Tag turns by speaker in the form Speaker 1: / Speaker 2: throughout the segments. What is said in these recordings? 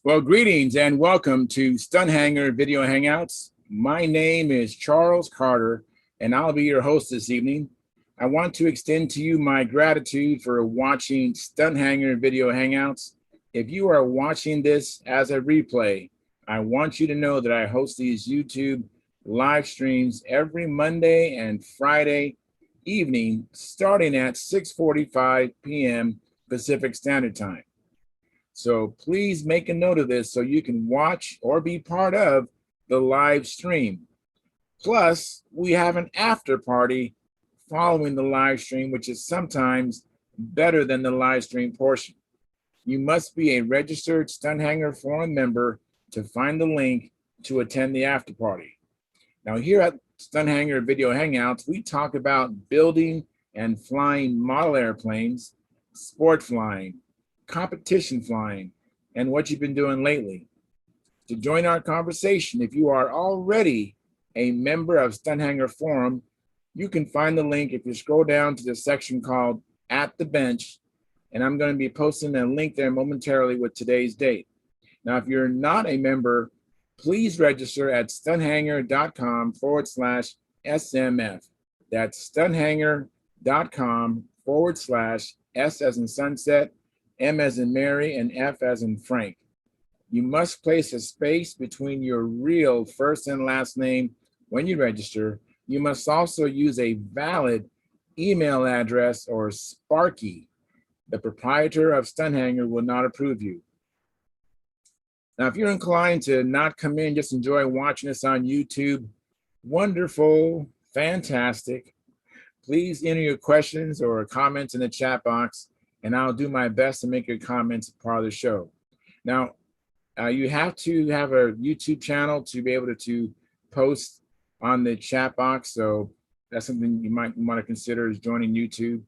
Speaker 1: Well, greetings and welcome to Stunthangar Video Hangouts. My name is Charles Carter, and I'll be your host this evening. I want to extend to you my gratitude for watching Stunthangar Video Hangouts. If you are watching this as a replay, I want you to know that I host these YouTube live streams every Monday and Friday evening, starting at 6:45 p.m. Pacific Standard Time. So please make a note of this so you can watch or be part of the live stream. Plus, we have an after party following the live stream, which is sometimes better than the live stream portion. You must be a registered Stunthangar Forum member to find the link to attend the after party. Now, here at Stunthangar Video Hangouts, we talk about building and flying model airplanes, sport flying, competition flying, and what you've been doing lately. To join our conversation, if you are already a member of Stunthangar Forum, you can find the link if you scroll down to the section called At the Bench, and I'm going to be posting a link there momentarily with today's date. Now, if you're not a member, please register at stunthangar.com/SMF. That's stunthangar.com/S as in sunset, M as in Mary, and F as in Frank. You must place a space between your real first and last name when you register. You must also use a valid email address or Sparky. The proprietor of Stunthangar will not approve you. Now, if you're inclined to not come in, just enjoy watching us on YouTube, wonderful, fantastic. Please enter your questions or comments in the chat box, and I'll do my best to make your comments part of the show. Now, you have to have a YouTube channel to be able to post on the chat box. So that's something you might want to consider is joining YouTube.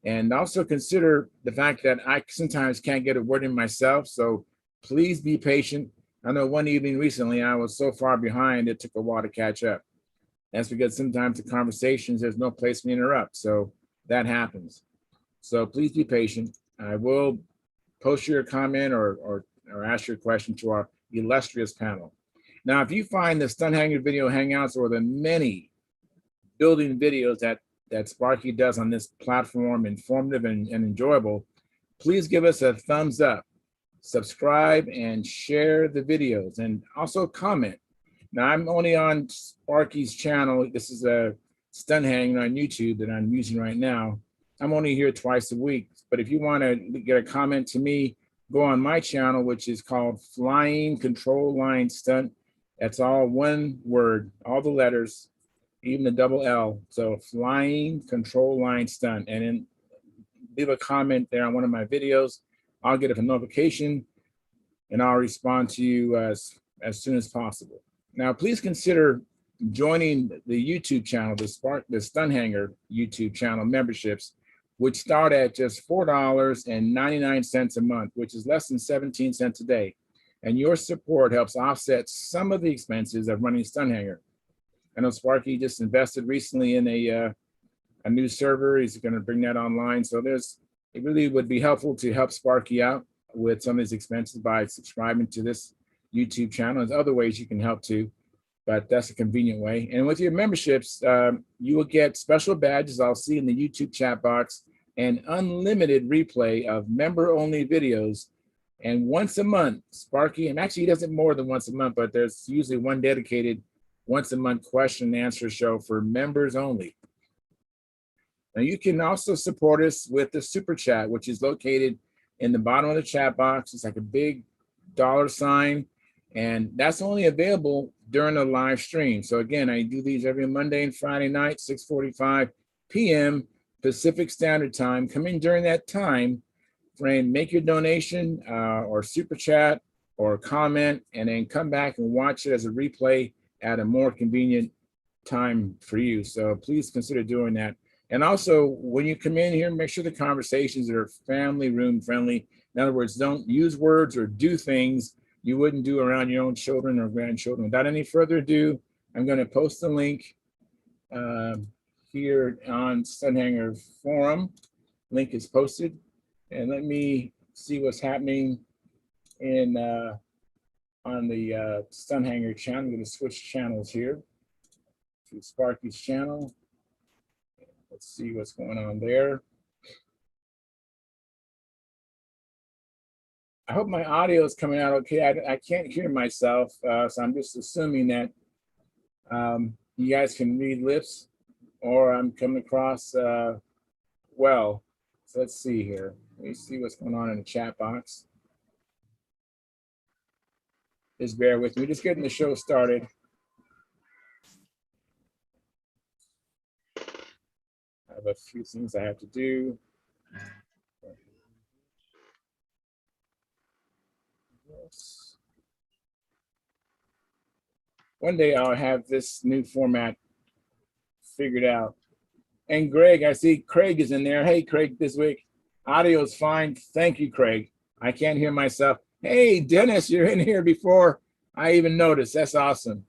Speaker 1: And also consider the fact that I sometimes can't get a word in myself. So please be patient. I know one evening recently, I was so far behind, it took a while to catch up. That's because sometimes the conversations, there's no place to interrupt. So that happens. So please be patient. I will post your comment or ask your question to our illustrious panel. Now, if you find the Stunthangar Video Hangouts or the many building videos that Sparky does on this platform informative and enjoyable, please give us a thumbs up, subscribe, and share the videos, and also comment. Now, I'm only on Sparky's channel. This is a Stunthangar on YouTube that I'm using right now. I'm only here twice a week, but if you want to get a comment to me, go on my channel, which is called Flying Control Line Stunt. That's all one word, all the letters, even the double L. So Flying Control Line Stunt. And then leave a comment there on one of my videos. I'll get a notification and I'll respond to you as soon as possible. Now, please consider joining the YouTube channel, the Stunthangar YouTube channel memberships, which start at just $4.99 a month, which is less than 17 cents a day. And your support helps offset some of the expenses of running Stunthangar. I know Sparky just invested recently in a new server. He's going to bring that online. So it really would be helpful to help Sparky out with some of his expenses by subscribing to this YouTube channel. There's other ways you can help too, but that's a convenient way. And with your memberships, you will get special badges I'll see in the YouTube chat box and unlimited replay of member-only videos. And once a month, Sparky, and actually he does it more than once a month, but there's usually one dedicated once a month question and answer show for members only. Now you can also support us with the super chat, which is located in the bottom of the chat box. It's like a big $sign, and that's only available during the live stream. So again, I do these every Monday and Friday night, 6:45 p.m. Pacific Standard Time. Come in during that time frame, make your donation or super chat or comment, and then come back and watch it as a replay at a more convenient time for you. So please consider doing that. And also, when you come in here, make sure the conversations are family room friendly. In other words, don't use words or do things you wouldn't do around your own children or grandchildren. Without any further ado, I'm going to post the link here on Stunthangar Forum. Link is posted. And let me see what's happening in on the Stunthangar channel. I'm going to switch channels here to Sparky's channel. Let's see what's going on there. I hope my audio is coming out okay. I can't hear myself, so I'm just assuming that you guys can read lips or I'm coming across well. So let's see here. Let me see what's going on in the chat box. Just bear with me. Just getting the show started. I have a few things I have to do. Yes. One day I'll have this new format figured out. And Greg, I see Craig is in there. Hey, Craig, this week. Audio is fine. Thank you, Craig. I can't hear myself. Hey, Dennis, you're in here before I even noticed. That's awesome.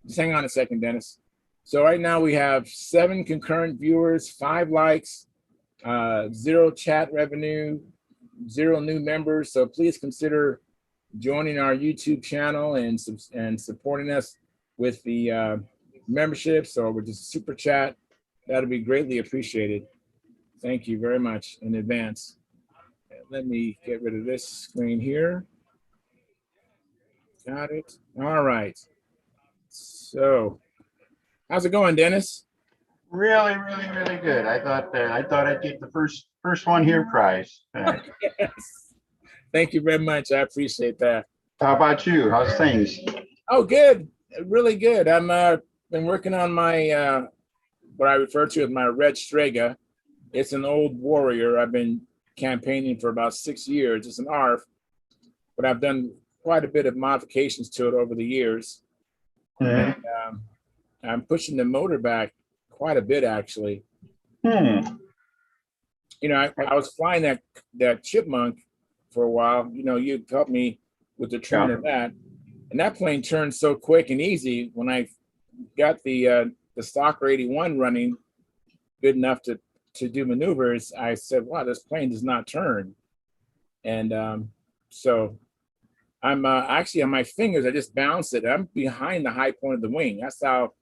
Speaker 1: Just hang on a second, Dennis. So right now we have 7 concurrent viewers, 5 likes, 0 chat revenue, 0 new members. So please consider joining our YouTube channel and supporting us with the memberships or with just super chat. That'll be greatly appreciated. Thank you very much in advance. Let me get rid of this screen here. Got it. All right. So, how's it going, Dennis?
Speaker 2: Really, really, really good. I thought I'd get the first one here prize.
Speaker 1: Yes. Thank you very much. I appreciate that.
Speaker 2: How about you? How's things?
Speaker 1: Oh, good. Really good. I'm been working on my what I refer to as my red Strega. It's an old warrior. I've been campaigning for about 6 years. It's an ARF, but I've done quite a bit of modifications to it over the years. And, I'm pushing the motor back quite a bit, actually. You know, I was flying that Chipmunk for a while. You know, you helped me with the training of that, and that plane turned so quick and easy. When I got the Stalker 81 running good enough to do maneuvers, I said, "Wow, this plane does not turn." And so I'm actually on my fingers. I just bounced it. I'm behind the high point of the wing. That's how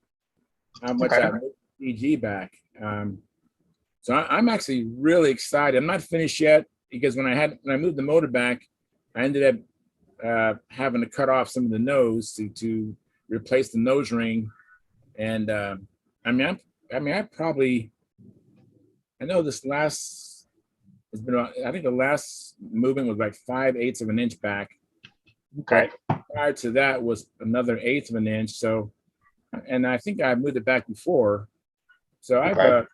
Speaker 1: much I moved EG back. So I'm actually really excited. I'm not finished yet because when I moved the motor back, I ended up having to cut off some of the nose to replace the nose ring. And I know this last, it's been, I think the last movement was like 5/8 of an inch back.
Speaker 2: Okay.
Speaker 1: But prior to that was another 1/8 of an inch. So, and I think I moved it back before. So I've,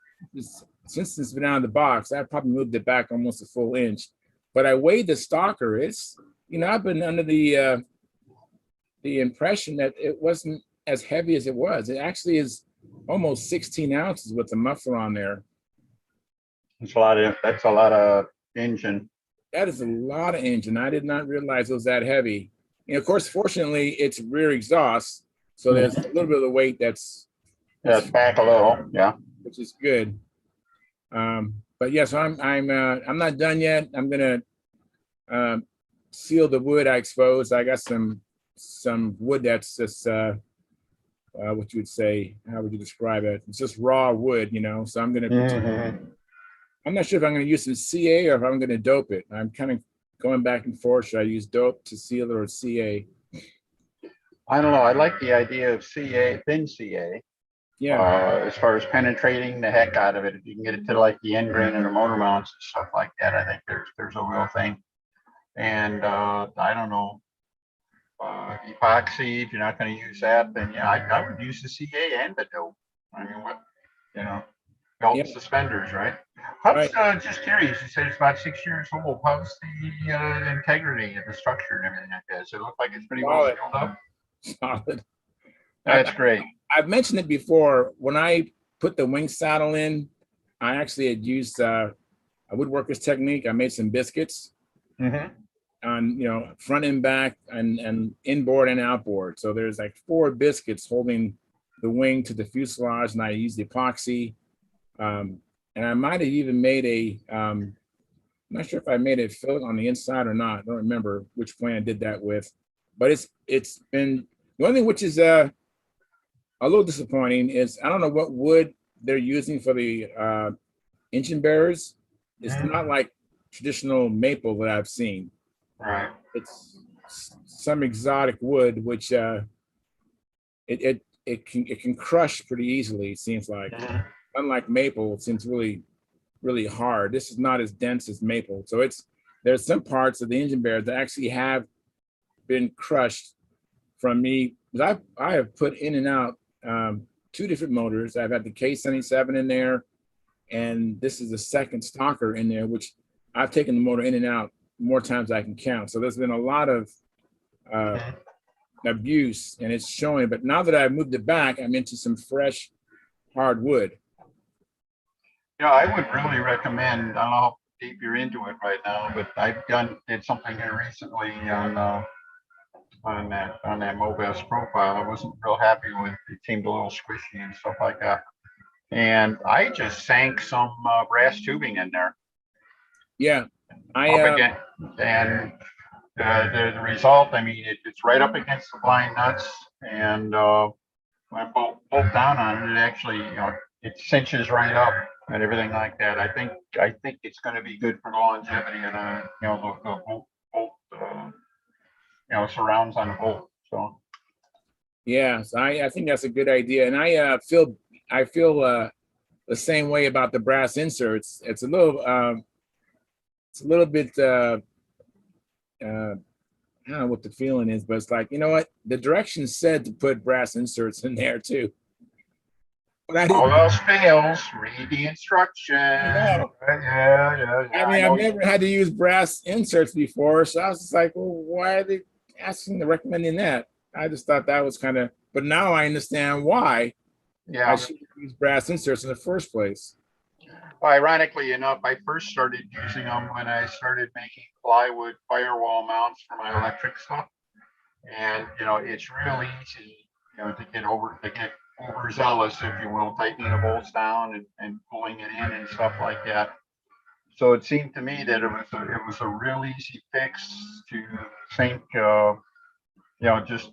Speaker 1: since it's been out of the box, I probably moved it back almost a full inch. But I weighed the Stalker. It's, you know, I've been under the impression that it wasn't as heavy as it was. It actually is almost 16 ounces with the muffler on there.
Speaker 2: That's a lot of engine.
Speaker 1: That is a lot of engine. I did not realize it was that heavy. And of course, fortunately, it's rear exhaust, so there's a little bit of the weight that's
Speaker 2: it's back a little,
Speaker 1: which is good. But yes, I'm not done yet. I'm gonna seal the wood I exposed. I got some wood that's just what you would say. How would you describe it? It's just raw wood, you know. So I'm gonna. I'm not sure if I'm going to use some CA or if I'm going to dope it. I'm kind of going back and forth. Should I use dope to seal it or CA?
Speaker 2: I don't know. I like the idea of CA, thin CA.
Speaker 1: Yeah.
Speaker 2: As far as penetrating the heck out of it, if you can get it to like the end grain and the motor mounts and stuff like that, I think there's a real thing. And I don't know, epoxy. If you're not going to use that, then yeah, I would use the CA and the dope. I mean, what, you know, belt and suspenders, right? How's just curious? You said it's about 6 years old. How's the integrity of the structure and everything like that? Does it look like it's pretty well sealed up?
Speaker 1: Solid.
Speaker 2: That's great.
Speaker 1: I've mentioned it before. When I put the wing saddle in, I actually had used a woodworker's technique. I made some biscuits on, you know, front and back and inboard and outboard. So there's like 4 biscuits holding the wing to the fuselage, and I used epoxy. And I might have even made I'm not sure if I made a fillet on the inside or not. I don't remember which plane I did that with. but it's been the only thing which is a little disappointing is I don't know what wood they're using for the engine bearers. It's
Speaker 2: Mhm.
Speaker 1: not like traditional maple that I've seen.
Speaker 2: Right.
Speaker 1: It's some exotic wood, which it can crush pretty easily. It seems like,
Speaker 2: Mhm.
Speaker 1: unlike maple, it seems really hard. This is not as dense as maple, so there's some parts of the engine bearers that actually have been crushed from me. Because I have put in and out two different motors. I've had the K77 in there, and this is the second stalker in there, which I've taken the motor in and out more times than I can count. So there's been a lot of uh,
Speaker 2: Mhm.
Speaker 1: abuse, and it's showing. But now that I've moved it back, I'm into some fresh hardwood.
Speaker 2: Yeah, I would really recommend. I don't know how deep you're into it right now, but did something here recently on that Mobest profile. I wasn't real happy with it. Seemed a little squishy and stuff like that. And I just sank some brass tubing in there
Speaker 1: Yeah, I
Speaker 2: up again, and the result. I mean, it's right up against the blind nuts, and when I bolt down on it, it actually, it cinches right up and everything like that. I think it's going to be good for the longevity of the bolt surrounds on the bolt. So
Speaker 1: yeah, so I think that's a good idea, and I feel the same way about the brass inserts. It's a little bit I don't know what the feeling is, but it's like, you know what? The directions said to put brass inserts in there too, but I
Speaker 2: all
Speaker 1: didn't.
Speaker 2: else fails, read the instructions.
Speaker 1: I know.
Speaker 2: Yeah.
Speaker 1: I
Speaker 2: I
Speaker 1: mean, I've
Speaker 2: know.
Speaker 1: never had to use brass inserts before, so I was just like, well, why are they asking to recommending that? I just thought that was kind of, but now I understand why I
Speaker 2: Yeah.
Speaker 1: should use brass inserts in the first place.
Speaker 2: Well, ironically enough, I first started using them when I started making plywood firewall mounts for my electric stuff. And it's real easy, to get overzealous, if you will, tightening the bolts down and pulling it in and stuff like that. So it seemed to me that it was a real easy fix to sink, just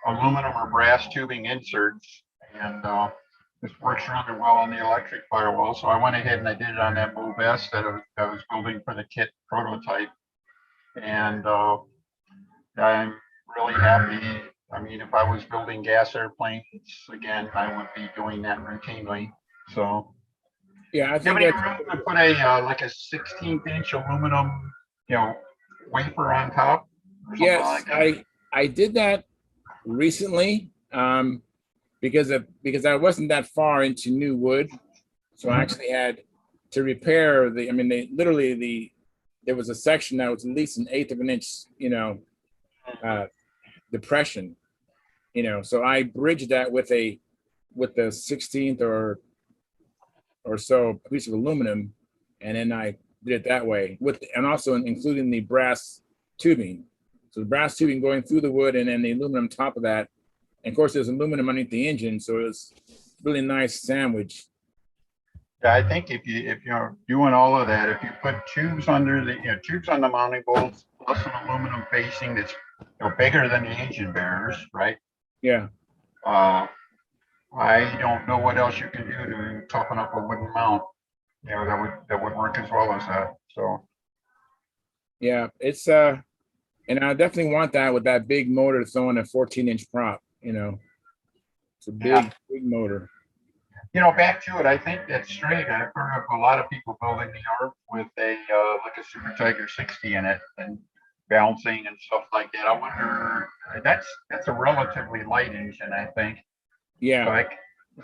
Speaker 2: aluminum or brass tubing inserts, and this works really well on the electric firewall. So I went ahead and I did it on that Move S that I was building for the kit prototype, and I'm really happy. I mean, if I was building gas airplanes again, I would be doing that routinely. So,
Speaker 1: Yeah, I
Speaker 2: do you
Speaker 1: think
Speaker 2: have any
Speaker 1: that's
Speaker 2: room to put a like a 16th-inch aluminum, you know, wafer on top or something
Speaker 1: yes,
Speaker 2: like that?
Speaker 1: I did that recently because I wasn't that far into new wood, so I
Speaker 2: Mhm.
Speaker 1: actually had to repair the. I mean, they literally there was a section that was at least an eighth of an inch, uh, depression, So I bridged that with the 16th or so piece of aluminum, and then I did it that way and also including the brass tubing. So the brass tubing going through the wood, and then the aluminum top of that. And of course, there's aluminum underneath the engine, so it's really nice sandwich.
Speaker 2: Yeah, I think if you're doing all of that, if you put tubes on the mounting bolts plus an aluminum facing that's bigger than the engine bearers, right?
Speaker 1: Yeah,
Speaker 2: Uh, I don't know what else you can do to toughen up a wooden mount. That would work as well as that. So
Speaker 1: yeah, and I definitely want that with that big motor throwing a 14-inch prop. It's a
Speaker 2: yeah,
Speaker 1: big motor.
Speaker 2: back to it. I think that's straight. I've heard of a lot of people building the Arc with a like a Super Tiger 60 in it and balancing and stuff like that. I wonder that's a relatively light engine, I think.
Speaker 1: Yeah,
Speaker 2: Like,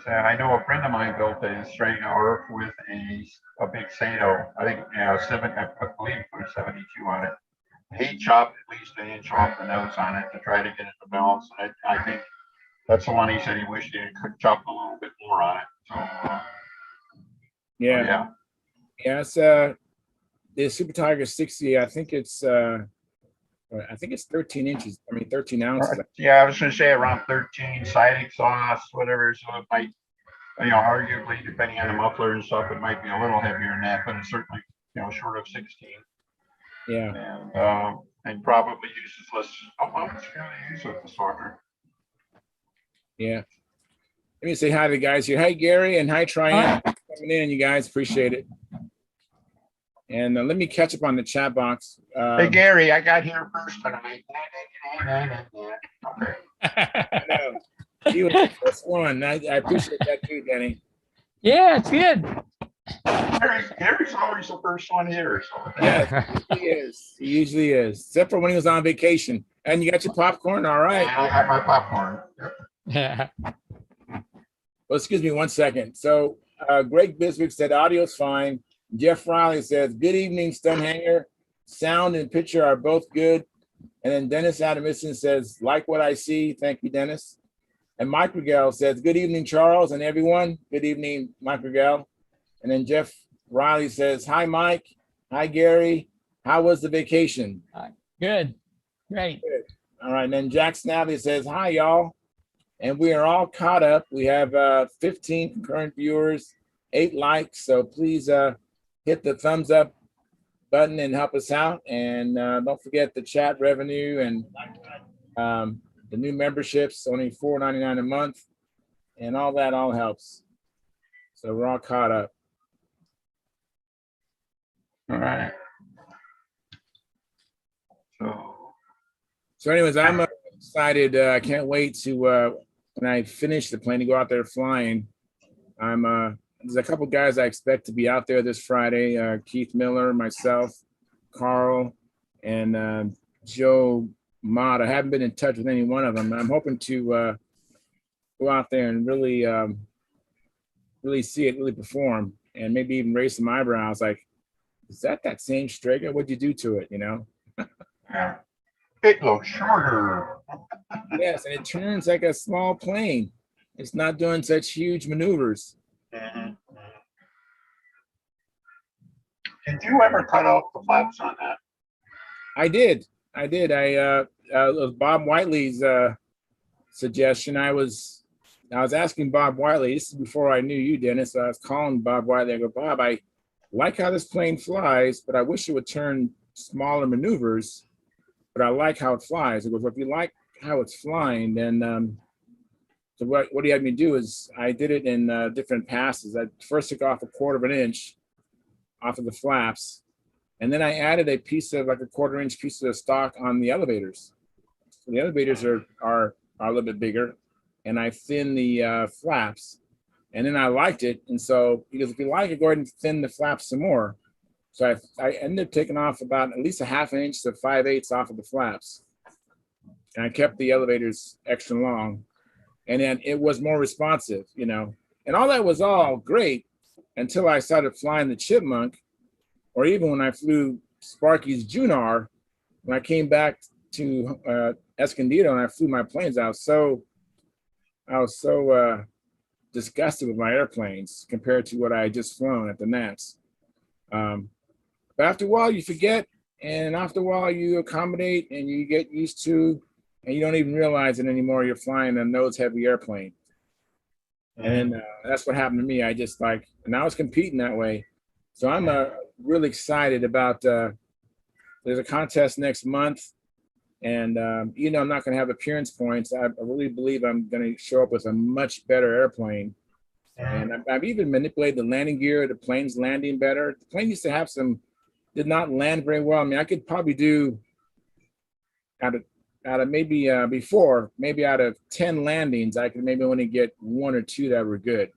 Speaker 2: so I know a friend of mine built a straight Arc with a big Sato. I think I believe he put a 72 on it. He chopped at least an inch off the nose on it to try to get it to balance. And I think that's the one he said he wished he could chop a little bit more on it. So
Speaker 1: yeah,
Speaker 2: yeah.
Speaker 1: yeah. It's the Super Tiger 60. I think it's 13 inches. I mean, 13 ounces.
Speaker 2: Yeah, I was going to say around 13 side exhaust, whatever. So it might, arguably, depending on the muffler and stuff, it might be a little heavier than that, but it's certainly, short of 16.
Speaker 1: Yeah,
Speaker 2: And And probably uses less. How much can I use with the soccer?
Speaker 1: Yeah. Let me say hi to the guys here. Hi, Gary, and hi, Triana. Coming in, you guys. Appreciate it. And let me catch up on the chat box.
Speaker 2: Hey, Gary, I got here first tonight. Okay.
Speaker 1: I know. He was the first one. I appreciate that too, Denny.
Speaker 3: Yeah, it's good.
Speaker 2: Gary's always the first one here. So.
Speaker 1: Yes, he is. He usually is, except for when he was on vacation. And you got your popcorn? All right.
Speaker 2: I have my popcorn.
Speaker 3: Yeah.
Speaker 1: Well, excuse me 1 second. So Greg Biswick said audio's fine. Jeff Riley says, good evening, Stunthangar. Sound and picture are both good. And then Dennis Adamson says, like what I see. Thank you, Dennis. And Mike Regel says, good evening, Charles and everyone. Good evening, Mike Regel. And then Jeff Riley says, hi, Mike. Hi, Gary. How was the vacation?
Speaker 3: Good. Great.
Speaker 1: Good. All right. And then Jack Snavely says, hi, y'all. And we are all caught up. We have 15 concurrent viewers, 8 likes. So please hit the thumbs up button and help us out. And don't forget the chat revenue and the new memberships, only $4.99 a month. And all that all helps. So we're all caught up.
Speaker 2: All right.
Speaker 1: So anyways, I'm excited. I can't wait to, when I finish the plane, to go out there flying. There's a couple guys I expect to be out there this Friday. Keith Miller, myself, Carl, and Joe Mott. I haven't been in touch with any one of them. I'm hoping to go out there and really, really see it, really perform, and maybe even raise some eyebrows. Like, is that same Strega? What'd you do to it? You know?
Speaker 2: Yeah. It looks shorter.
Speaker 1: Yes, and it turns like a small plane. It's not doing such huge maneuvers.
Speaker 2: Mm-hmm. Did you ever cut off the flaps on that?
Speaker 1: I did. It was Bob Whiteley's suggestion. I was asking Bob Whiteley. This is before I knew you, Dennis. So I was calling Bob Whiteley. I go, Bob, I like how this plane flies, but I wish it would turn smaller maneuvers. But I like how it flies. He goes, well, if you like how it's flying, then so what he had me do is I did it in different passes. I first took off 1/4 inch off of the flaps, and then I added a piece of like a 1/4 inch piece of stock on the elevators. So the elevators are a little bit bigger, and I thin the flaps, and then I liked it. And so he goes, if you like it, go ahead and thin the flaps some more. So I ended up taking off about at least 1/2 inch to 5/8 off of the flaps. And I kept the elevators extra long. And then it was more responsive, you know. And all that was all great until I started flying the Chipmunk, or even when I flew Sparky's Junar. When I came back to Escondido and I flew my planes, I was so disgusted with my airplanes compared to what I had just flown at the Nats. But after a while, you forget, and after a while, you accommodate, and you get used to, and you don't even realize it anymore. You're flying a nose-heavy airplane, and that's what happened to me. I just and I was competing that way. So I'm really excited about. There's a contest next month, and I'm not going to have appearance points. I really believe I'm going to show up with a much better airplane, and I've even manipulated the landing gear. The plane's landing better. The plane used to have did not land very well. I mean, I could probably do out of maybe before, maybe out of 10 landings, I could maybe only get 1 or 2 that were good.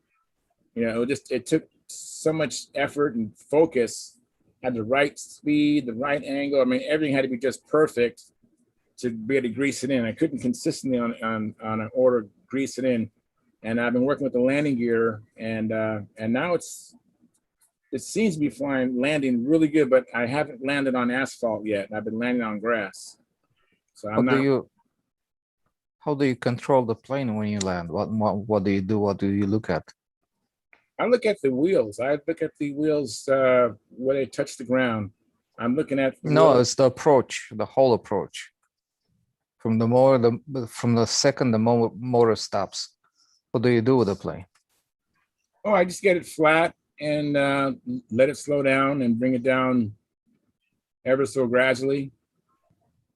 Speaker 1: You know, it took so much effort and focus, had the right speed, the right angle. I mean, everything had to be just perfect to be able to grease it in. I couldn't consistently on an order grease it in. And I've been working with the landing gear, and now it seems to be landing really good, but I haven't landed on asphalt yet. I've been landing on grass. So
Speaker 4: how do you control the plane when you land? What do you do? What do you look at?
Speaker 1: I look at the wheels. I look at the wheels where they touch the ground. I'm looking at
Speaker 4: No, it's the approach, the whole approach. From the second the motor stops, what do you do with the plane?
Speaker 1: Oh, I just get it flat and let it slow down and bring it down ever so gradually.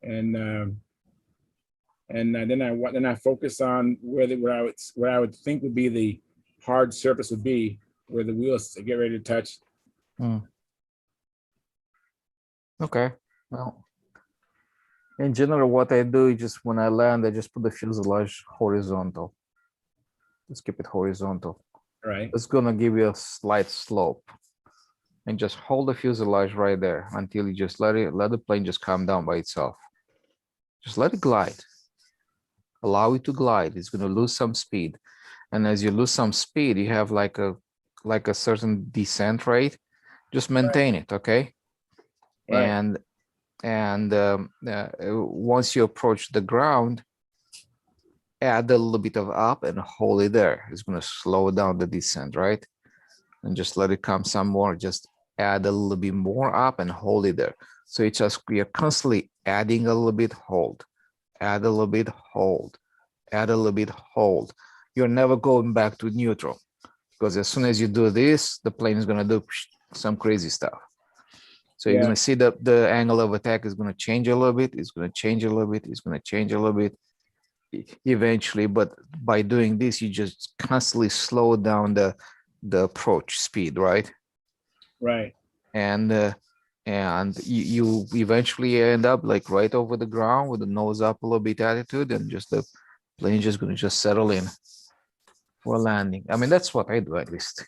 Speaker 1: and then I focus on where I would think would be the hard surface would be, where the wheels get ready to touch.
Speaker 4: Okay. Well, in general, what I do is just when I land, I just put the fuselage horizontal. Just keep it horizontal.
Speaker 1: Right.
Speaker 4: It's gonna give you a slight slope. And just hold the fuselage right there until you just let the plane just come down by itself. Just let it glide. Allow it to glide. It's gonna lose some speed. And as you lose some speed, you have like a certain descent rate. Just maintain it, okay?
Speaker 1: Right.
Speaker 4: And once you approach the ground, add a little bit of up and hold it there. It's going to slow down the descent, right? And just let it come some more. Just add a little bit more up and hold it there. So it's just, you're constantly adding a little bit, hold, add a little bit, hold, add a little bit, hold. You're never going back to neutral, because as soon as you do this, the plane is going to do some crazy stuff. So you're going to see that the angle of attack is going to change a little bit. It's going to change a little bit. It's going to change a little bit eventually. But by doing this, you just constantly slow down the approach speed, right?
Speaker 1: Right.
Speaker 4: And you eventually end up like right over the ground with the nose up a little bit attitude, and just the plane just going to just settle in for landing. I mean, that's what I do at least.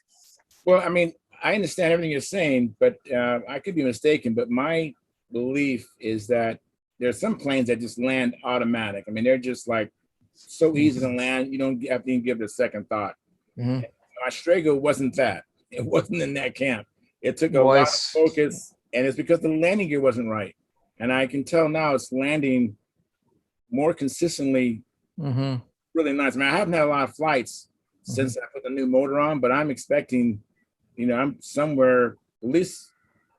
Speaker 1: Well, I mean, I understand everything you're saying, but I could be mistaken. But my belief is that there's some planes that just land automatic. I mean, they're just like so easy to land. You don't have to even give it a second thought.
Speaker 4: Mhm.
Speaker 1: My Strego wasn't that. It wasn't in that camp. It took a lot of focus, and it's because the landing gear wasn't right. And I can tell now it's landing more consistently. Really nice. I mean, I haven't had a lot of flights since I put the new motor on, but I'm expecting, you know, I'm somewhere at least.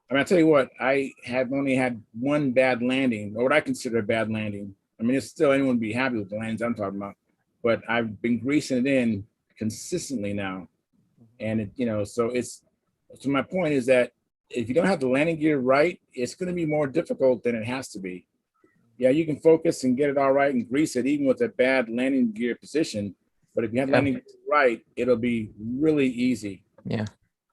Speaker 1: I mean, I tell you what, I have only had one bad landing, or what I consider a bad landing. I mean, it's still anyone would be happy with the landings I'm talking about, but I've been greasing it in consistently now, and it, you know, so it's. So my point is that if you don't have the landing gear right, it's going to be more difficult than it has to be. Yeah, you can focus and get it all right and grease it, even with a bad landing gear position. But if you have landing gear right, it'll be really easy.
Speaker 4: Yeah.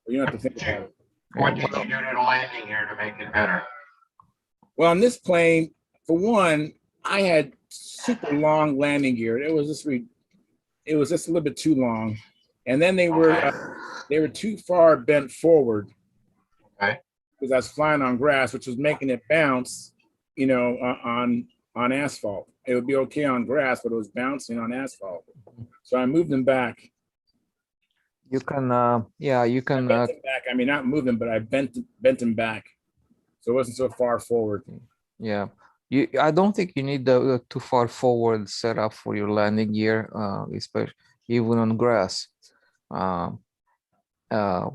Speaker 1: You don't have to think about it.
Speaker 2: What did you do to the landing gear to make it better?
Speaker 1: Well, on this plane, for one, I had super long landing gear. It was just a little bit too long, and then they were too far bent forward.
Speaker 2: Okay.
Speaker 1: Because I was flying on grass, which was making it bounce, you know, on asphalt. It would be okay on grass, but it was bouncing on asphalt. So I moved them back.
Speaker 4: You can, yeah, you can.
Speaker 1: I bent them back. I mean, not move them, but I bent them back, so it wasn't so far forward.
Speaker 4: Yeah, I don't think you need the too far forward setup for your landing gear, especially even on grass.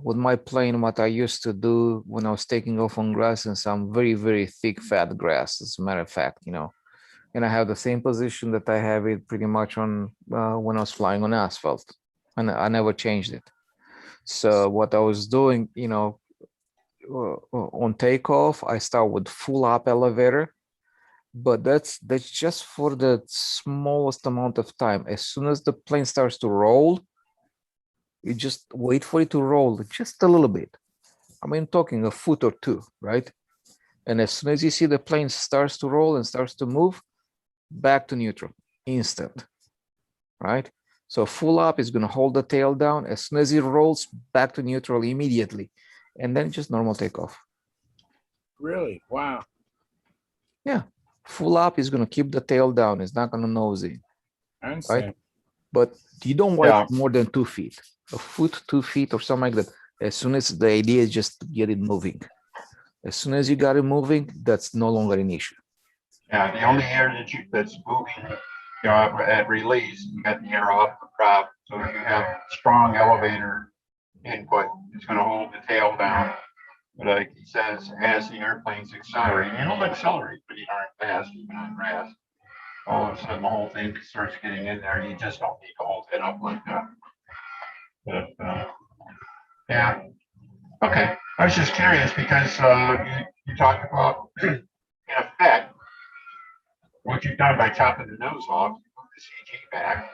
Speaker 4: With my plane, what I used to do when I was taking off on grass, and some very, very thick, fat grass, as a matter of fact, you know, and I have the same position that I have it pretty much on when I was flying on asphalt, and I never changed it. So what I was doing, you know, on takeoff, I start with full up elevator, but that's just for the smallest amount of time. As soon as the plane starts to roll, you just wait for it to roll just a little bit. I mean, talking a foot or two, right? And as soon as you see the plane starts to roll and starts to move, back to neutral, instant, right? So full up is going to hold the tail down. As soon as it rolls, back to neutral immediately, and then just normal takeoff.
Speaker 1: Really? Wow.
Speaker 4: Yeah, full up is going to keep the tail down. It's not going to nose in,
Speaker 1: I understand.
Speaker 4: right? But you don't want more than 2 feet, a foot, 2 feet, or something like that. As soon as the idea is just to get it moving. As soon as you got it moving, that's no longer an issue.
Speaker 2: Yeah, the only air that's moving, you know, at release, you got the air off the prop, so if you have strong elevator input, it's going to hold the tail down. But like he says, as the airplane's accelerating, it'll accelerate pretty darn fast, even on grass. All of a sudden, the whole thing starts getting in there. You just don't need to hold it up like that. But yeah, okay. I was just curious because you talked about in effect what you've done by chopping the nose off, you move the CG back.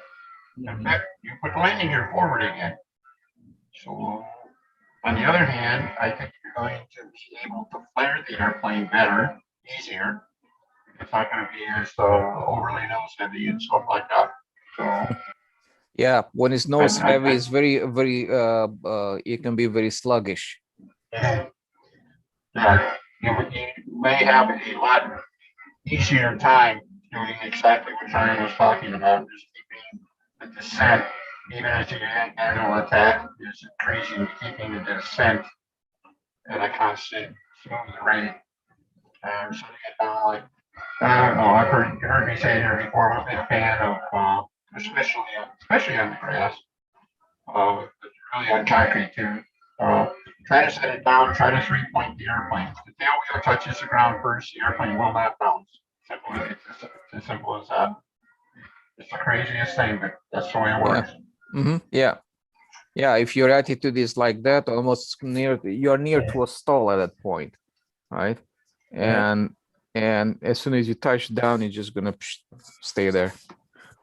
Speaker 2: In fact, you put the landing gear forward again. So, on the other hand, I think you're going to be able to flare the airplane better, easier. It's not going to be as overly nose heavy and stuff like that. So,
Speaker 4: Yeah, when it's nose
Speaker 2: I-
Speaker 4: heavy, it's very, it can be very sluggish.
Speaker 2: yeah, you may have a lot easier time doing exactly what Ryan was talking about, just keeping the descent, even as your angle attack is increasing, keeping the descent at a constant smooth rate. So you get down like, I don't know, I've heard me say here before, I'm a big fan of, especially on the grass, really on concrete too. Try to set it down, try to 3-point the airplane. If the tail wheel touches the ground first, the airplane will not bounce. It's as simple as that. It's the craziest thing, but that's the way it works.
Speaker 4: Yeah. Yeah, if your attitude is like that, almost you're near to a stall at that point, right? And as soon as you touch down, you're just gonna stay there.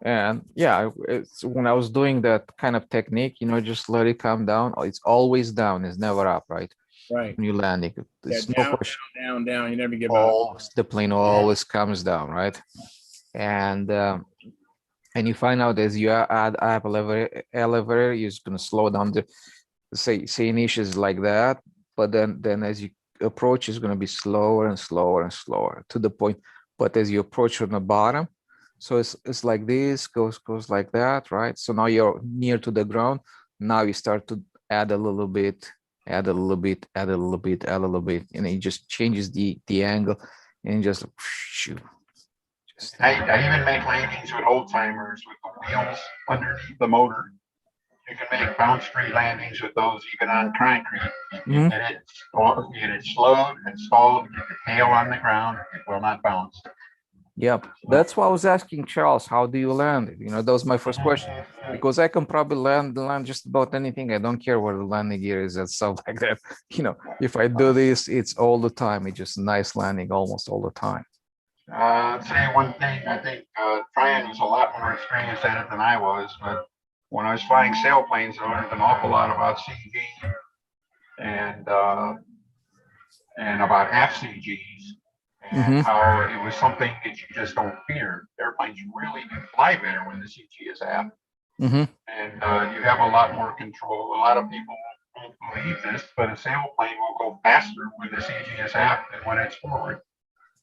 Speaker 4: And yeah, it's when I was doing that kind of technique, just let it come down. It's always down, it's never up, right?
Speaker 1: Right.
Speaker 4: When you landing, it's no
Speaker 1: down,
Speaker 4: question.
Speaker 1: down. You never give up.
Speaker 4: The plane always comes down, right? And you find out as you add up elevator, you're just gonna slow down the say initial is like that, but then as you approach, it's gonna be slower and slower and slower to the point. But as you approach from the bottom, so it's like this, goes like that, right? So now you're near to the ground. Now you start to add a little bit, add a little bit, add a little bit, add a little bit, and it just changes the angle and just shoot.
Speaker 2: I even make landings with old timers with the wheels underneath the motor. You can make bounce-free landings with those even on concrete. You get it slowed and stalled, get the tail on the ground, it will not bounce.
Speaker 4: Yep, that's why I was asking Charles, how do you land it? That was my first question, because I can probably land just about anything. I don't care where the landing gear is and stuff like that. If I do this, it's all the time. It's just nice landing almost all the time.
Speaker 2: I'll say one thing. I think Brian was a lot more experienced at it than I was, but when I was flying sailplanes, I learned an awful lot about CG and about FCGs. And how it was something that you just don't fear. Airplanes really do fly better when the CG is aft. And you have a lot more control. A lot of people won't believe this, but a sailplane will go faster when the CG is aft than when it's forward.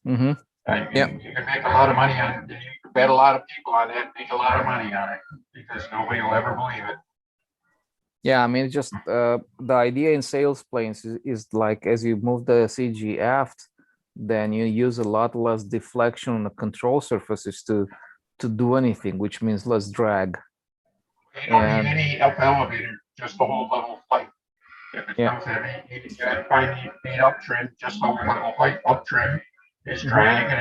Speaker 2: You can make a lot of money on it. You can bet a lot of people on it, make a lot of money on it, because nobody will ever believe it.
Speaker 4: Yeah, I mean, just the idea in sailplanes is like as you move the CG aft, then you use a lot less deflection on the control surfaces to do anything, which means less drag.
Speaker 2: You don't need any elevator, just the whole level flight. If it comes heavy, you find the feet up trim, just the level flight up trim is drag,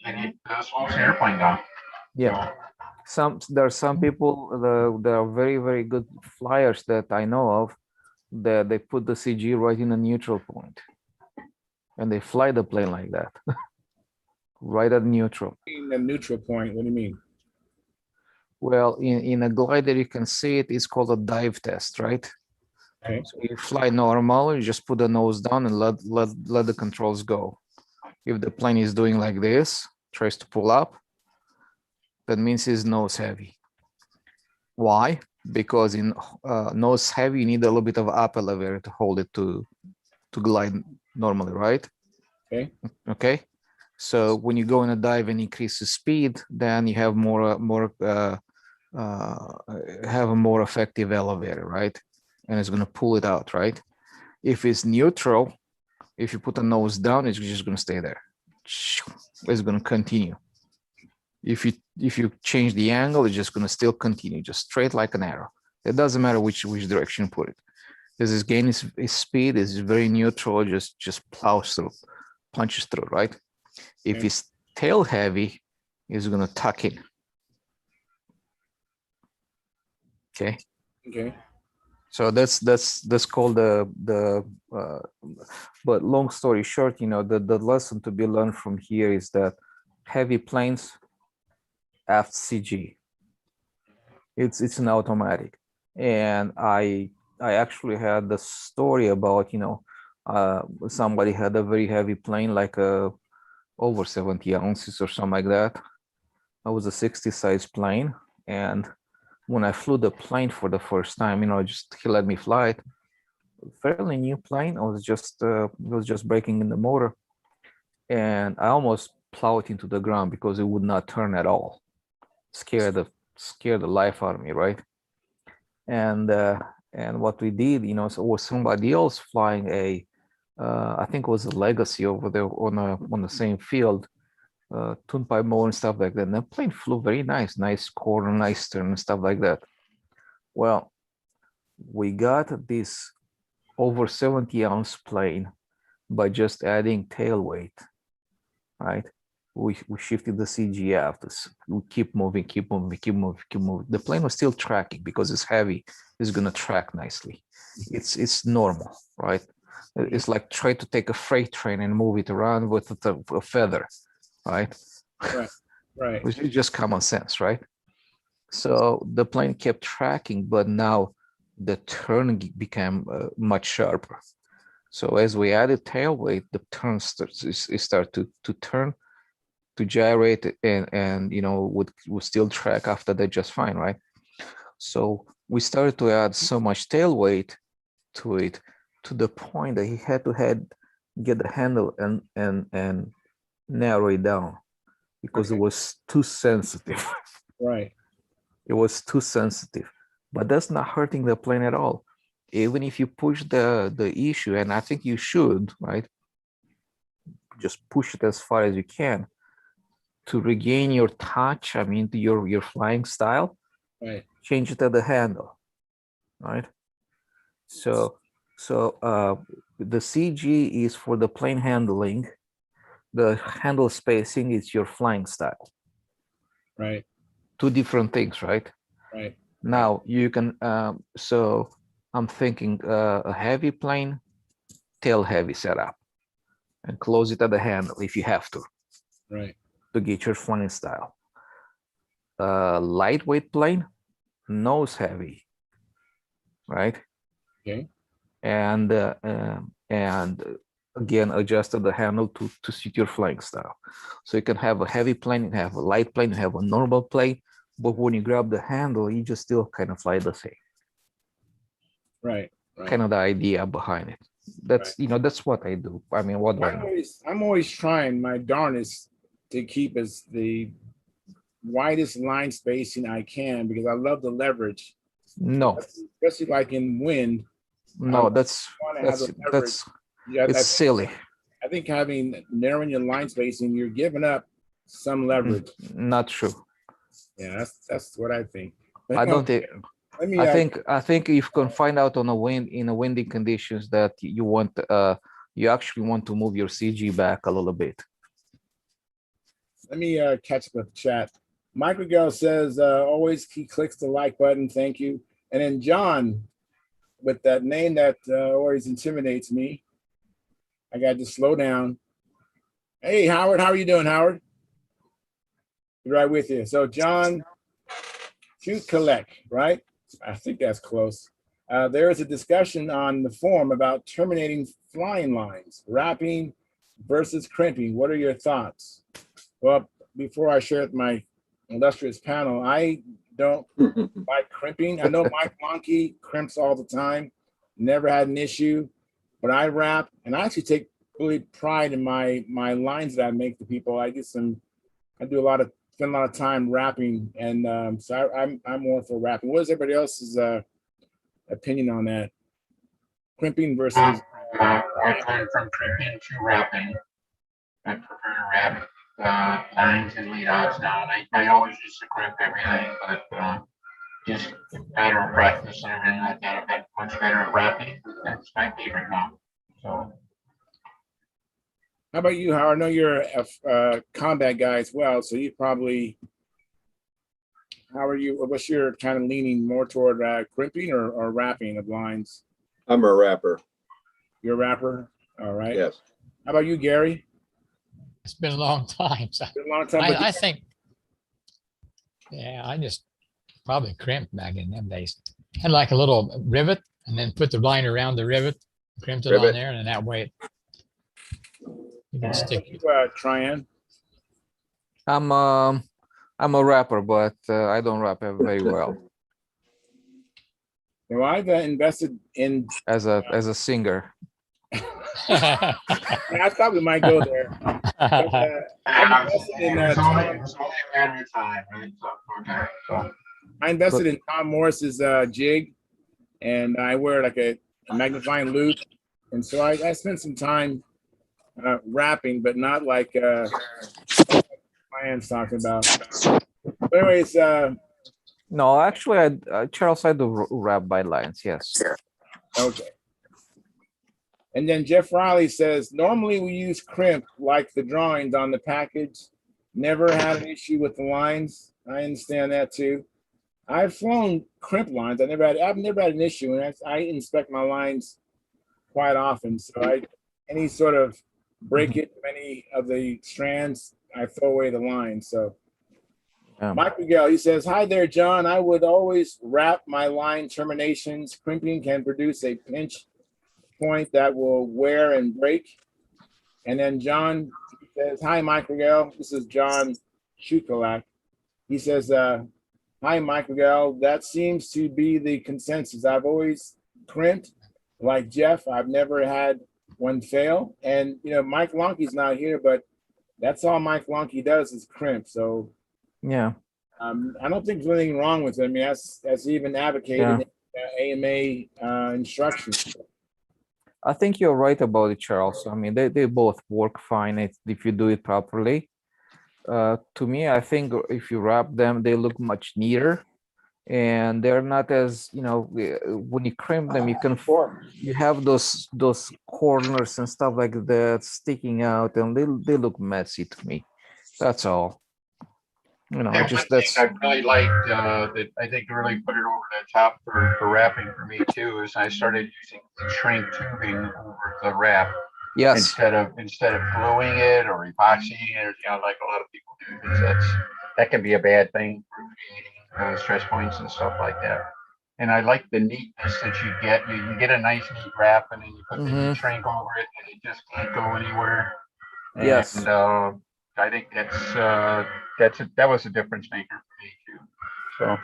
Speaker 2: and it slows the airplane down.
Speaker 4: Yeah. There are some people that are very, very good flyers that I know of, that they put the CG right in a neutral point. And they fly the plane like that, right at neutral.
Speaker 1: In the neutral point, what do you mean?
Speaker 4: Well, in a glider, you can see it. It's called a dive test, right?
Speaker 1: Okay.
Speaker 4: So you fly normal, you just put the nose down and let the controls go. If the plane is doing like this, tries to pull up, that means it's nose heavy. Why? Because in nose heavy, you need a little bit of up elevator to hold it to glide normally, right? Okay. So when you go in a dive and increase the speed, then you have have a more effective elevator, right? And it's going to pull it out, right? If it's neutral, if you put the nose down, it's just going to stay there. It's going to continue. If you change the angle, it's just going to still continue, just straight like an arrow. It doesn't matter which direction you put it. This is gain is speed is very neutral, just plows through, punches through, right? If it's tail heavy, it's going to tuck in. Okay. So that's called but long story short, the lesson to be learned from here is that heavy planes aft CG. It's an automatic, and I actually had the story about, somebody had a very heavy plane, like a over 70 ounces or something like that. I was a 60 size plane, and when I flew the plane for the first time, just he let me fly it. Fairly new plane. I was just it was just breaking in the motor, and I almost plowed into the ground because it would not turn at all. Scared the life out of me, right? And what we did, so was somebody else flying a, I think it was a Legacy over there on the same field, tuned by motor and stuff like that. And the plane flew very nice corner, nice turn and stuff like that. Well, we got this over 70-ounce plane by just adding tail weight, right? We shifted the CG aft. We keep moving. The plane was still tracking because it's heavy. It's gonna track nicely. It's normal, right? It's like try to take a freight train and move it around with a feather, right?
Speaker 1: Right.
Speaker 4: Which is just common sense, right? So the plane kept tracking, but now the turn became much sharper. So as we added tail weight, the turn start to turn, to gyrate, and would still track after that just fine, right? So we started to add so much tail weight to it, to the point that he had to get the handle and narrow it down, because it was too sensitive.
Speaker 1: Right.
Speaker 4: It was too sensitive, but that's not hurting the plane at all. Even if you push the issue, and I think you should, right? Just push it as far as you can to regain your touch. I mean, your flying style.
Speaker 1: Right.
Speaker 4: Change it at the handle, right? So the CG is for the plane handling. The handle spacing is your flying style.
Speaker 1: Right.
Speaker 4: Two different things, right?
Speaker 1: Right.
Speaker 4: Now you can. So I'm thinking a heavy plane, tail heavy setup, and close it at the handle if you have to.
Speaker 1: Right.
Speaker 4: To get your flying style. Lightweight plane, nose heavy, right?
Speaker 1: Okay.
Speaker 4: And again, adjusted the handle to suit your flying style. So you can have a heavy plane, you have a light plane, you have a normal plane, but when you grab the handle, you just still kind of fly the same.
Speaker 1: Right.
Speaker 4: Kind of the idea behind it. That's that's what I do. I mean, what do I know?
Speaker 1: I'm always trying my darnest to keep as the widest line spacing I can, because I love the leverage.
Speaker 4: No,
Speaker 1: especially like in wind.
Speaker 4: No, that's it's silly.
Speaker 1: I think having narrowing your line spacing, you're giving up some leverage.
Speaker 4: Not true.
Speaker 1: Yeah, that's what I think.
Speaker 4: I don't think. I think if you can find out on in a windy conditions that you want, you actually want to move your CG back a little bit.
Speaker 1: Let me catch up with the chat. Michael Girl says, always he clicks the like button. Thank you. And then John, with that name that always intimidates me, I got to slow down. Hey, Howard, how are you doing, Howard? Right with you. So John, shoot, collect, right? I think that's close. There is a discussion on the forum about terminating flying lines, wrapping versus crimping. What are your thoughts? Well, before I share with my illustrious panel, I don't like crimping. I know Mike Blanke crimps all the time, never had an issue, but I wrap, and I actually take really pride in my lines that I make to people. I spend a lot of time wrapping, and so I'm more for wrapping. What is everybody else's opinion on that? Crimping versus
Speaker 2: I've gone from crimping to wrapping. I prefer to wrap lines and lead outs now. And I always used to crimp everything, but just matter of practice and everything like that, I've got much better at wrapping. That's my favorite now. So.
Speaker 1: How about you, Howard? I know you're a combat guy as well, so you probably. How are you? What's your kind of leaning more toward crimping or wrapping of lines?
Speaker 5: I'm a rapper.
Speaker 1: You're a rapper? All right.
Speaker 5: Yes.
Speaker 1: How about you, Gary?
Speaker 3: It's been a long time. So
Speaker 1: Been a long time.
Speaker 3: I think Yeah, I just probably crimped back in them days. Had like a little rivet and then put the line around the rivet, crimped it on
Speaker 1: Rivet.
Speaker 3: there, and that way you can
Speaker 1: How
Speaker 3: stick
Speaker 1: about
Speaker 3: it.
Speaker 1: you, Tryon?
Speaker 4: I'm a rapper, but I don't rap very well
Speaker 1: Well, I've invested in.
Speaker 4: as a singer.
Speaker 1: Yeah, I thought we might go there. But, I've invested in
Speaker 2: It was only,
Speaker 1: Tom.
Speaker 2: it was only a matter of time, right? So, okay, so.
Speaker 1: I invested
Speaker 4: But
Speaker 1: in Tom Morris's jig, and I wear like a magnifying loop, and so I spent some time rapping, but not like Ryan's talking about. But anyways,
Speaker 4: no, actually, Charles, I do rap by lines. Yes.
Speaker 1: okay. And then Jeff Riley says, normally we use crimp like the drawings on the package. Never had an issue with the lines. I understand that too. I've flown crimp lines. I've never had an issue, and I inspect my lines quite often. So any sort of breakage of any of the strands, I throw away the line. So
Speaker 4: Yeah.
Speaker 1: Mike Miguel, he says, hi there, John. I would always wrap my line terminations. Crimping can produce a pinch point that will wear and break. And then John says, hi, Mike Miguel. This is John Shukalak. He says, hi, Mike Miguel. That seems to be the consensus. I've always crimped like Jeff. I've never had one fail. And, Mike Lonke's not here, but that's all Mike Lonke does is crimp. So
Speaker 4: Yeah.
Speaker 1: I don't think there's anything wrong with it. I mean, that's even advocated in AMA instructions.
Speaker 4: I think you're right about it, Charles. I mean, they both work fine if you do it properly. To me, I think if you wrap them, they look much neater, and they're not as when you crimp them, you have those corners and stuff like that sticking out, and they look messy to me. That's all.
Speaker 2: Yeah,
Speaker 4: Just
Speaker 2: one thing
Speaker 4: that's
Speaker 2: I really liked that I think really put it over the top for wrapping for me too is I started using shrink tubing over the wrap
Speaker 4: yes.
Speaker 2: instead of gluing it or epoxying it, like a lot of people do, because that can be a bad thing for creating stress points and stuff like that. And I like the neatness that you get. You get a nice neat wrap, and then you put the heat shrink over it, and it just can't go anywhere.
Speaker 4: Yes.
Speaker 2: And I think that was a difference maker for me too. So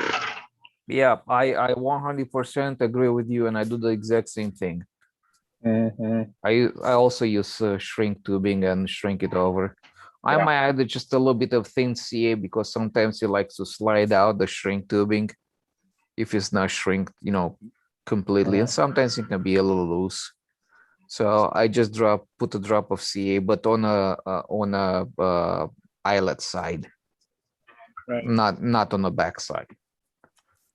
Speaker 4: Yeah, I 100% agree with you, and I do the exact same thing. I also use shrink tubing and shrink it over. I might add just a little bit of thin CA because sometimes you like to slide out the shrink tubing if it's not shrink, completely, and sometimes it can be a little loose. So I just put a drop of CA, but on a eyelet side,
Speaker 1: Right.
Speaker 4: not on the back side.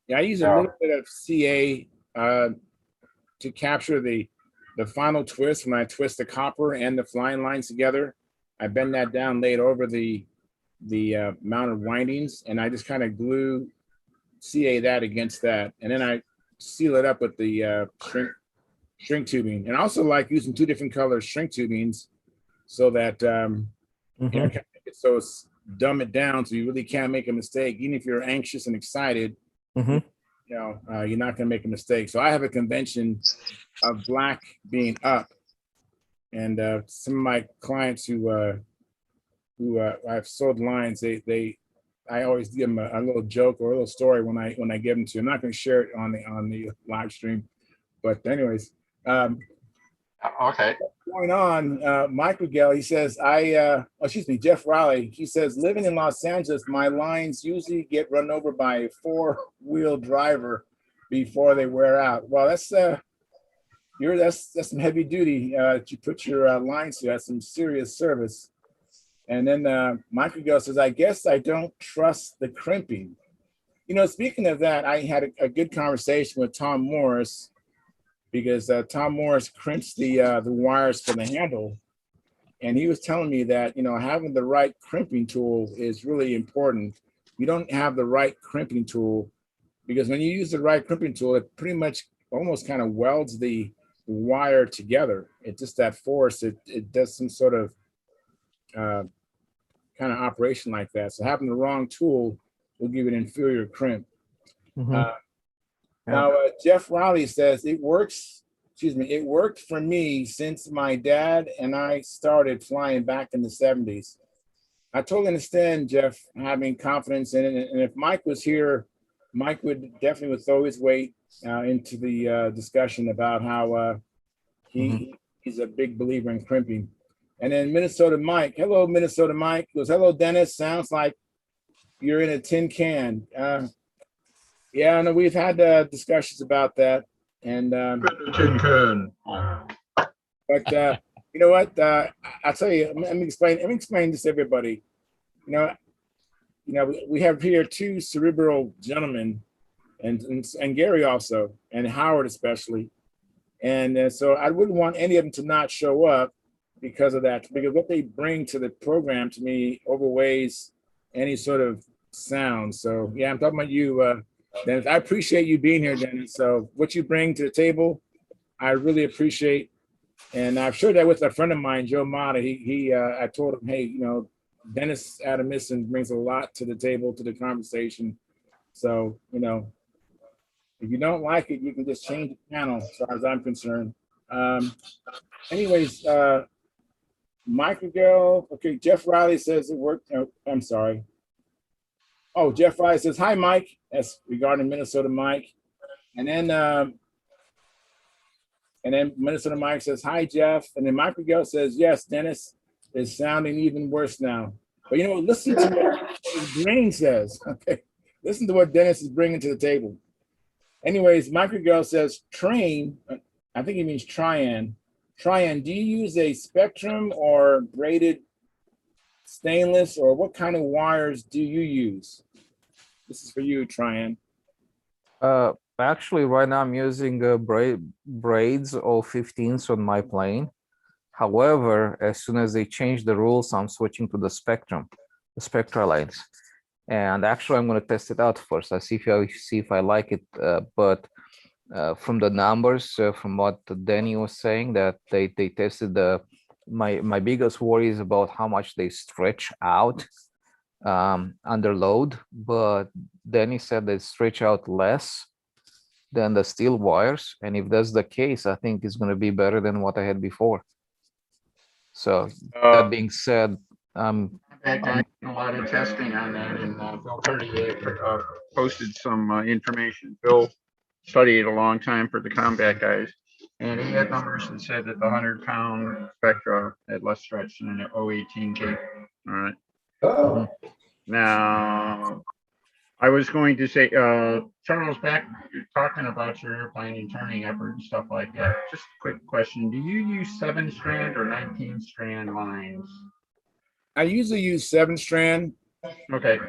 Speaker 1: Yeah, I use a little bit of CA to capture the final twist when I twist the copper and the flying lines together. I bend that down, lay it over the mounted windings, and I just kind of glue CA that against that, and then I seal it up with the shrink tubing. And I also like using two different color shrink tubings so that so it's dumb it down so you really can't make a mistake, even if you're anxious and excited. You're not going to make a mistake. So I have a convention of black being up, and some of my clients who I've sold lines, I always give them a little joke or a little story when I give them to. I'm not going to share it on the live stream, but anyways,
Speaker 2: okay.
Speaker 1: Going on, Mike Miguel, he says, Jeff Riley, he says, living in Los Angeles, my lines usually get run over by a four-wheel driver before they wear out. Well, that's some heavy duty that you put your lines through. That's some serious service. And then Mike Miguel says, I guess I don't trust the crimping. Speaking of that, I had a good conversation with Tom Morris, because Tom Morris crimps the wires for the handle. And he was telling me that, having the right crimping tool is really important. You don't have the right crimping tool, because when you use the right crimping tool, it pretty much almost kind of welds the wire together. It's just that force, it does some sort of kind of operation like that. So having the wrong tool will give an inferior crimp.
Speaker 4: Mhm.
Speaker 1: Now, Jeff Riley says it works. Excuse me. It worked for me since my dad and I started flying back in the 70s. I totally understand Jeff having confidence in it. And if Mike was here, Mike would definitely would throw his weight into the discussion about how he's a big believer in crimping. And then Minnesota Mike, hello Minnesota Mike, goes, hello Dennis. Sounds like you're in a tin can. Yeah, I know we've had discussions about that, and
Speaker 2: Tin can.
Speaker 1: but you know what? I'll tell you. Let me explain. Let me explain this to everybody. You know, we have here two cerebral gentlemen, and Gary also, and Howard especially, and so I wouldn't want any of them to not show up because of that. Because what they bring to the program to me overweighs any sort of sound. So yeah, I'm talking about you, Dennis. I appreciate you being here, Dennis. So what you bring to the table, I really appreciate. And I've shared that with a friend of mine, Joe Mata. I told him, hey, you know, Dennis Adamison brings a lot to the table, to the conversation. So, you know, if you don't like it, you can just change the channel, as far as I'm concerned. Um, anyways, Mike Miguel, okay, Jeff Riley says it worked. Oh, I'm sorry. Oh, Jeff Riley says, hi, Mike. That's regarding Minnesota Mike. And then Minnesota Mike says, hi, Jeff. And then Mike Miguel says, yes, Dennis is sounding even worse now. But you know, listen to what his brain says. Okay. Listen to what Dennis is bringing to the table. Anyways, Mike Miguel says, train, I think he means Tryan. Tryan, do you use a Spectrum or braided stainless, or what kind of wires do you use? This is for you, Tryan.
Speaker 4: Actually, right now I'm using braids or 15s on my plane. However, as soon as they change the rules, I'm switching to the Spectrum, the Spectra lines. And actually, I'm going to test it out first. I see if I like it. But from the numbers, from what Danny was saying, that they tested my biggest worry is about how much they stretch out under load. But Danny said they stretch out less than the steel wires, and if that's the case, I think it's going to be better than what I had before. So that being said,
Speaker 2: In fact, I did a lot of testing on that, and Phil Purdy posted some information. Phil studied a long time for the combat guys, and he had numbers that said that the 100-pound Spectra had less stretch than an 018K. All right.
Speaker 4: Mhm.
Speaker 2: Now, I was going to say, Charles, back you're talking about your airplane and turning effort and stuff like that. Just a quick question: do you use 7-strand or 19-strand lines?
Speaker 1: I usually use 7-strand.
Speaker 2: Okay.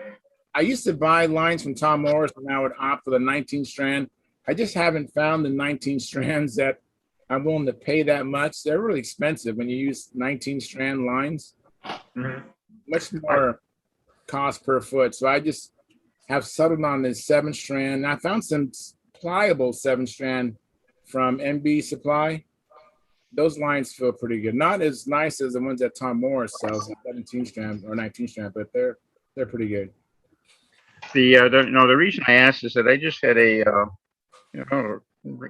Speaker 1: I used to buy lines from Tom Morris, and I would opt for the 19-strand. I just haven't found the 19 strands that I'm willing to pay that much. They're really expensive when you use 19-strand lines.
Speaker 2: Mhm.
Speaker 1: Much more cost per foot. So I just have settled on this 7-strand. I found some pliable 7-strand from MB Supply. Those lines feel pretty good. Not as nice as the ones that Tom Morris sells, 17-strand or 19-strand, but they're pretty good.
Speaker 2: The reason I asked is that I just had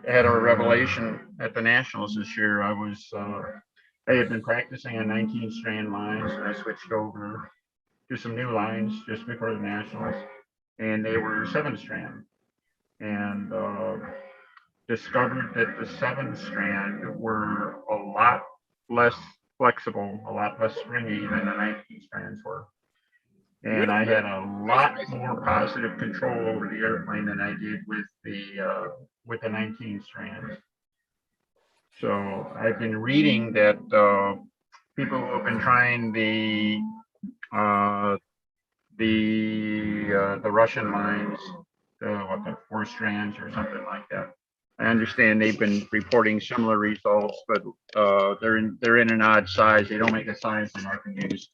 Speaker 2: had a revelation at the Nationals this year. I had been practicing on 19-strand lines, and I switched over to some new lines just before the Nationals, and they were 7-strand, and discovered that the 7-strand were a lot less flexible, a lot less stringy than the 19-strands were. And I had a lot more positive control over the airplane than I did with the 19 strands. So I've been reading that people who have been trying the Russian lines, the 4 strands or something like that. I understand they've been reporting similar results, but they're in an odd size. They don't make a size that I can use.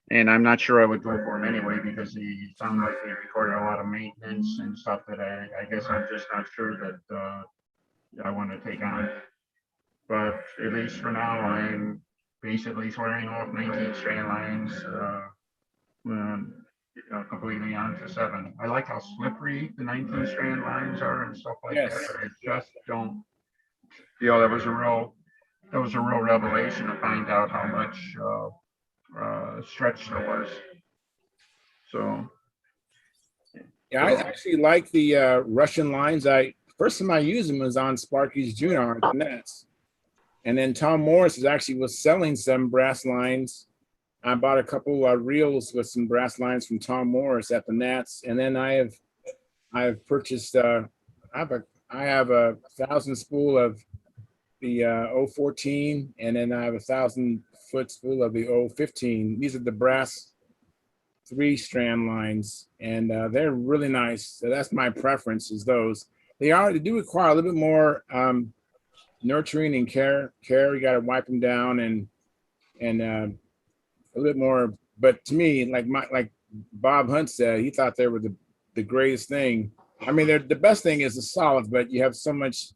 Speaker 2: And I'm not sure I would go for them anyway because they sound like they require a lot of maintenance and stuff that I guess I'm just not sure that I want to take on. But at least for now, I'm basically swearing off 19 strand lines. completely onto 7. I like how slippery the 19 strand lines are and stuff like
Speaker 1: Yes.
Speaker 2: that. But I just don't. That was a real revelation to find out how much stretch there was. So
Speaker 1: Yeah, I actually like the Russian lines. First time I used them was on Sparky's Junior at the Nets. And then Tom Morris was selling some brass lines. I bought a couple of reels with some brass lines from Tom Morris at the Nats. And then I have purchased I have a 1,000 spool of the 014, and then I have a 1,000 foot spool of the 015. These are the brass 3-strand lines, and they're really nice. So that's my preference, is those. They do require a little bit more nurturing and care. You got to wipe them down and a little bit more. But to me, like Bob Hunt said, he thought they were the greatest thing. I mean, they're the best thing is the solids, but you have so much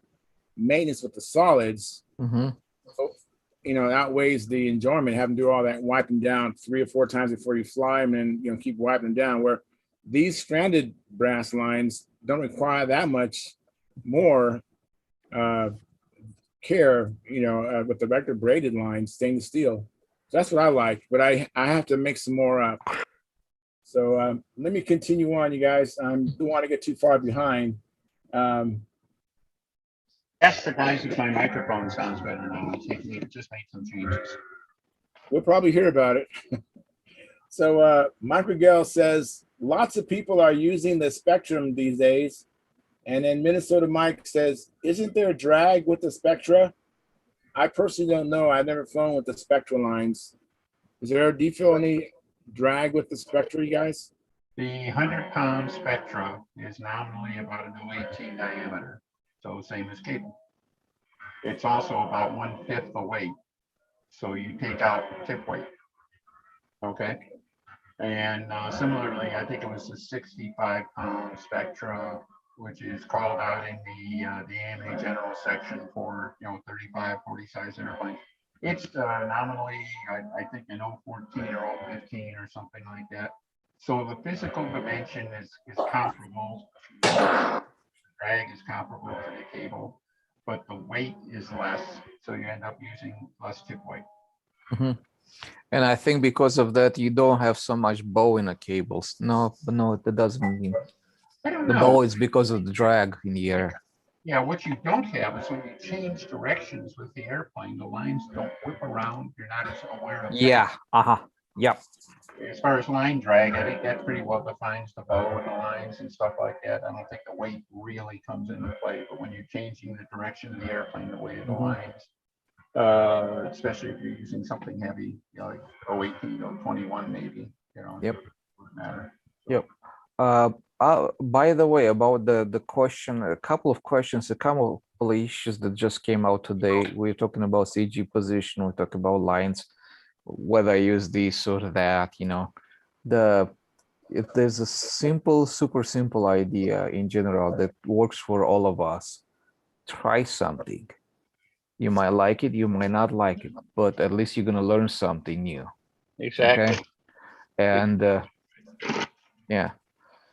Speaker 1: maintenance with the solids.
Speaker 4: Mm-hmm.
Speaker 1: So, it outweighs the enjoyment having to do all that wiping down 3 or 4 times before you fly them, and keep wiping them down. Where these stranded brass lines don't require that much more care, with the regular braided lines, stainless steel. So that's what I like, but I have to make some more up. So let me continue on, you guys. I don't want to get too far behind.
Speaker 2: ask the guys if my microphone sounds better now. Just made some changes.
Speaker 1: We'll probably hear about it. So Mike Rigel says lots of people are using the Spectrum these days. And then Minnesota Mike says, isn't there a drag with the Spectra? I personally don't know. I've never flown with the Spectra lines. Do you feel any drag with the Spectra, you guys?
Speaker 2: The 100-pound Spectra is nominally about an 018 diameter, so same as cable. It's also about 1/5 the weight, so you take out tip weight. Okay. And similarly, I think it was the 65-pound Spectra, which is called out in the AMA general section for 35, 40 size airplane. It's nominally, I think, an 014 or 015 or something like that. So the physical dimension is comparable. The drag is comparable to the cable, but the weight is less, so you end up using less tip weight.
Speaker 4: Mm-hmm. And I think because of that, you don't have so much bow in the cables. No, that doesn't mean. The bow is because of the drag in the air.
Speaker 2: Yeah, what you don't have is when you change directions with the airplane, the lines don't whip around. You're not as aware of that.
Speaker 4: Yeah. Yep.
Speaker 2: As far as line drag, I think that pretty well defines the bow and the lines and stuff like that. I don't think the weight really comes into play, but when you're changing the direction of the airplane, the weight of the lines, especially if you're using something heavy, like 018 or 21 maybe,
Speaker 4: Yep.
Speaker 2: it wouldn't matter.
Speaker 4: Yep. By the way, about the question, a couple of issues that just came out today. We're talking about CG position. We talk about lines, whether I use this or that. If there's a super simple idea in general that works for all of us, try something. You might like it, you might not like it, but at least you're gonna learn something new.
Speaker 2: Exactly.
Speaker 4: Okay? And yeah.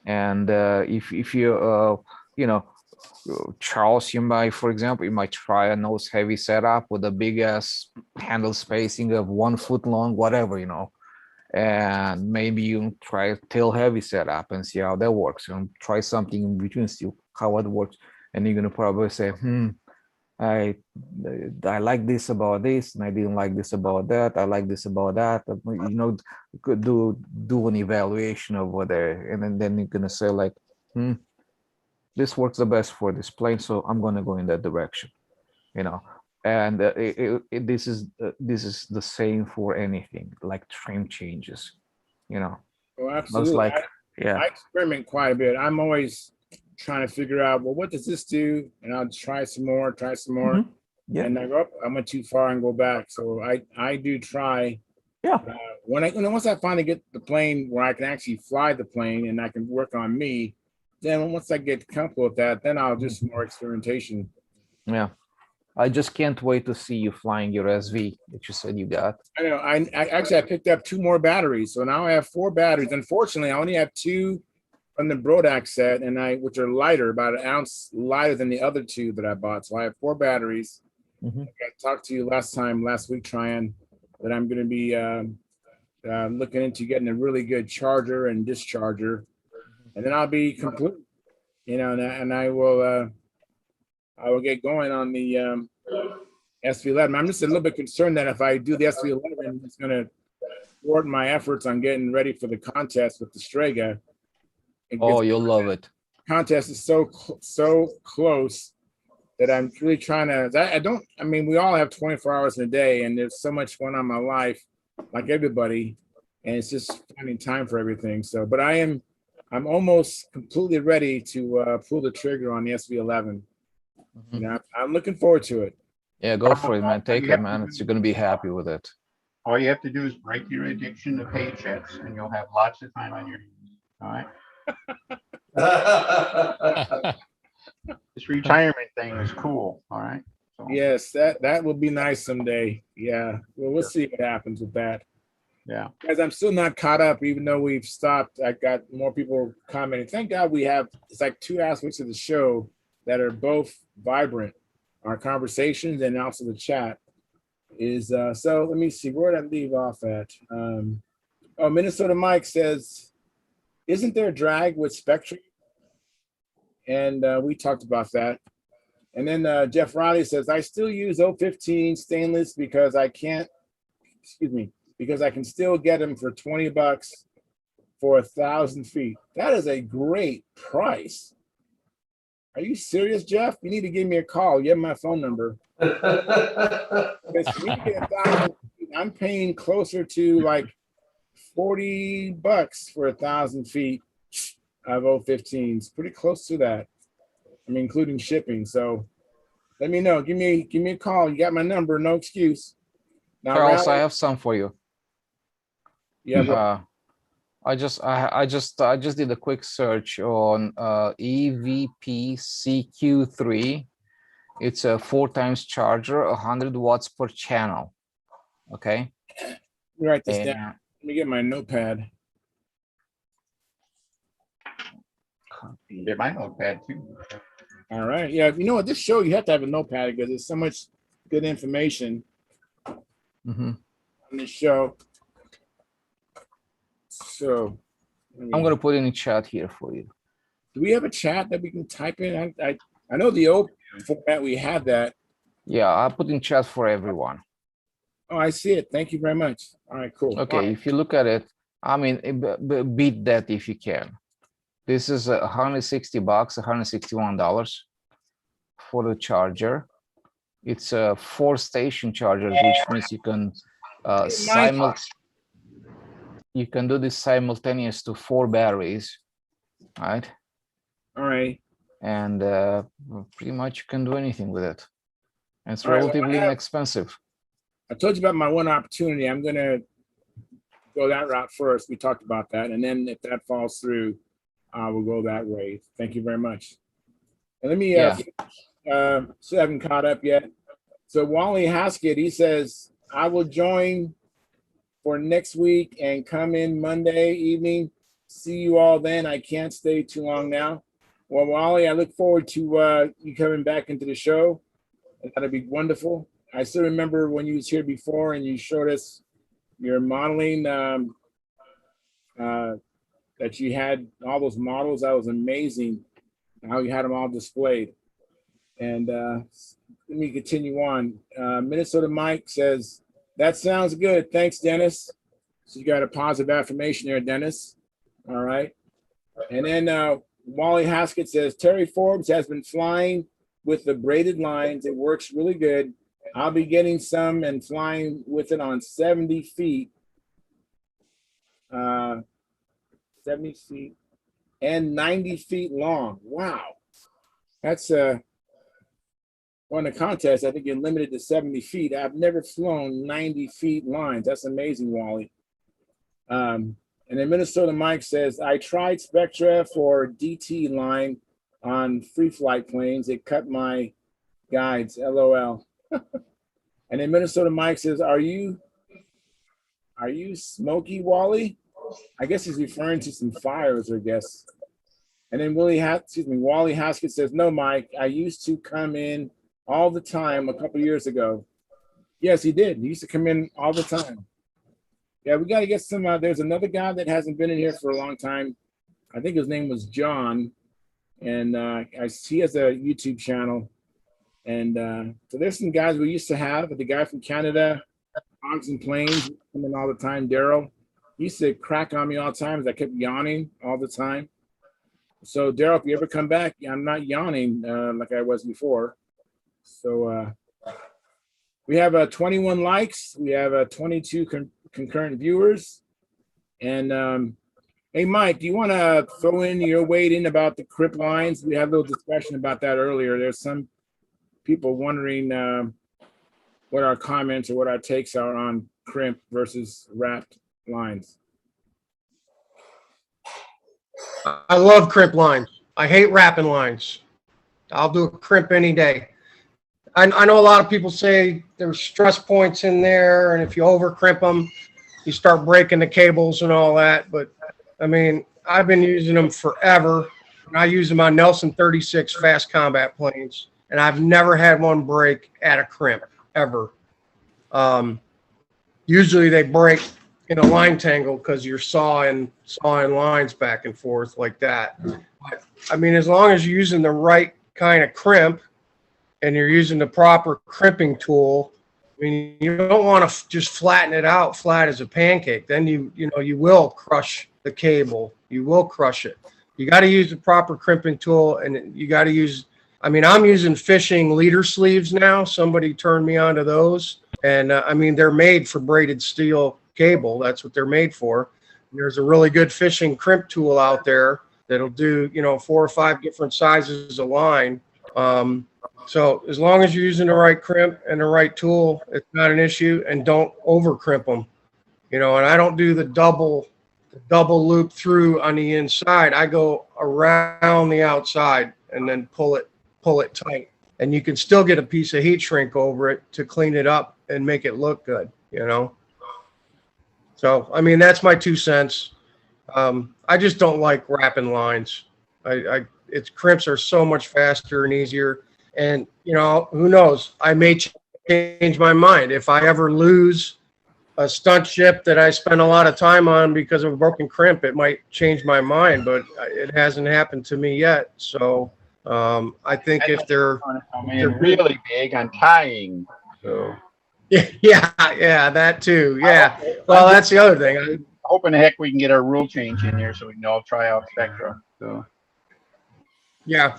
Speaker 4: And if you Charles, for example, you might try a nose heavy setup with a big ass handle spacing of 1 foot long, whatever, and maybe you try a tail heavy setup and see how that works, and try something in between, see how it works, and you're gonna probably say, I like this about this, and I didn't like this about that. I like this about that. Could do an evaluation over there, and then you're gonna say like, this works the best for this plane, so I'm gonna go in that direction. And this is the same for anything like trim changes.
Speaker 1: Well,
Speaker 4: I
Speaker 1: absolutely.
Speaker 4: was like,
Speaker 1: I experiment quite a bit. I'm always trying to figure out, well, what does this do? And I'll try some more.
Speaker 4: Yeah.
Speaker 1: And I go up, I went too far and go back. So I do try.
Speaker 4: Yeah.
Speaker 1: Once I finally get the plane where I can actually fly the plane and I can work on me, then once I get comfortable with that, then I'll do some more experimentation.
Speaker 4: Yeah. I just can't wait to see you flying your SV that you said you got.
Speaker 1: I know. I picked up 2 more batteries, so now I have 4 batteries. Unfortunately, I only have 2 from the Brodax set, which are lighter, about an ounce lighter than the other 2 that I bought. So I have 4 batteries.
Speaker 4: Mhm.
Speaker 1: I talked to you last week, Tryon, that I'm going to be looking into getting a really good charger and discharger, and then I'll be complete. And I will get going on the SV11. I'm just a little bit concerned that if I do the SV11, it's going to thwart my efforts on getting ready for the contest with the Strega.
Speaker 4: Oh, you'll love it.
Speaker 1: Contest is so close that I'm really trying to. I mean, we all have 24 hours in a day, and there's so much going on in my life, like everybody, and it's just finding time for everything. So, but I'm almost completely ready to pull the trigger on the SV11. I'm looking forward to it.
Speaker 4: Yeah, go for it, man. Take it, man. You're gonna be happy with it.
Speaker 2: All you have to do is break your addiction to paychecks, and you'll have lots of time on your hands. All right. This retirement thing is cool. All right. So,
Speaker 1: Yes, that will be nice someday. Yeah. Well, we'll see what happens with that.
Speaker 2: yeah.
Speaker 1: Guys, I'm still not caught up, even though we've stopped. I got more people commenting. Thank God it's like 2 aspects of the show that are both vibrant. Our conversations and also the chat is so let me see, where did I leave off at? Minnesota Mike says, isn't there drag with Spectrum? And we talked about that. And then Jeff Riley says, I still use 015 stainless because I can still get them for $20 for 1,000 feet. That is a great price. Are you serious, Jeff? You need to give me a call. You have my phone number. I'm paying closer to like $40 for 1,000 feet of 015s. Pretty close to that. I mean, including shipping. So let me know. Give me a call. You got my number. No excuse. Now,
Speaker 4: Charles, I have some for you.
Speaker 1: Yeah.
Speaker 4: I just did a quick search on EVP CQ3. It's a 4 times charger, 100 watts per channel. Okay.
Speaker 1: Write this down. Let me get my notepad.
Speaker 2: Get my notepad too.
Speaker 1: All right. Yeah. You know what? This show, you have to have a notepad because there's so much good information on this show. So
Speaker 4: I'm going to put in a chat here for you.
Speaker 1: Do we have a chat that we can type in? I know the old format, we have that.
Speaker 4: Yeah, I'll put in chat for everyone.
Speaker 1: Oh, I see it. Thank you very much. All right, cool.
Speaker 4: Okay, if you look at it, I mean, beat that if you can. This is $160, $161 for the charger. It's a 4-station charger, which means you can you can do this simultaneous to 4 batteries, right?
Speaker 1: All right.
Speaker 4: And pretty much you can do anything with it. And it's relatively inexpensive.
Speaker 1: I told you about my one opportunity. I'm going to go that route first. We talked about that. And then if that falls through, we'll go that way. Thank you very much. And let me, still haven't caught up yet. So Wally Haskett, he says, I will join for next week and come in Monday evening. See you all then. I can't stay too long now. Well, Wally, I look forward to you coming back into the show. That'll be wonderful. I still remember when you was here before and you showed us your modeling that you had all those models. That was amazing how you had them all displayed. And let me continue on. Minnesota Mike says, that sounds good. Thanks, Dennis. So you got a positive affirmation there, Dennis. All right. And then Wally Haskett says, Terry Forbes has been flying with the braided lines. It works really good. I'll be getting some and flying with it on 70 feet. 70 feet and 90 feet long. Wow. That's on the contest, I think you're limited to 70 feet. I've never flown 90 feet lines. That's amazing, Wally. And then Minnesota Mike says, I tried Spectra for DT line on free flight planes. It cut my guides, LOL. And then Minnesota Mike says, "Are you Smoky Wally?" I guess he's referring to some fires, I guess. And then Wally Haskett says, "No, Mike, I used to come in all the time a couple years ago." Yes, he did. He used to come in all the time. Yeah, we got to get some. There's another guy that hasn't been in here for a long time. I think his name was John, and he has a YouTube channel. And so there's some guys we used to have. The guy from Canada, Hogs and Plains, coming all the time. Daryl, he used to crack on me all the time as I kept yawning all the time. So Daryl, if you ever come back, I'm not yawning like I was before. So we have 21 likes. We have 22 concurrent viewers. And hey, Mike, do you want to throw in your weight in about the crip lines? We had a little discussion about that earlier. There's some people wondering what our comments or what our takes are on crimp versus wrapped lines.
Speaker 5: I love crimp lines. I hate wrapping lines. I'll do a crimp any day. I know a lot of people say there's stress points in there, and if you over crimp them, you start breaking the cables and all that. But I mean, I've been using them forever. And I use them on Nelson 36 fast combat planes, and I've never had one break at a crimp ever. Usually they break in a line tangle because you're sawing lines back and forth like that. But, I mean, as long as you're using the right kind of crimp and you're using the proper crimping tool, I mean, you don't want to just flatten it out flat as a pancake. Then you will crush the cable. You will crush it. You got to use the proper crimping tool, and you got to use. I mean, I'm using fishing leader sleeves now. Somebody turned me onto those, and I mean, they're made for braided steel cable. That's what they're made for. And there's a really good fishing crimp tool out there that'll do 4 or 5 different sizes of line. So as long as you're using the right crimp and the right tool, it's not an issue. And don't over crimp them. And I don't do the double loop through on the inside. I go around the outside and then pull it tight. And you can still get a piece of heat shrink over it to clean it up and make it look good, So, I mean, that's my 2 cents. I just don't like wrapping lines. Its crimps are so much faster and easier. And, who knows? I may change my mind. If I ever lose a stunt ship that I spend a lot of time on because of a broken crimp, it might change my mind, but it hasn't happened to me yet. So I think if they're
Speaker 2: really big on tying. So
Speaker 5: yeah, that too. Yeah. Well, that's the other thing.
Speaker 2: I'm hoping the heck we can get our rule change in here so we can all try out Spectra. So
Speaker 5: yeah.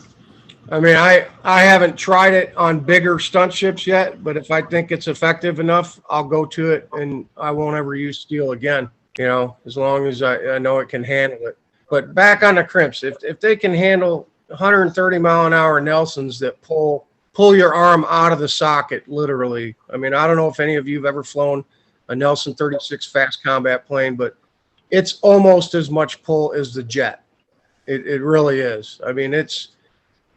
Speaker 5: I mean, I haven't tried it on bigger stunt ships yet, but if I think it's effective enough, I'll go to it, and I won't ever use steel again, as long as I know it can handle it. But back on the crimps, if they can handle 130 mile an hour Nelsons that pull your arm out of the socket, literally. I mean, I don't know if any of you have ever flown a Nelson 36 fast combat plane, but it's almost as much pull as the jet. It really is. I mean,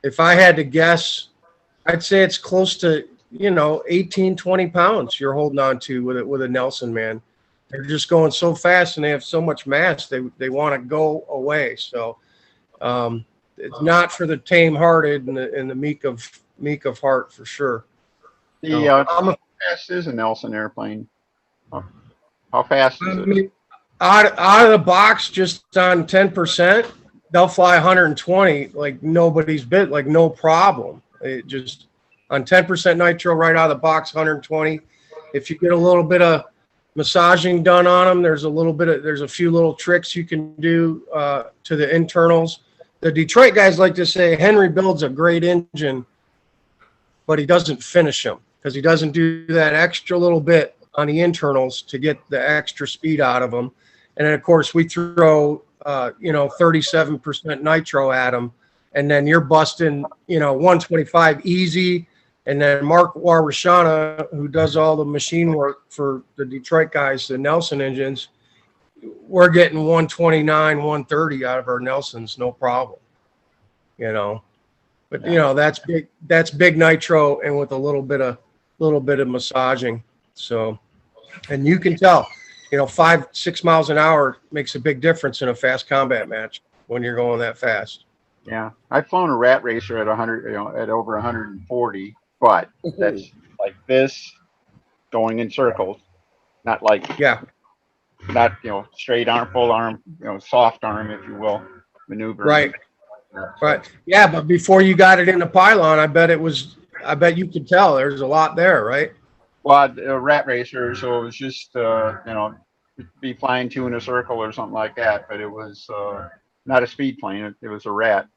Speaker 5: if I had to guess, I'd say it's close to, 18, 20 pounds you're holding on to with a Nelson, man. They're just going so fast and they have so much mass. They want to go away. So it's not for the tame-hearted and the meek of heart for sure.
Speaker 2: How fast is a Nelson airplane? How fast is it?
Speaker 5: Out of the box, just on 10%. They'll fly 120 like nobody's bit, like no problem. It just on 10% nitro right out of the box, 120. If you get a little bit of massaging done on them, there's a few little tricks you can do to the internals. The Detroit guys like to say Henry builds a great engine, but he doesn't finish them because he doesn't do that extra little bit on the internals to get the extra speed out of them. And then of course we throw 37% nitro at them, and then you're busting 125 easy. And then Mark Warashana, who does all the machine work for the Detroit guys, the Nelson engines, we're getting 129 130 out of our Nelsons, no problem. But that's big nitro, and with a little bit little bit of massaging. So, and you can tell, 5-6 miles an hour makes a big difference in a fast combat match when you're going that fast.
Speaker 2: Yeah, I've flown a rat racer at 100, at over 140, but that's like this, going in circles, not like,
Speaker 5: Yeah,
Speaker 2: not, straight arm, full arm, soft arm, if you will, maneuver.
Speaker 5: right. Right. Yeah, but before you got it in the pylon, I bet you could tell there's a lot there, right?
Speaker 2: Well, a rat racer, so it was just, be flying two in a circle or something like that, but it was not a speed plane. It was a rat.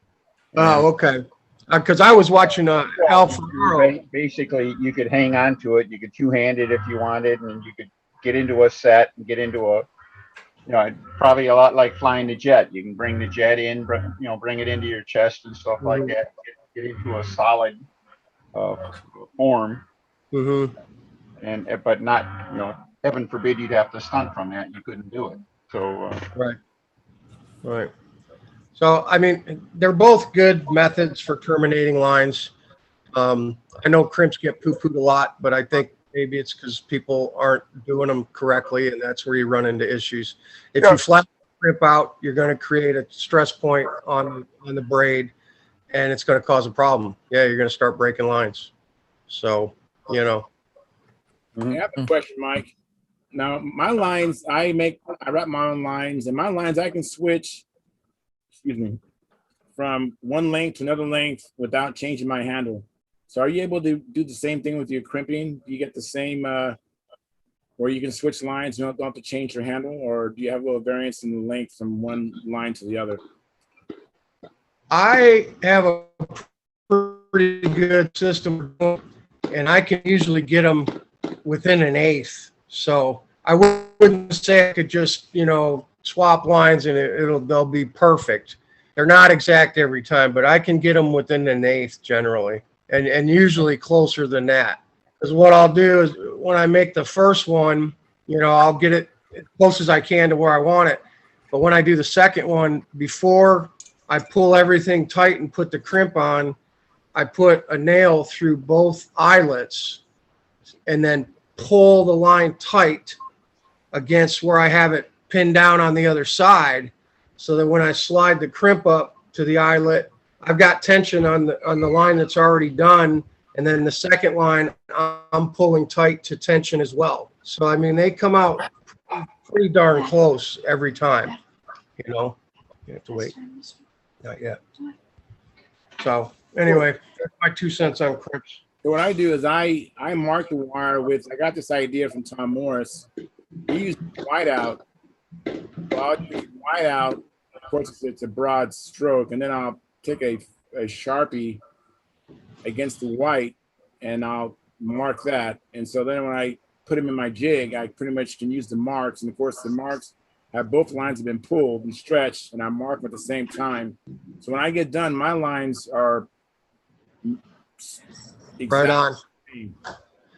Speaker 5: Oh, okay. Because I was watching Alpha.
Speaker 2: Basically, you could hang on to it. You could two-hand it if you wanted, and you could get into a set and get into a, probably a lot like flying the jet. You can bring the jet in, bring it into your chest and stuff like that. Get into a solid form.
Speaker 5: Mm-hmm.
Speaker 2: But not, heaven forbid you'd have to stunt from that. You couldn't do it. So
Speaker 5: Right. So, I mean, they're both good methods for terminating lines. I know crimps get poo-pooed a lot, but I think maybe it's because people aren't doing them correctly, and that's where you run into issues. If you flatten the crimp out, you're going to create a stress point on the braid, and it's going to cause a problem. Yeah, you're going to start breaking lines. So,
Speaker 1: I have a question, Mike. Now, my lines, I wrap my own lines, and my lines I can switch, from one length to another length without changing my handle. So are you able to do the same thing with your crimping? Do you get the same, where you can switch lines, you don't have to change your handle, or do you have a little variance in the length from one line to the other?
Speaker 5: I have a pretty good system, and I can usually get them within an eighth. So I wouldn't say I could just, swap lines and they'll be perfect. They're not exact every time, but I can get them within an eighth generally, and usually closer than that. Because what I'll do is when I make the first one, I'll get it as close as I can to where I want it. But when I do the second one, before I pull everything tight and put the crimp on, I put a nail through both eyelets and then pull the line tight against where I have it pinned down on the other side, so that when I slide the crimp up to the eyelet, I've got tension on the line that's already done, and then the second line I'm pulling tight to tension as well. So I mean, they come out pretty darn close every time. You have to wait. Not yet. So anyway, that's my 2 cents on crimps.
Speaker 1: So what I do is I mark the wire with, I got this idea from Tom Morris. He used whiteout. Well, I'll use whiteout. Of course, it's a broad stroke, and then I'll take a Sharpie against the white, and I'll mark that. And so then when I put them in my jig, I pretty much can use the marks. And of course, the marks have both lines have been pulled and stretched, and I mark them at the same time. So when I get done, my lines are
Speaker 5: Right on.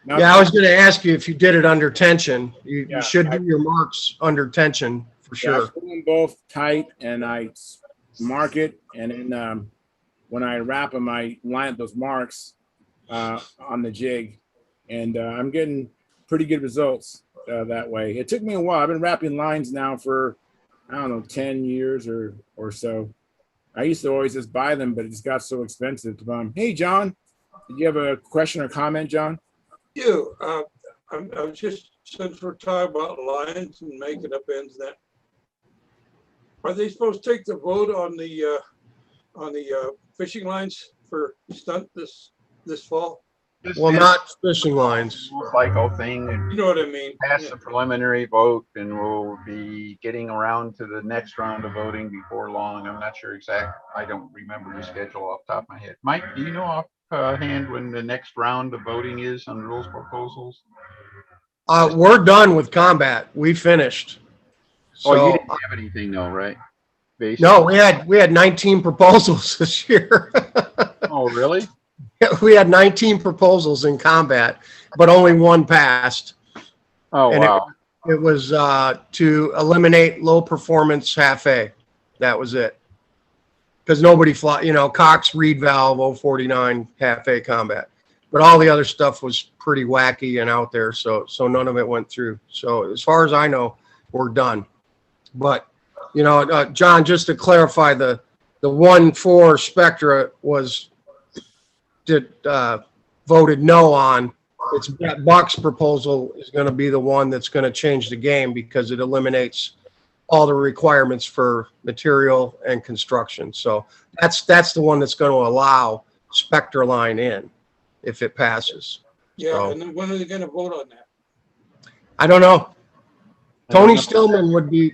Speaker 1: Now,
Speaker 5: Yeah, I was going to ask you if you did it under tension. You should do your marks under tension for sure.
Speaker 1: I put them both tight, and I mark it, and then when I wrap them, I line up those marks on the jig, and I'm getting pretty good results that way. It took me a while. I've been wrapping lines now for, 10 years or so. I used to always just buy them, but it just got so expensive to buy them. Hey, John, did you have a question or comment, John?
Speaker 6: I'm just, since we're talking about lines and making up ends, that are they supposed to take the vote on the fishing lines for stunt this fall?
Speaker 5: Well, not fishing lines.
Speaker 2: Cycle thing. And
Speaker 6: You know what I mean?
Speaker 2: pass the preliminary vote, and we'll be getting around to the next round of voting before long. I'm not sure exact. I don't remember the schedule off the top of my head. Mike, do you know offhand when the next round of voting is on rules proposals?
Speaker 5: We're done with combat. We finished.
Speaker 2: Oh, you
Speaker 5: So,
Speaker 2: didn't have anything though, right? Basically.
Speaker 5: no, we had 19 proposals this year.
Speaker 2: Oh, really?
Speaker 5: We had 19 proposals in combat, but only one passed.
Speaker 2: Oh,
Speaker 5: And
Speaker 2: wow.
Speaker 5: It was to eliminate low performance half A. That was it. Because nobody fly, Cox Reed Valve 049 half A combat. but all the other stuff was pretty wacky and out there. So none of it went through. So as far as I know, we're done. But, you know, John, just to clarify, the 1-4 Spectra was voted no on. It's Buck's proposal is going to be the one that's going to change the game because it eliminates all the requirements for material and construction. So that's the one that's going to allow Spectra line in if it passes.
Speaker 6: Yeah,
Speaker 5: So,
Speaker 6: and then when are they gonna vote on that?
Speaker 5: I don't know. Tony Stillman would be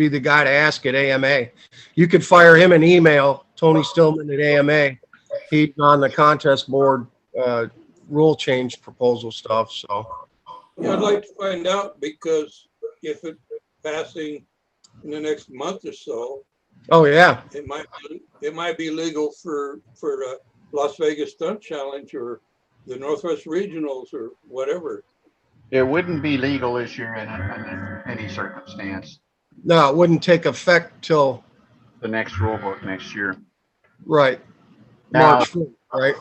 Speaker 5: the guy to ask at AMA. You could fire him an email, Tony Stillman at AMA. He's on the contest board, rule change proposal stuff. So
Speaker 6: Yeah, I'd like to find out because if it's passing in the next month or so,
Speaker 5: oh yeah,
Speaker 6: it might be legal for Las Vegas Stunt Challenge or the Northwest Regionals or whatever.
Speaker 2: It wouldn't be legal this year in any circumstance.
Speaker 5: no, it wouldn't take effect till
Speaker 2: The next rule book next year.
Speaker 5: right
Speaker 2: Now-
Speaker 5: March 4th, right?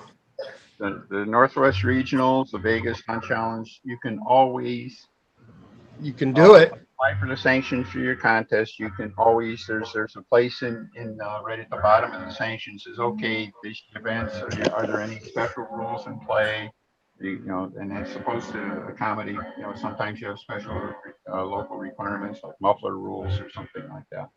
Speaker 2: The Northwest Regionals, the Vegas Stunt Challenge, you can always
Speaker 5: You can do it.
Speaker 2: apply for the sanctions for your contest. You can always, there's a place in right at the bottom of the sanctions says, okay, these events, are there any special rules in play? You know, and it's supposed to accommodate, you know, sometimes you have special local requirements like muffler rules or something like that.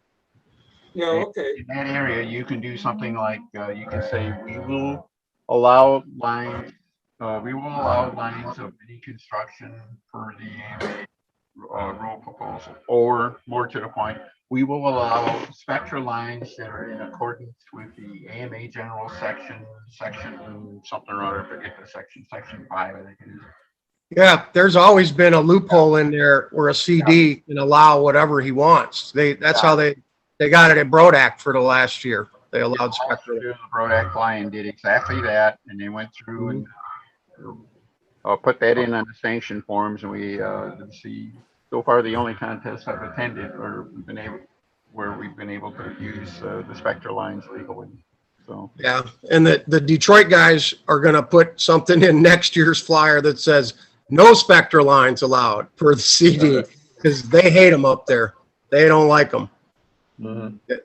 Speaker 6: Yeah, okay.
Speaker 2: In that area, you can do something like, you can say, we will allow lines of any construction per the AMA rule proposal, or more to the point, we will allow Spectra lines that are in accordance with the AMA general section something or other, forget the section 5, I think it is.
Speaker 5: Yeah, there's always been a loophole in there where a CD can allow whatever he wants. That's how they got it at Brodak for the last year. They allowed Spectra.
Speaker 2: The Brodak line did exactly that, and they went through and put that in on the sanction forms, and we see so far the only contests I've attended where we've been able to use the Spectra lines legally. So
Speaker 5: Yeah, and the Detroit guys are going to put something in next year's flyer that says no Spectra lines allowed for the CD because they hate them up there. They don't like them.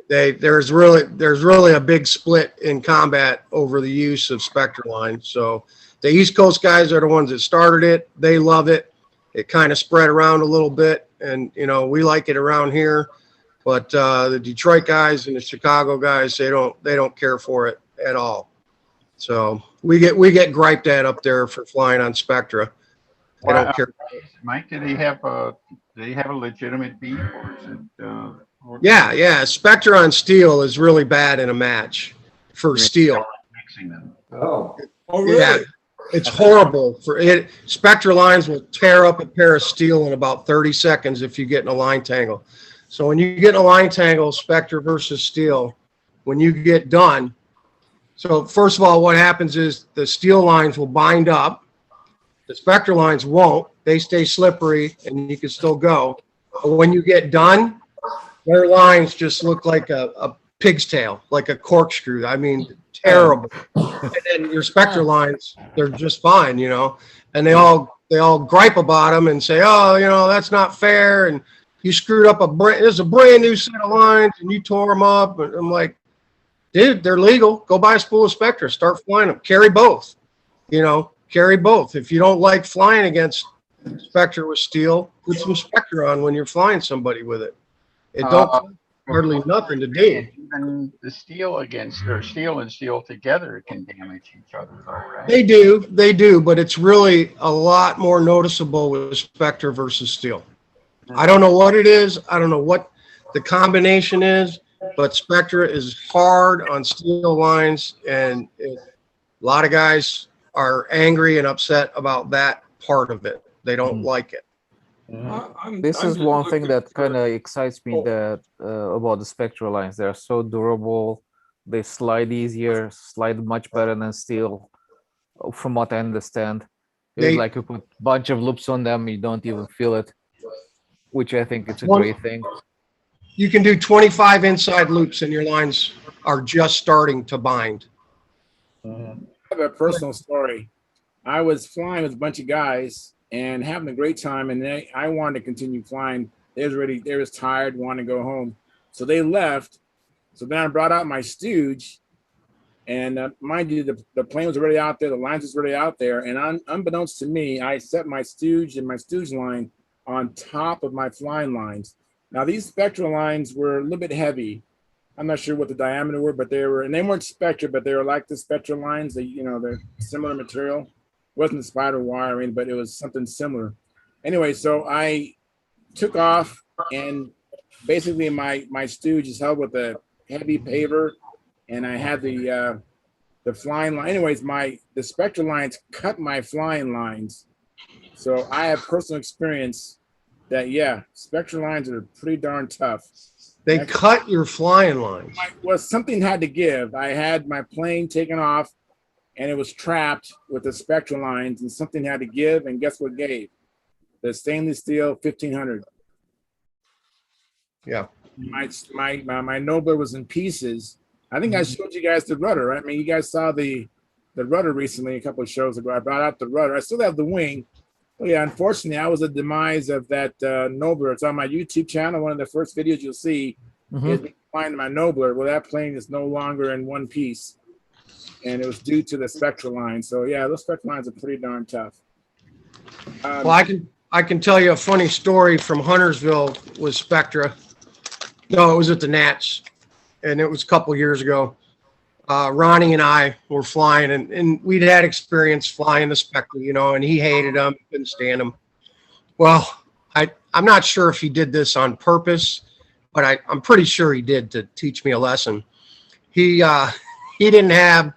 Speaker 5: There's really a big split in combat over the use of Spectra lines. So the East Coast guys are the ones that started it. They love it. It kind of spread around a little bit, and you know we like it around here. But the Detroit guys and the Chicago guys, they don't care for it at all. So we get griped at up there for flying on Spectra. They don't care.
Speaker 2: Mike, do they have a legitimate beef, or is it?
Speaker 5: Yeah. Spectra on steel is really bad in a match for steel.
Speaker 2: Mixing them.
Speaker 6: Oh, really?
Speaker 5: Yeah, it's horrible for it. Spectra lines will tear up a pair of steel in about 30 seconds if you get in a line tangle. So when you get in a line tangle, Spectra versus steel, when you get done, so first of all, what happens is the steel lines will bind up. The Spectra lines won't. They stay slippery and you can still go. But when you get done, their lines just look like a pig's tail, like a corkscrew. I mean, terrible. And then your Spectra lines, they're just fine, you know. And they all gripe about them and say, oh, you know, that's not fair. And you screwed up there's a brand new set of lines and you tore them up. And I'm like, dude, they're legal. Go buy a spool of Spectra, start flying them. Carry both, you know, carry both. If you don't like flying against Spectra with steel, put some Spectra on when you're flying somebody with it. It don't cost hardly nothing to do.
Speaker 2: Even the steel steel and steel together can damage each other, though, right?
Speaker 5: They do, but it's really a lot more noticeable with Spectra versus steel. I don't know what it is. I don't know what the combination is, but Spectra is hard on steel lines, and a lot of guys are angry and upset about that part of it. They don't like it.
Speaker 4: This is one thing that kind of excites me that about the Spectra lines. They're so durable. They slide easier, slide much better than steel, from what I understand. It's like you put a bunch of loops on them, you don't even feel it, which I think it's a great thing.
Speaker 5: You can do 25 inside loops and your lines are just starting to bind.
Speaker 1: have a personal story. I was flying with a bunch of guys and having a great time, and I wanted to continue flying. They was tired, wanted to go home, so they left. So then I brought out my stooge, and mind you, the plane was already out there, the lines was already out there, and unbeknownst to me, I set my stooge and my stooge line on top of my flying lines. Now these Spectra lines were a little bit heavy. I'm not sure what the diameter were, but they weren't Spectra, but they were like the Spectra lines. They're similar material. It wasn't spider wiring, but it was something similar. Anyway, so I took off, and basically my stooge is held with a heavy paver, and I had the flying line. Anyways, the Spectra lines cut my flying lines, so I have personal experience that Spectra lines are pretty darn tough.
Speaker 5: They cut your flying lines.
Speaker 1: Well, something had to give. I had my plane taken off, and it was trapped with the Spectra lines, and something had to give. And guess what gave? The stainless steel 1500.
Speaker 5: Yeah.
Speaker 1: My Nobler was in pieces. I think I showed you guys the rudder, right? I mean, you guys saw the rudder recently, a couple of shows ago. I brought out the rudder. I still have the wing. Oh yeah, unfortunately, I was the demise of that Nobler. It's on my YouTube channel. One of the first videos you'll see is me flying my Nobler. Well, that plane is no longer in one piece, and it was due to the Spectra line. So yeah, those Spectra lines are pretty darn tough.
Speaker 5: Well, I can tell you a funny story from Huntersville with Spectra. No, it was at the Nats, and it was a couple years ago. Ronnie and I were flying, and we'd had experience flying the Spectra, and he hated them, couldn't stand them. Well, I'm not sure if he did this on purpose, but I'm pretty sure he did to teach me a lesson. He didn't have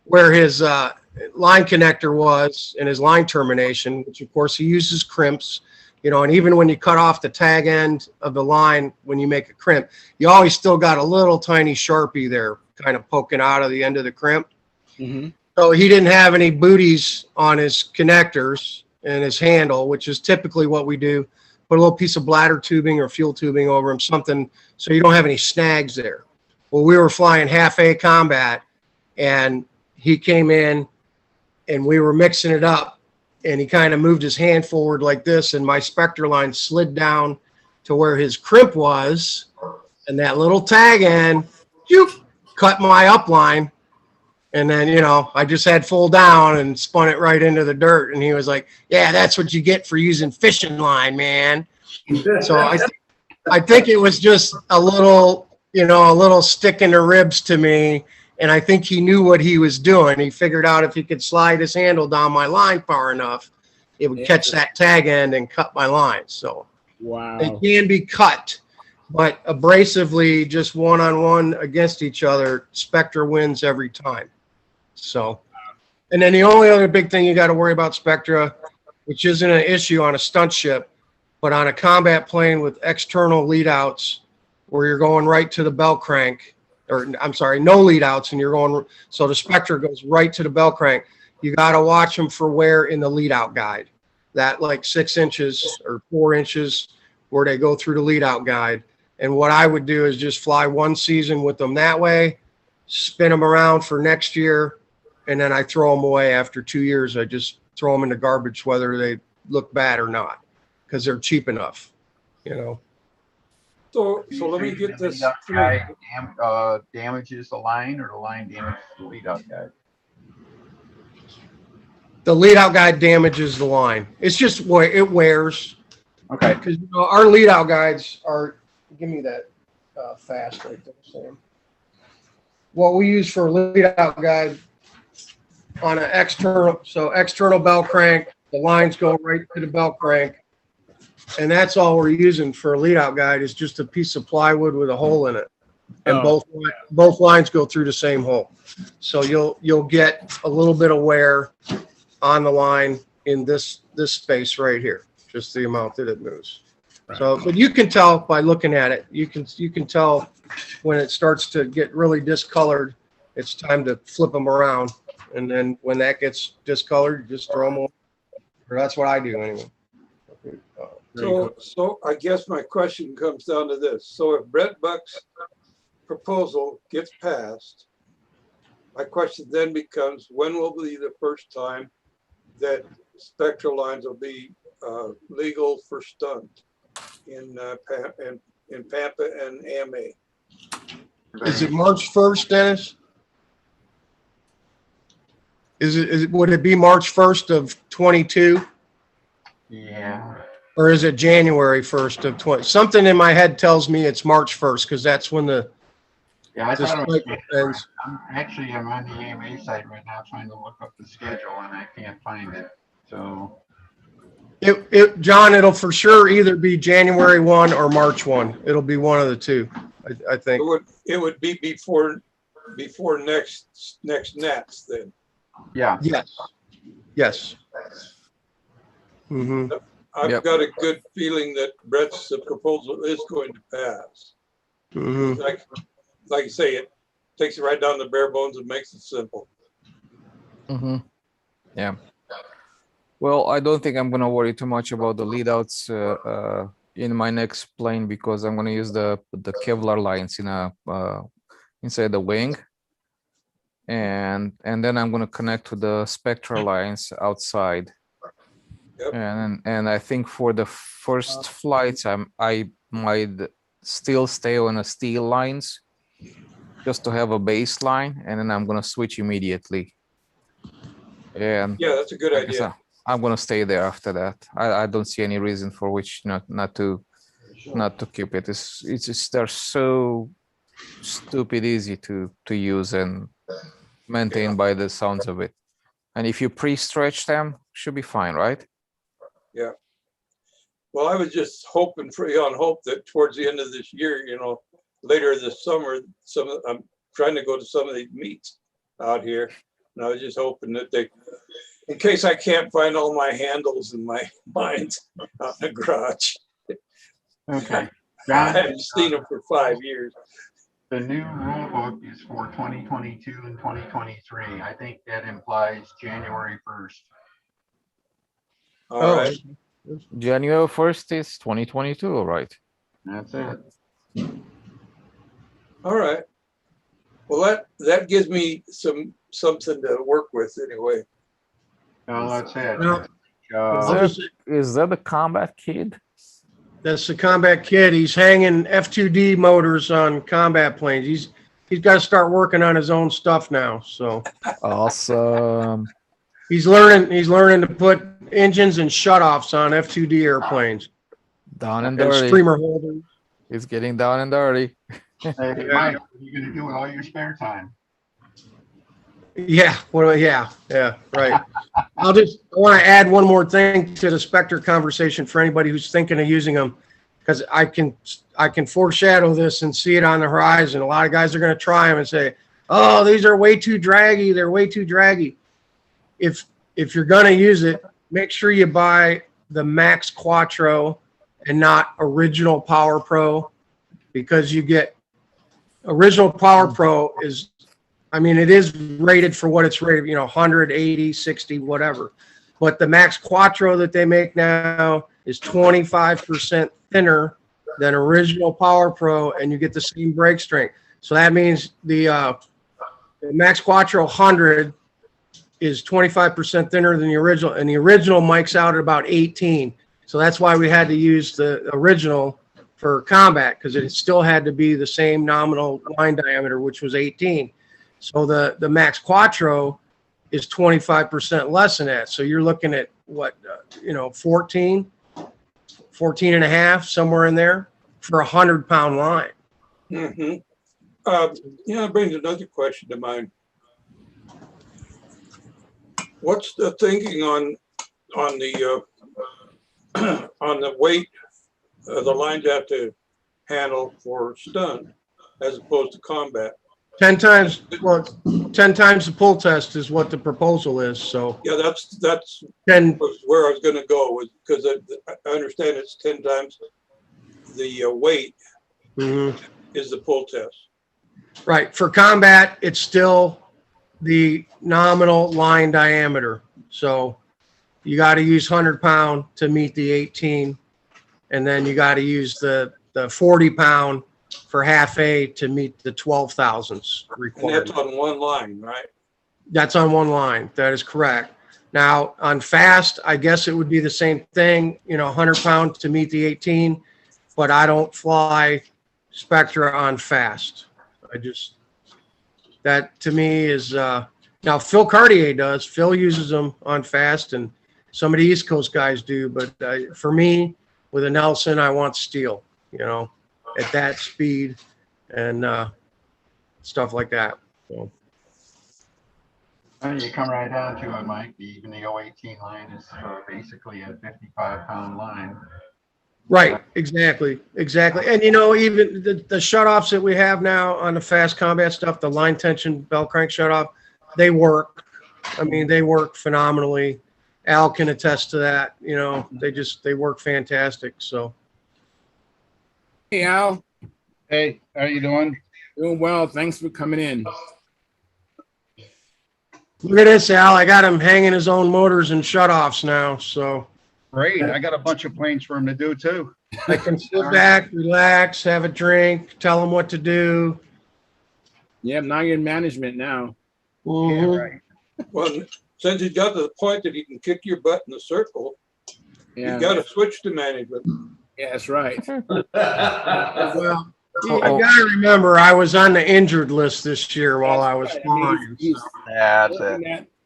Speaker 5: where his line connector was and his line termination, which of course he uses crimps, and even when you cut off the tag end of the line, when you make a crimp, you always still got a little tiny Sharpie there kind of poking out of the end of the crimp. So he didn't have any booties on his connectors and his handle, which is typically what we do. Put a little piece of bladder tubing or fuel tubing over him, something so you don't have any snags there. Well, we were flying half A combat, and he came in, and we were mixing it up, and he kind of moved his hand forward like this, and my Spectra line slid down to where his crimp was, and that little tag end, cut my upline, and then I just had full down and spun it right into the dirt. And he was like, "Yeah, that's what you get for using fishing line, man." So I think it was just a little stick in the ribs to me, and I think he knew what he was doing. He figured out if he could slide his handle down my line far enough, it would catch that tag end and cut my line. So
Speaker 1: wow,
Speaker 5: it can be cut. But abrasively, just one-on-one against each other, Spectra wins every time. So, and then the only other big thing you got to worry about Spectra, which isn't an issue on a stunt ship, but on a combat plane with external lead outs, where you're going right to the bell crank, or I'm sorry, no lead outs, and you're going, so the Spectra goes right to the bell crank. You got to watch them for wear in the lead out guide. That like 6 inches or 4 inches where they go through the lead out guide. And what I would do is just fly one season with them that way, spin them around for next year, and then I throw them away after 2 years. I just throw them in the garbage, whether they look bad or not, because they're cheap enough,
Speaker 6: So let me get this
Speaker 2: straight. Damages the line, or the line damages the lead out guide?
Speaker 5: The lead out guide damages the line. It's just it wears.
Speaker 2: Okay.
Speaker 5: Because our lead out guides are. Give me that fast right there, Sam. What we use for a lead out guide on an external bell crank, the lines go right to the bell crank, and that's all we're using for a lead out guide is just a piece of plywood with a hole in it, and both lines go through the same hole. So you'll get a little bit of wear on the line in this space right here, just the amount that it moves. Right. So, but you can tell by looking at it. You can tell when it starts to get really discolored. It's time to flip them around, and then when that gets discolored, you just throw them away. Or that's what I do anyway.
Speaker 6: So I guess my question comes down to this: so if Brett Buck's proposal gets passed, My question then becomes, when will be the first time that spectral lines will be legal for stunt in Pampa and AMA?
Speaker 5: Is it March 1st, Dennis? Would it be March 1st of 22?
Speaker 2: Yeah.
Speaker 5: Or is it January 1st of 20? Something in my head tells me it's March 1st because that's when the
Speaker 2: Yeah, I thought it was.
Speaker 5: cycle ends.
Speaker 2: I'm on the AMA site right now trying to look up the schedule and I can't find it. So
Speaker 5: John, it'll for sure either be January 1 or March 1. It'll be one of the two, I think.
Speaker 6: It would be before next nets then.
Speaker 2: yeah.
Speaker 5: Yes. Mm-hmm.
Speaker 6: I've
Speaker 4: Yep.
Speaker 6: got a good feeling that Brett's proposal is going to pass.
Speaker 5: Mm-hmm.
Speaker 6: Like you say, it takes it right down to bare bones and makes it simple.
Speaker 4: Mm-hmm. Yeah. Well, I don't think I'm gonna worry too much about the lead outs in my next plane because I'm gonna use the Kevlar lines in a inside the wing, and then I'm gonna connect to the spectral lines outside.
Speaker 6: Yep.
Speaker 4: And I think for the first flights, I might still stay on the steel lines just to have a baseline, and then I'm gonna switch immediately. And
Speaker 6: Yeah, that's a good
Speaker 4: like I
Speaker 6: idea.
Speaker 4: said, I'm gonna stay there after that. I don't see any reason for which not to keep it. It's just they're so stupid easy to use and maintain by the sounds of it. And if you pre-stretch them, should be fine, right?
Speaker 6: Yeah. Well, I was just hoping on hope that towards the end of this year, later this summer, I'm trying to go to some of these meets out here, and I was just hoping that in case I can't find all my handles and my lines out in the garage.
Speaker 2: Okay.
Speaker 6: I
Speaker 2: John,
Speaker 6: haven't seen them for 5 years.
Speaker 2: the new rule book is for 2022 and 2023. I think that implies January 1st.
Speaker 6: All right.
Speaker 4: January 1st is 2022, all right?
Speaker 2: That's it.
Speaker 6: All right. Well, that gives me something to work with anyway.
Speaker 2: Well, that's it.
Speaker 5: No.
Speaker 4: Is that the combat kid?
Speaker 5: That's the combat kid. He's hanging F2D motors on combat planes. He's got to start working on his own stuff now. So
Speaker 4: Awesome.
Speaker 5: he's learning to put engines and shutoffs on F2D airplanes
Speaker 4: Down and
Speaker 5: and
Speaker 4: dirty.
Speaker 5: streamer holders.
Speaker 4: He's getting down and dirty.
Speaker 2: Hey, Mike, what are you going to do with all your spare time?
Speaker 5: Yeah, well, yeah, right. I want to add one more thing to the Spectre conversation for anybody who's thinking of using them, because I can foreshadow this and see it on the horizon. A lot of guys are going to try them and say, "Oh, these are way too draggy. They're way too draggy." If you're going to use it, make sure you buy the Max Quattro and not Original Power Pro, because you get Original Power Pro is, I mean, it is rated for what it's rated, 180, 60, whatever. But the Max Quattro that they make now is 25% thinner than Original Power Pro, and you get the same brake strength. So that means the Max Quattro 100 is 25% thinner than the original, and the original mics out at about 18. So that's why we had to use the original for combat, because it still had to be the same nominal line diameter, which was 18. So the Max Quattro is 25% less than that. So you're looking at what, 14 and a half, somewhere in there for 100-pound line.
Speaker 6: Mm-hmm. It brings another question to mind. What's the thinking on the on the weight the lines have to handle for stun as opposed to combat?
Speaker 5: 10 times the pull test is what the proposal is. So
Speaker 6: Yeah, that's
Speaker 5: 10.
Speaker 6: where I was going to go, was because I understand it's 10 times the weight is the pull test.
Speaker 5: Right. For combat, it's still the nominal line diameter. So you got to use 100-pound to meet the 18, and then you got to use the 40-pound for half A to meet the 12 thousandths
Speaker 6: And
Speaker 5: required.
Speaker 6: that's on one line, right?
Speaker 5: That's on one line. That is correct. Now, on fast, I guess it would be the same thing, 100 pounds to meet the 18, but I don't fly Spectra on fast. That to me is, now Phil Cartier does. Phil uses them on fast, and some of the East Coast guys do, but for me, with a Nelson, I want steel, at that speed and stuff like that. So.
Speaker 2: And you come right down to it, Mike. Even the 018 line is basically a 55-pound line.
Speaker 5: Right, exactly. And even the shutoffs that we have now on the fast combat stuff, the line tension bell crank shutoff, they work. I mean, they work phenomenally. Al can attest to that. They work fantastic. So.
Speaker 1: Hey, Al.
Speaker 7: Hey, how are you doing?
Speaker 1: Doing well. Thanks for coming in.
Speaker 5: Look at this, Al. I got him hanging his own motors and shutoffs now. So.
Speaker 7: Great. I got a bunch of planes for him to do too.
Speaker 5: I can sit back, relax, have a drink, tell him what to do.
Speaker 1: Yeah, now you're in management now.
Speaker 5: Mhm.
Speaker 7: Yeah, right.
Speaker 6: Well, since he's got to the point that he can kick your butt in the circle,
Speaker 1: Yeah,
Speaker 6: he's got to switch to management.
Speaker 1: yeah, that's right.
Speaker 5: Well, I gotta remember, I was on the injured list this year while I was flying.
Speaker 1: He's
Speaker 2: That's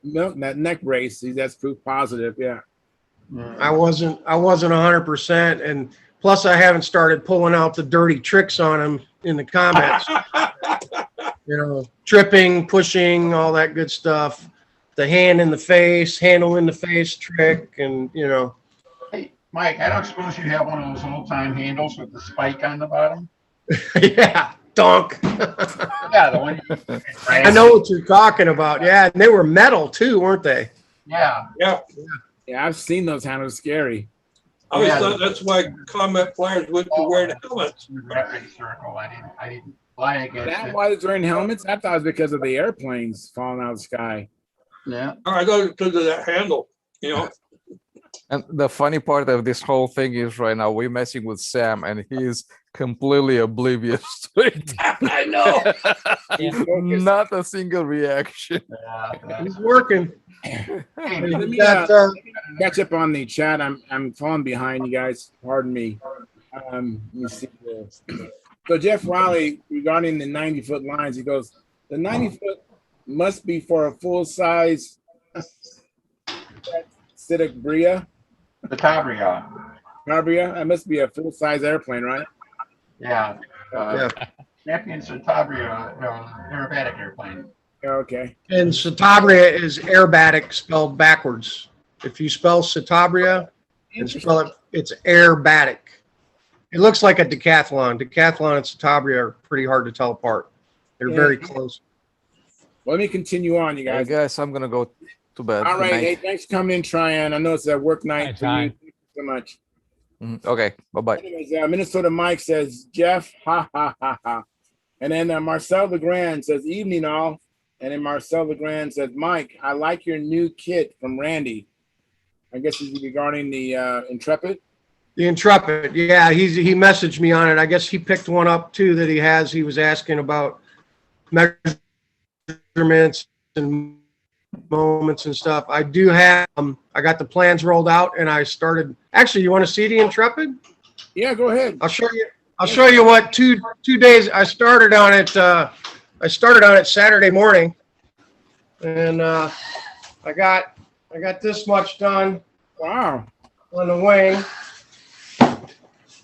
Speaker 1: milking that neck brace. That's proof positive. Yeah.
Speaker 5: I wasn't 100%, and plus I haven't started pulling out the dirty tricks on him in the comments. Tripping, pushing, all that good stuff. The hand in the face, handle in the face trick, and
Speaker 2: Hey, Mike, I don't suppose you have one of those old-time handles with the spike on the bottom?
Speaker 5: yeah, donk.
Speaker 2: Yeah, the one.
Speaker 5: I know what you're talking about. Yeah, and they were metal too, weren't they?
Speaker 2: Yeah.
Speaker 6: Yeah,
Speaker 1: Yeah, I've seen those handles. Scary.
Speaker 6: I always thought that's why combat flyers went to wearing helmets.
Speaker 2: Circle. I didn't fly against
Speaker 1: That
Speaker 2: it.
Speaker 1: why they're wearing helmets? I thought it was because of the airplanes falling out of the sky.
Speaker 2: Yeah.
Speaker 6: I thought it was because of that handle,
Speaker 4: And the funny part of this whole thing is right now we're messing with Sam and he's completely oblivious to it.
Speaker 6: I know.
Speaker 4: Not a single reaction.
Speaker 2: Yeah.
Speaker 5: He's working.
Speaker 2: Hey,
Speaker 1: Let me
Speaker 5: That,
Speaker 1: catch up on the chat. I'm falling behind, you guys. Pardon me. Let me see this. So Jeff Riley, regarding the 90-foot lines, he goes, the 90-foot must be for a full-size Citabria.
Speaker 2: the Tabria.
Speaker 1: Tabria. That must be a full-size airplane, right?
Speaker 2: Yeah.
Speaker 5: Yeah.
Speaker 2: Champion Tabria, aerobatic airplane.
Speaker 1: Okay.
Speaker 5: and Citabria is aerobatic spelled backwards. If you spell Citabria and spell it, it's aerobatic. It looks like a decathlon. Decathlon and Citabria are pretty hard to tell apart. They're very close.
Speaker 1: Well, let me continue on, you
Speaker 4: I
Speaker 1: guys.
Speaker 4: guess I'm gonna go to bed.
Speaker 1: All
Speaker 4: Good
Speaker 1: right.
Speaker 4: night.
Speaker 1: Hey, thanks for coming in, Tryon. I know it's a work night
Speaker 3: Hi,
Speaker 1: for you.
Speaker 3: Tryon.
Speaker 1: Thank you so much.
Speaker 4: Okay, bye-bye.
Speaker 1: Anyways, Minnesota Mike says, Jeff, ha, ha, ha, ha. And then Marcel Legrand says, evening all. And then Marcel Legrand says, Mike, I like your new kit from Randy. I guess it's regarding the Intrepid.
Speaker 5: The Intrepid, yeah, he messaged me on it. I guess he picked one up too that he has. He was asking about measurements and moments and stuff. I do have. I got the plans rolled out, and I started. Actually, you want to see the Intrepid?
Speaker 1: Yeah, go ahead.
Speaker 5: I'll show you. I'll show you what two days. I started on it. I started on it Saturday morning, and I got this much done
Speaker 1: Wow.
Speaker 5: on the wing.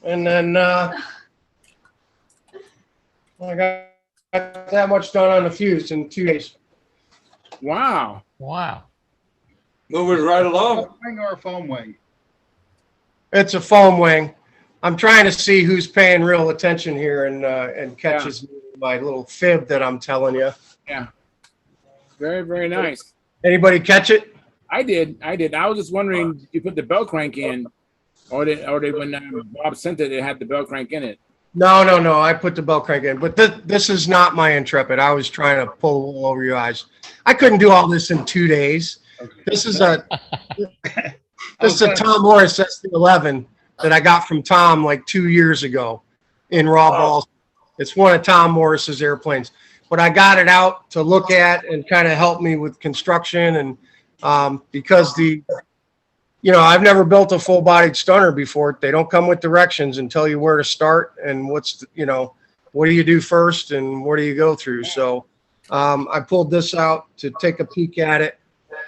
Speaker 5: And then I got that much done on the fuse in 2 days.
Speaker 1: Wow.
Speaker 3: Wow.
Speaker 6: Moving right along.
Speaker 7: Wing or a foam wing?
Speaker 5: It's a foam wing. I'm trying to see who's paying real attention here and catches my little fib that I'm telling you.
Speaker 1: Yeah. Very, very nice.
Speaker 5: Anybody catch it?
Speaker 1: I did. I was just wondering, did you put the bell crank in? Or did when Bob sent it, it had the bell crank in it?
Speaker 5: No. I put the bell crank in. But this is not my Intrepid. I was trying to pull the wool over your eyes. I couldn't do all this in 2 days.
Speaker 1: Okay.
Speaker 5: This is a Tom Morris ST11 that I got from Tom like 2 years ago in raw balls. It's one of Tom Morris's airplanes. But I got it out to look at and kind of help me with construction. And because I've never built a full-bodied stunner before. They don't come with directions and tell you where to start and what do you do first and where do you go through. So I pulled this out to take a peek at it,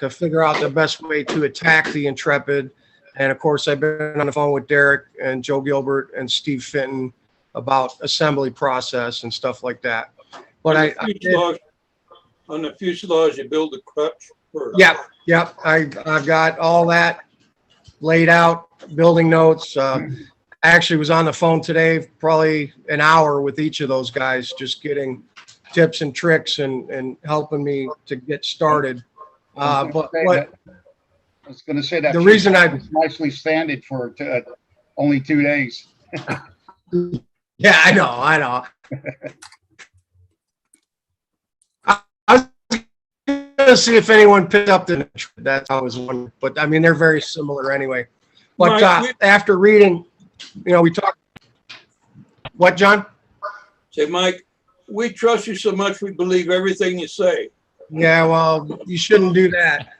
Speaker 5: to figure out the best way to attack the Intrepid. And of course, I've been on the phone with Derek and Joe Gilbert and Steve Fenton about assembly process and stuff like that. But
Speaker 6: on the fuselage, you build the crutch.
Speaker 5: Yep. I've got all that laid out, building notes. I actually was on the phone today, probably an hour with each of those guys, just getting tips and tricks and helping me to get started.
Speaker 7: I was going to say that
Speaker 5: the reason I
Speaker 7: nicely standed for only 2 days.
Speaker 5: Yeah, I know. I was going to see if anyone picked up the. That's how I was wondering, but I mean they're very similar anyway. But after reading, we talked. What, John?
Speaker 6: Say, Mike, we trust you so much we believe everything you say.
Speaker 5: Yeah, well, you shouldn't do that.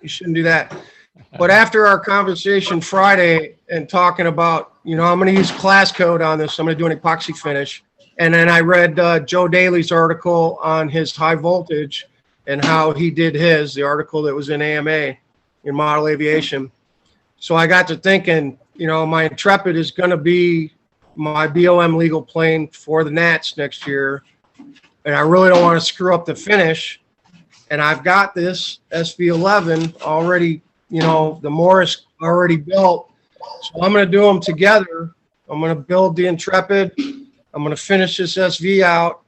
Speaker 5: But after our conversation Friday and talking about, I'm going to use class code on this. I'm going to do an epoxy finish. And then I read Joe Daly's article on his high voltage and how he did the article that was in AMA, in Model Aviation. So I got to thinking, my Intrepid is going to be my BOM legal plane for the Nats next year. And I really don't want to screw up the finish. And I've got this SV11 already, the Morris already built. So I'm going to do them together. I'm going to build the Intrepid. I'm going to finish this SV out.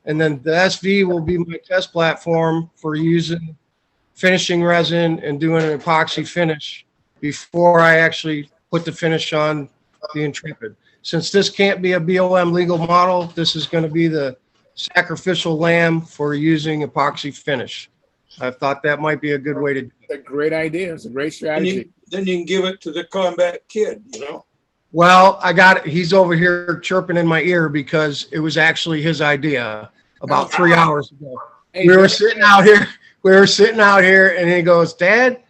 Speaker 5: And then the SV will be my test platform for using finishing resin and doing an epoxy finish before I actually put the finish on the Intrepid. Since this can't be a BOM legal model, this is going to be the sacrificial lamb for using epoxy finish. I thought that might be a good way to do it.
Speaker 1: It's a great idea. It's a great strategy.
Speaker 6: Then you can give it to the combat kid,
Speaker 5: Well, I got it. He's over here chirping in my ear because it was actually his idea about 3 hours ago.
Speaker 1: Hey,
Speaker 5: we were sitting out here and he goes, Dad,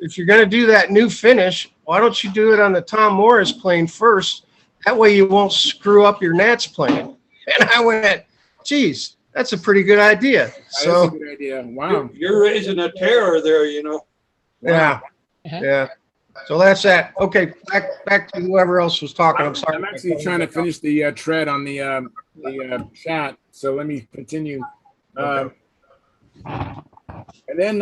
Speaker 5: if you're going to do that new finish, why don't you do it on the Tom Morris plane first? That way you won't screw up your Nats plane. And I went, geez, that's a pretty good idea.
Speaker 1: So that's a good idea. Wow.
Speaker 6: You're raising a terror there,
Speaker 5: Yeah. Yeah. So that's that. Okay, back to whoever else was talking. I'm sorry.
Speaker 1: I'm actually trying to finish the tread on the chat. So let me continue. And then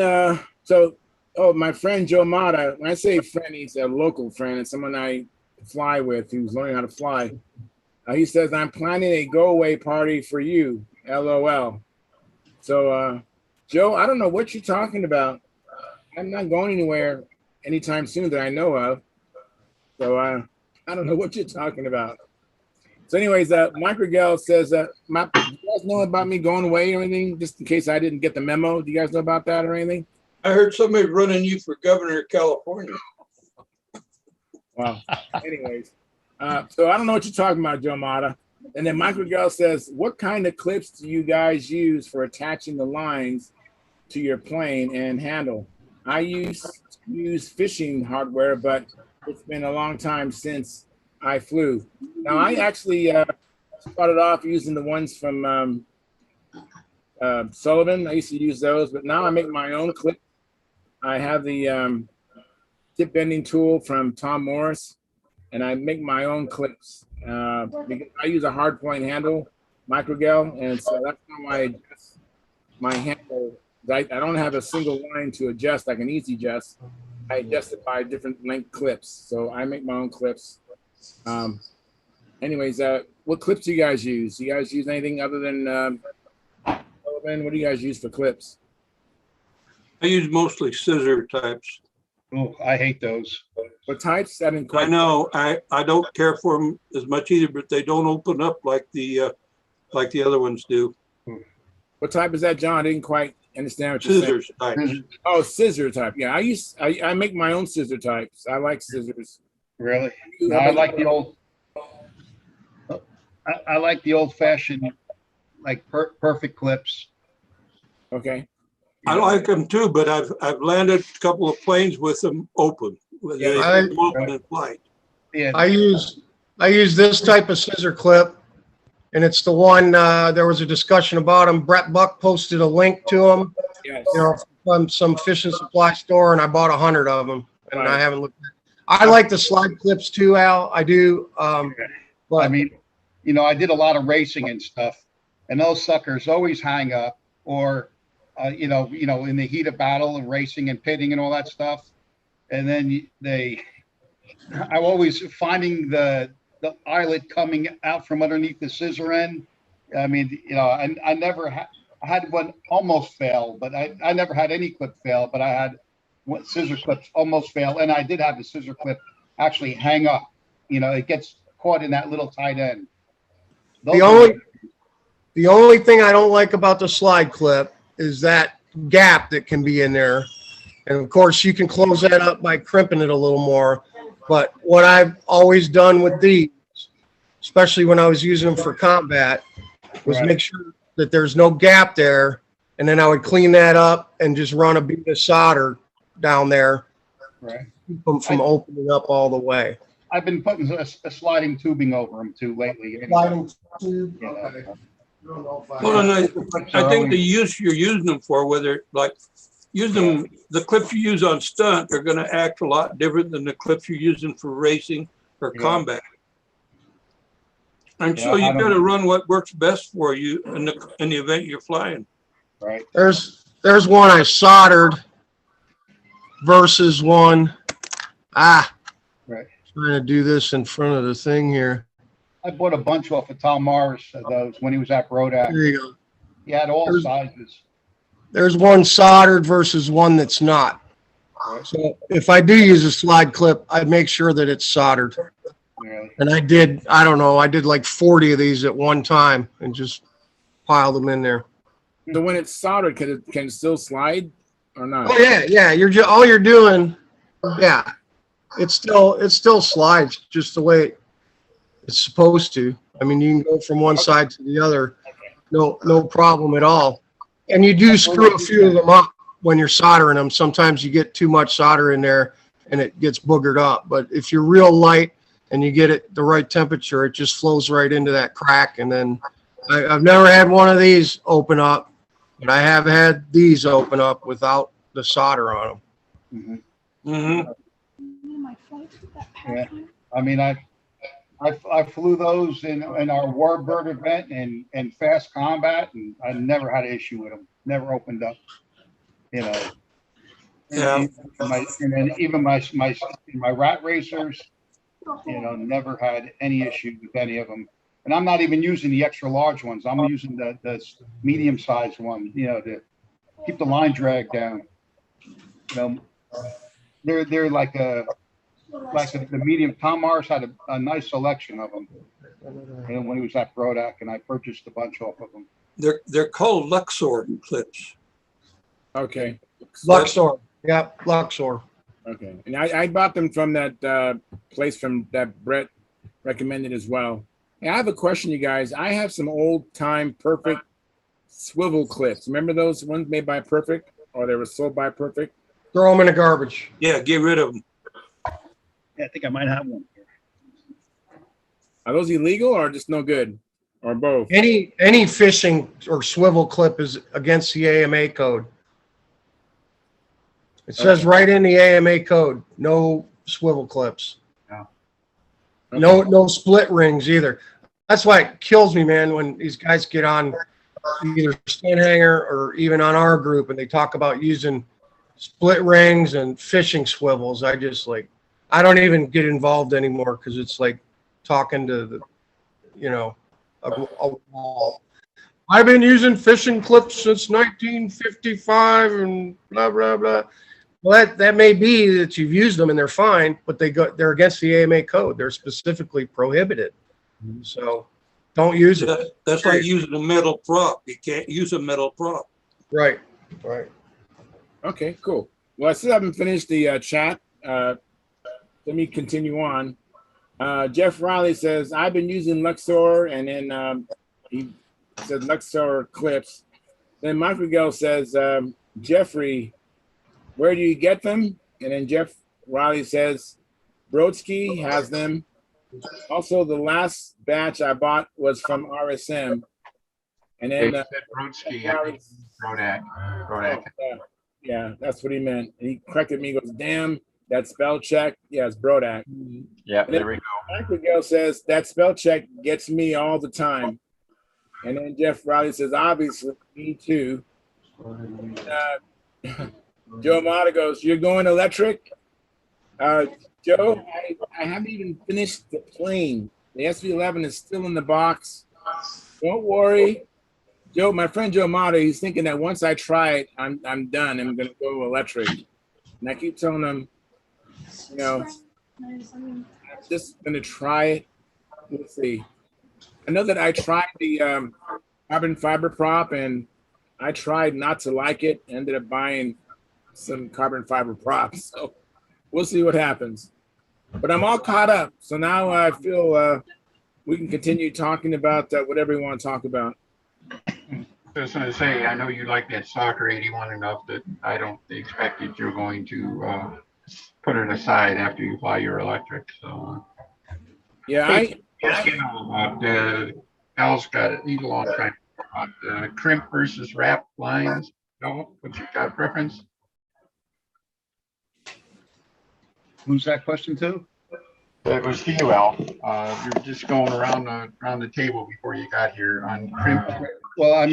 Speaker 1: my friend Joe Mata, when I say friend, he's a local friend and someone I fly with who's learning how to fly. He says, I'm planning a go-away party for you, LOL. So, Joe, I don't know what you're talking about. I'm not going anywhere anytime soon that I know of. So, I don't know what you're talking about. So anyways, Mike Rigel says, do you guys know about me going away or anything? Just in case I didn't get the memo. Do you guys know about that or anything?
Speaker 6: I heard somebody running you for governor of California.
Speaker 1: Wow. Anyways. So I don't know what you're talking about, Joe Mata. And then Mike Rigel says, what kind of clips do you guys use for attaching the lines to your plane and handle? I use fishing hardware, but it's been a long time since I flew. Now, I actually started off using the ones from Sullivan. I used to use those, but now I make my own clip. I have the tip bending tool from Tom Morris, and I make my own clips. Because I use a hard point handle, microgel, and so that's how I adjust my handle. I don't have a single line to adjust like an easy adjust. I adjust it by different length clips. So I make my own clips. Anyways, what clips do you guys use? Do you guys use anything other than Sullivan? What do you guys use for clips?
Speaker 6: I use mostly scissor types.
Speaker 7: Oh, I hate those.
Speaker 1: What types? I didn't quite.
Speaker 6: I know. I don't care for them as much either, but they don't open up like the other ones do.
Speaker 1: What type is that, John? I didn't quite understand what you're saying.
Speaker 6: Scissors types.
Speaker 1: Oh, scissor type. Yeah, I make my own scissor types. I like scissors.
Speaker 7: Really? No, I like the old. I like the old-fashioned perfect clips.
Speaker 1: Okay.
Speaker 6: I like them too, but I've landed a couple of planes with them open. With
Speaker 1: Yeah,
Speaker 6: they open in flight.
Speaker 7: Yeah.
Speaker 5: I use this type of scissor clip, and it's the one, there was a discussion about them. Brett Buck posted a link to them,
Speaker 1: Yes.
Speaker 5: you know, from some fishing supply store, and I bought 100 of them, and
Speaker 1: Right.
Speaker 5: I haven't looked at. I like the slide clips too, Al. I do. But
Speaker 7: I mean, you know, I did a lot of racing and stuff, and those suckers always hang up, or you know, in the heat of battle and racing and pitting and all that stuff, and then I'm always finding the eyelet coming out from underneath the scissor end. I mean, you know, I never had. I had one almost fail, but I never had any clip fail, but I had scissor clips almost fail, and I did have the scissor clip actually hang up. You know, it gets caught in that little tight end.
Speaker 5: the only thing I don't like about the slide clip is that gap that can be in there. And of course, you can close that up by crimping it a little more. But what I've always done with these, especially when I was using them for combat, was make sure that there's no gap there. And then I would clean that up and just run a bead of solder down there, keep them from opening up all the way.
Speaker 7: I've been putting a sliding tubing over them too lately.
Speaker 5: Sliding tube,
Speaker 7: Yeah.
Speaker 5: okay.
Speaker 6: Well, and I think the use you're using them for, whether like use them, the clips you use on stunt are going to act a lot different than the clips you're using for racing or combat. And so you got to run what works best for you in the event you're flying.
Speaker 7: Right.
Speaker 5: There's one I soldered versus one.
Speaker 7: Right.
Speaker 5: Trying to do this in front of the thing here.
Speaker 7: I bought a bunch off of Tom Morris of those when he was at Brodak.
Speaker 5: There you go.
Speaker 7: He had all sizes.
Speaker 5: There's one soldered versus one that's not. So if I do use a slide clip, I make sure that it's soldered.
Speaker 7: Really?
Speaker 5: And I did like 40 of these at one time and just piled them in there.
Speaker 1: So when it's soldered, can it still slide or not?
Speaker 5: Oh yeah. All you're doing, yeah. It still slides just the way it's supposed to. I mean, you can go from one side to the other, no problem at all. And you do screw a few of them up when you're soldering them. Sometimes you get too much solder in there and it gets boogered up. But if you're real light and you get it the right temperature, it just flows right into that crack. And then I've never had one of these open up, but I have had these open up without the solder on them.
Speaker 6: Mm-hmm.
Speaker 7: Yeah. I mean, I flew those in our Warbird event and fast combat, and I never had an issue with them. Never opened up, you know.
Speaker 6: Yeah.
Speaker 7: And then even my rat racers, you know, never had any issue with any of them. And I'm not even using the extra large ones. I'm using the medium sized one, you know, to keep the line drag down. You know, they're like the medium. Tom Morris had a nice selection of them, and when he was at Brodak, and I purchased a bunch off of them.
Speaker 6: They're called Luxor clips.
Speaker 1: Okay.
Speaker 5: Luxor. Yeah, Luxor.
Speaker 1: Okay. And I bought them from that place from that Brett recommended as well. Hey, I have a question, you guys. I have some old time Perfect swivel clips. Remember those ones made by Perfect, or they were sold by Perfect?
Speaker 5: Throw them in the garbage.
Speaker 6: Yeah, get rid of them.
Speaker 7: Yeah, I think I might have one.
Speaker 1: Are those illegal or just no good, or both?
Speaker 5: Any fishing or swivel clip is against the AMA code. It says right in the AMA code, no swivel clips.
Speaker 1: Okay.
Speaker 5: No split rings either. That's why it kills me, man, when these guys get on either Stunthangar or even on our group and they talk about using split rings and fishing swivels. I don't even get involved anymore because it's like talking to a wall. I've been using fishing clips since 1955 and blah, blah, blah. Well, that may be that you've used them and they're fine, but they're against the AMA code. They're specifically prohibited. So don't use it.
Speaker 6: That's like using a metal prop. You can't use a metal prop.
Speaker 5: Right.
Speaker 1: Okay, cool. Well, I still haven't finished the chat. Let me continue on. Jeff Riley says, I've been using Luxor, and then he said Luxor clips. Then Mike Miguel says, Jeffrey, where do you get them? And then Jeff Riley says, Brodsky has them. Also, the last batch I bought was from RSM. And
Speaker 2: They
Speaker 1: then
Speaker 2: said Brodsky, I think Brodak. Brodak.
Speaker 1: yeah, that's what he meant. He corrected me. He goes, damn, that spell check. Yeah, it's Brodak.
Speaker 2: Yeah,
Speaker 1: And then
Speaker 2: there we go.
Speaker 1: Mike Miguel says, that spell check gets me all the time. And then Jeff Riley says, obviously, me too. Joe Mata goes, you're going electric? Joe, I haven't even finished the plane. The SV11 is still in the box. Don't worry. Joe, my friend Joe Mata, he's thinking that once I try it, I'm done. I'm going to go electric. And I keep telling him, you know, I'm just going to try it. We'll see. I know that I tried the carbon fiber prop, and I tried not to like it. Ended up buying some carbon fiber props. So we'll see what happens. But I'm all caught up. So now I feel we can continue talking about whatever we want to talk about.
Speaker 2: I was going to say, I know you like that soccer 81 enough that I don't expect that you're going to put it aside after you buy your electric. So
Speaker 1: Yeah,
Speaker 2: you know about Al's got it. He's a long time about crimp versus wrap lines. No, what you got preference?
Speaker 7: Who's that question to?
Speaker 2: That was to you, Al. You're just going around the table before you got here on crimp.
Speaker 7: Well, I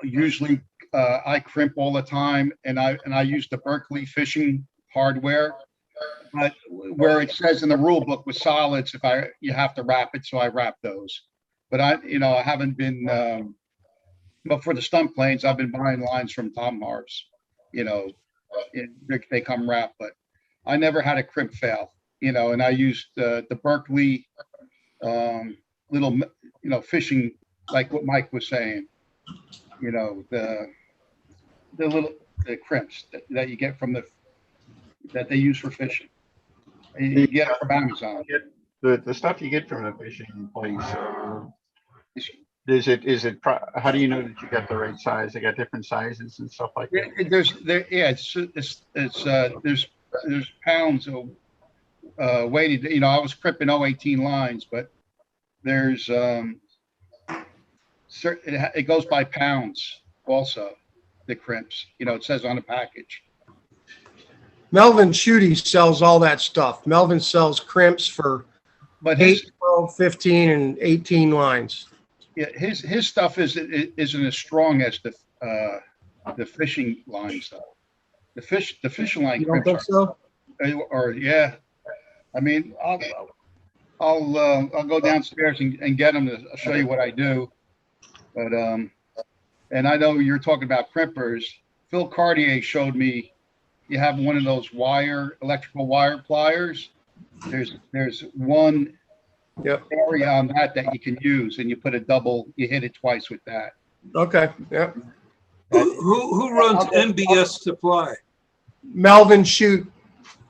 Speaker 7: usually I crimp all the time, and I use the Berkeley fishing hardware. But where it says in the rule book with solids, you have to wrap it, so I wrap those. But I haven't been. But for the stunt planes, I've been buying lines from Tom Harps. They come wrapped, but I never had a crimp fail. And I used the Berkeley little fishing, like what Mike was saying. The crimps that you get from that they use for fishing. And you get it from Amazon.
Speaker 2: The stuff you get from the fishing place. Is it how do you know that you got the right size? They got different sizes and stuff like that. There's pounds of weighted. I was crimping 018 lines, but there's it goes by pounds also. The crimps, it says on the package.
Speaker 5: Melvin Schutte sells all that stuff. Melvin sells crimps for 8, 12, 15, and 18 lines.
Speaker 7: Yeah, his stuff isn't as strong as the fishing lines though. The fishing line.
Speaker 5: You don't think so?
Speaker 7: Or yeah, I mean, I'll go downstairs and get them to show you what I do. But and I know you're talking about crimpers. Phil Cartier showed me you have one of those electrical wire pliers. There's one area on that you can use, and you hit it twice with that.
Speaker 5: Okay. Yep.
Speaker 6: Who runs MBS Supply?
Speaker 5: Melvin Schutte.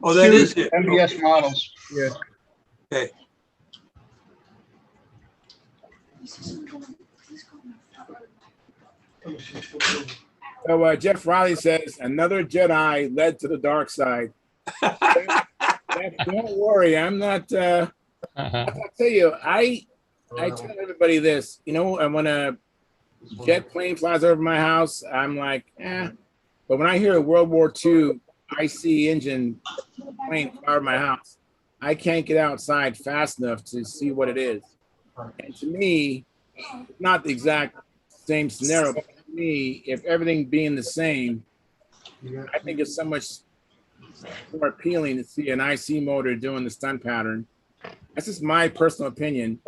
Speaker 6: Oh, that is it.
Speaker 7: MBS models.
Speaker 5: Yeah.
Speaker 6: Okay.
Speaker 1: So Jeff Riley says another Jedi led to the dark side. Don't worry, I'm not. I'll tell you, I tell everybody this. And when a jet plane flies over my house, I'm like, eh. But when I hear a World War II IC engine plane fly over my house, I can't get outside fast enough to see what it is. And to me, not the exact same scenario, but to me, if everything being the same, I think it's so much more appealing to see an IC motor doing the stunt pattern. That's just my personal opinion.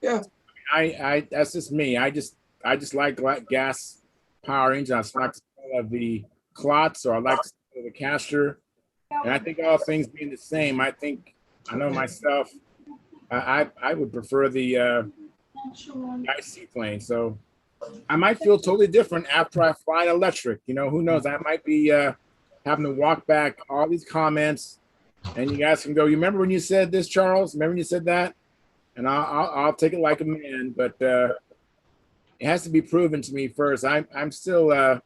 Speaker 6: Yeah.
Speaker 1: I that's just me. I just like gas power engines. I just like the smell of the clots, or I like the smell of the caster. And I think all things being the same, I know myself, I would prefer the IC plane. So I might feel totally different after I fly an electric. Who knows? I might be having to walk back all these comments, and you guys can go, you remember when you said this, Charles? Remember when you said that? and I'll take it like a man, but it has to be proven to me first. I'm still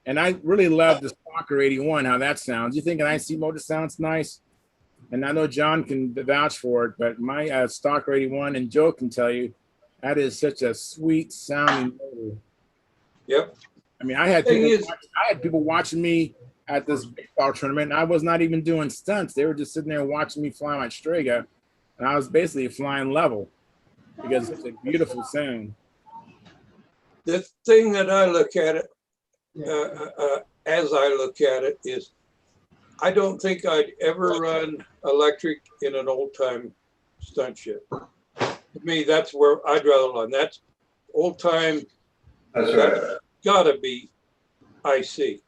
Speaker 1: and I really love the Stalker 81. How that sounds? You think an IC motor sounds nice? And I know John can vouch for it, but my Stalker 81, and Joe can tell you, that is such a sweet sounding motor.
Speaker 6: Yep.
Speaker 1: I mean, I had
Speaker 6: Thing
Speaker 1: people,
Speaker 6: is-
Speaker 1: I had people watching me at this baseball tournament, and I was not even doing stunts. They were just sitting there watching me fly my Strega, and I was basically flying level because it's a beautiful sound.
Speaker 6: The thing that I look at it, as I look at it, is I don't think I'd ever run electric in an old time stunt ship. To me, that's where I'd rather run. That's old time.
Speaker 2: That's right.
Speaker 6: Gotta be IC.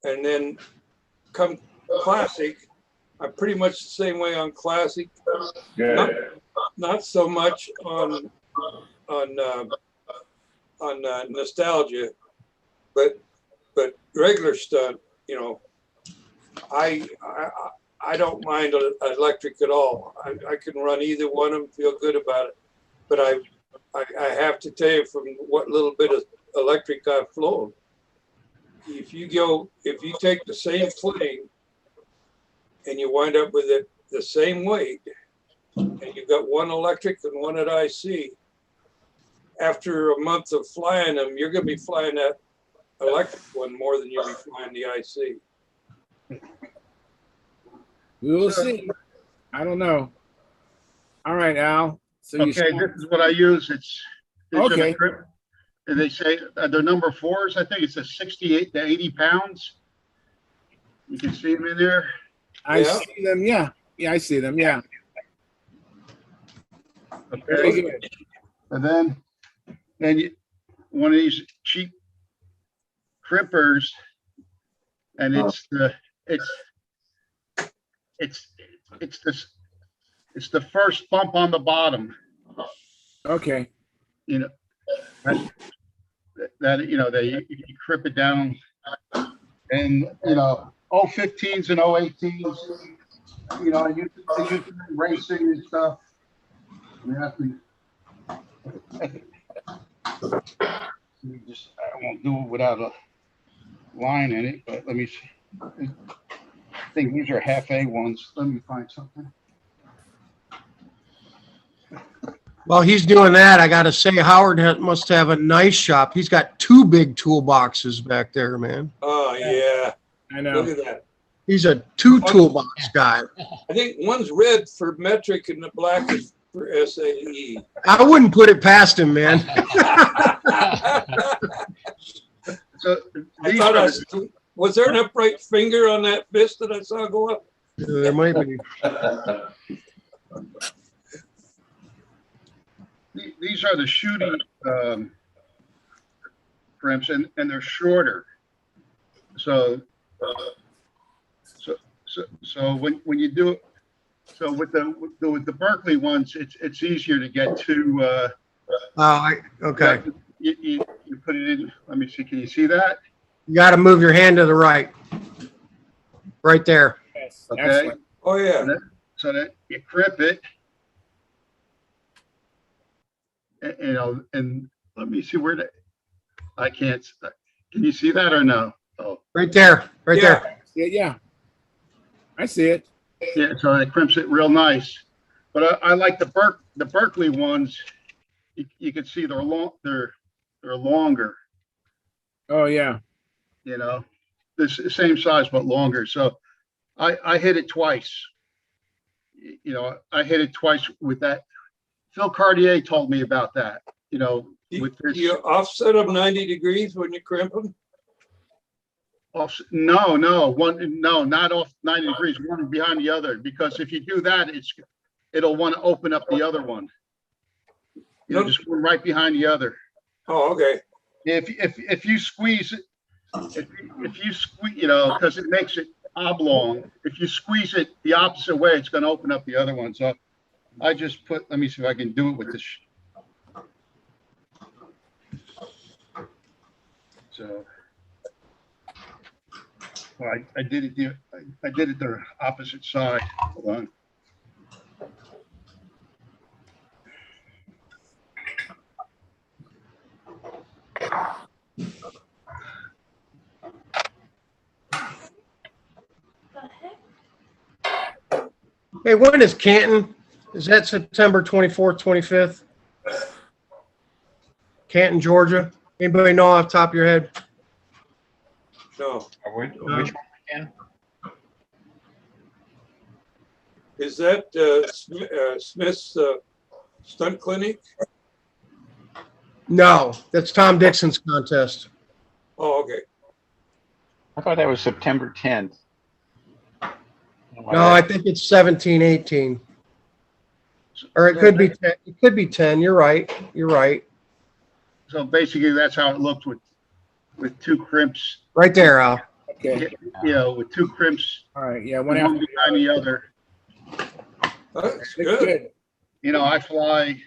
Speaker 6: And then come classic, I'm pretty much the same way on classic.
Speaker 2: Good.
Speaker 6: Not so much on nostalgia, but regular stunt, you know, I don't mind electric at all. I can run either one of them, feel good about it. But I have to tell you, from what little bit of electric I've flown, if you take the same plane and you wind up with it the same weight, and you've got one electric and one at IC, after a month of flying them, you're going to be flying that electric one more than you'll be flying the IC.
Speaker 1: We will see. I don't know. All right, Al. So you
Speaker 7: Okay, this is what I use. It's
Speaker 1: Okay.
Speaker 7: And they say they're number 4s. I think it says 68 to 80 pounds. You can see them in there.
Speaker 1: I
Speaker 6: Yeah.
Speaker 1: see them. Yeah. Yeah, I see them. Yeah. Very
Speaker 7: Okay.
Speaker 1: good.
Speaker 7: And then one of these cheap crimpers, and it's the first bump on the bottom.
Speaker 1: Okay.
Speaker 7: You know, that you know, you crimp it down, and you know, 015s and 018s. You know, I use it in racing and stuff. We have to. I won't do it without a line in it, but let me see. I think these are half A ones. Let me find something.
Speaker 5: While he's doing that, I got to say, Howard must have a nice shop. He's got 2 big toolboxes back there, man.
Speaker 6: Oh, yeah.
Speaker 1: I know.
Speaker 6: Look at that.
Speaker 5: He's a 2 toolbox guy.
Speaker 6: I think one's red for metric and the black is for SAE.
Speaker 5: I wouldn't put it past him, man.
Speaker 7: So
Speaker 6: I
Speaker 7: these
Speaker 6: thought
Speaker 7: are
Speaker 6: was there an upright finger on that fist that I saw go up?
Speaker 5: There might be.
Speaker 7: these are the shooting crimps, and they're shorter. So when you do it, so with the Berkeley ones, it's easier to get to.
Speaker 5: Okay.
Speaker 7: You put it in. Let me see. Can you see that?
Speaker 5: You got to move your hand to the right. Right there.
Speaker 1: Yes.
Speaker 7: Okay.
Speaker 1: Excellent.
Speaker 6: Oh, yeah.
Speaker 7: So that you crimp it. You know, and let me see where I can't. Can you see that or no? Oh,
Speaker 5: Right there. Right
Speaker 6: Yeah.
Speaker 5: there.
Speaker 1: Yeah, yeah. I see it.
Speaker 7: yeah. So it crimps it real nice. But I like the Berkeley ones. You can see they're longer.
Speaker 1: Oh, yeah.
Speaker 7: You know, the same size but longer. So I hit it twice. You know, I hit it twice with that. Phil Cartier told me about that. You know, with
Speaker 6: Do
Speaker 7: this.
Speaker 6: you offset them 90 degrees when you crimp them?
Speaker 7: No, not off 90 degrees, one behind the other. Because if you do that, it'll want to open up the other one. You know, just one right behind the other.
Speaker 6: Oh, okay.
Speaker 7: If you squeeze it, if you squeeze, you know, because it makes it oblong. If you squeeze it the opposite way, it's going to open up the other one. So I just put. Let me see if I can do it with this. So. Well, I did it the opposite side. Hold on.
Speaker 5: Hey, when is Canton? Is that September 24th, 25th? Canton, Georgia? Anybody know off the top of your head?
Speaker 6: No.
Speaker 2: Which one again?
Speaker 6: Is that Smith's stunt clinic?
Speaker 5: No, that's Tom Dixon's contest.
Speaker 6: Oh, okay.
Speaker 2: I thought that was September 10th.
Speaker 5: No, I think it's 17, 18. Or it could be 10. It could be 10. You're right. You're right.
Speaker 7: So basically, that's how it looked with two crimps.
Speaker 5: Right there, Al.
Speaker 1: Okay.
Speaker 7: You know, with two crimps,
Speaker 1: All right. Yeah.
Speaker 7: one
Speaker 1: One after
Speaker 7: behind the other.
Speaker 6: That's
Speaker 1: the
Speaker 6: good.
Speaker 1: good.
Speaker 7: You know, I fly.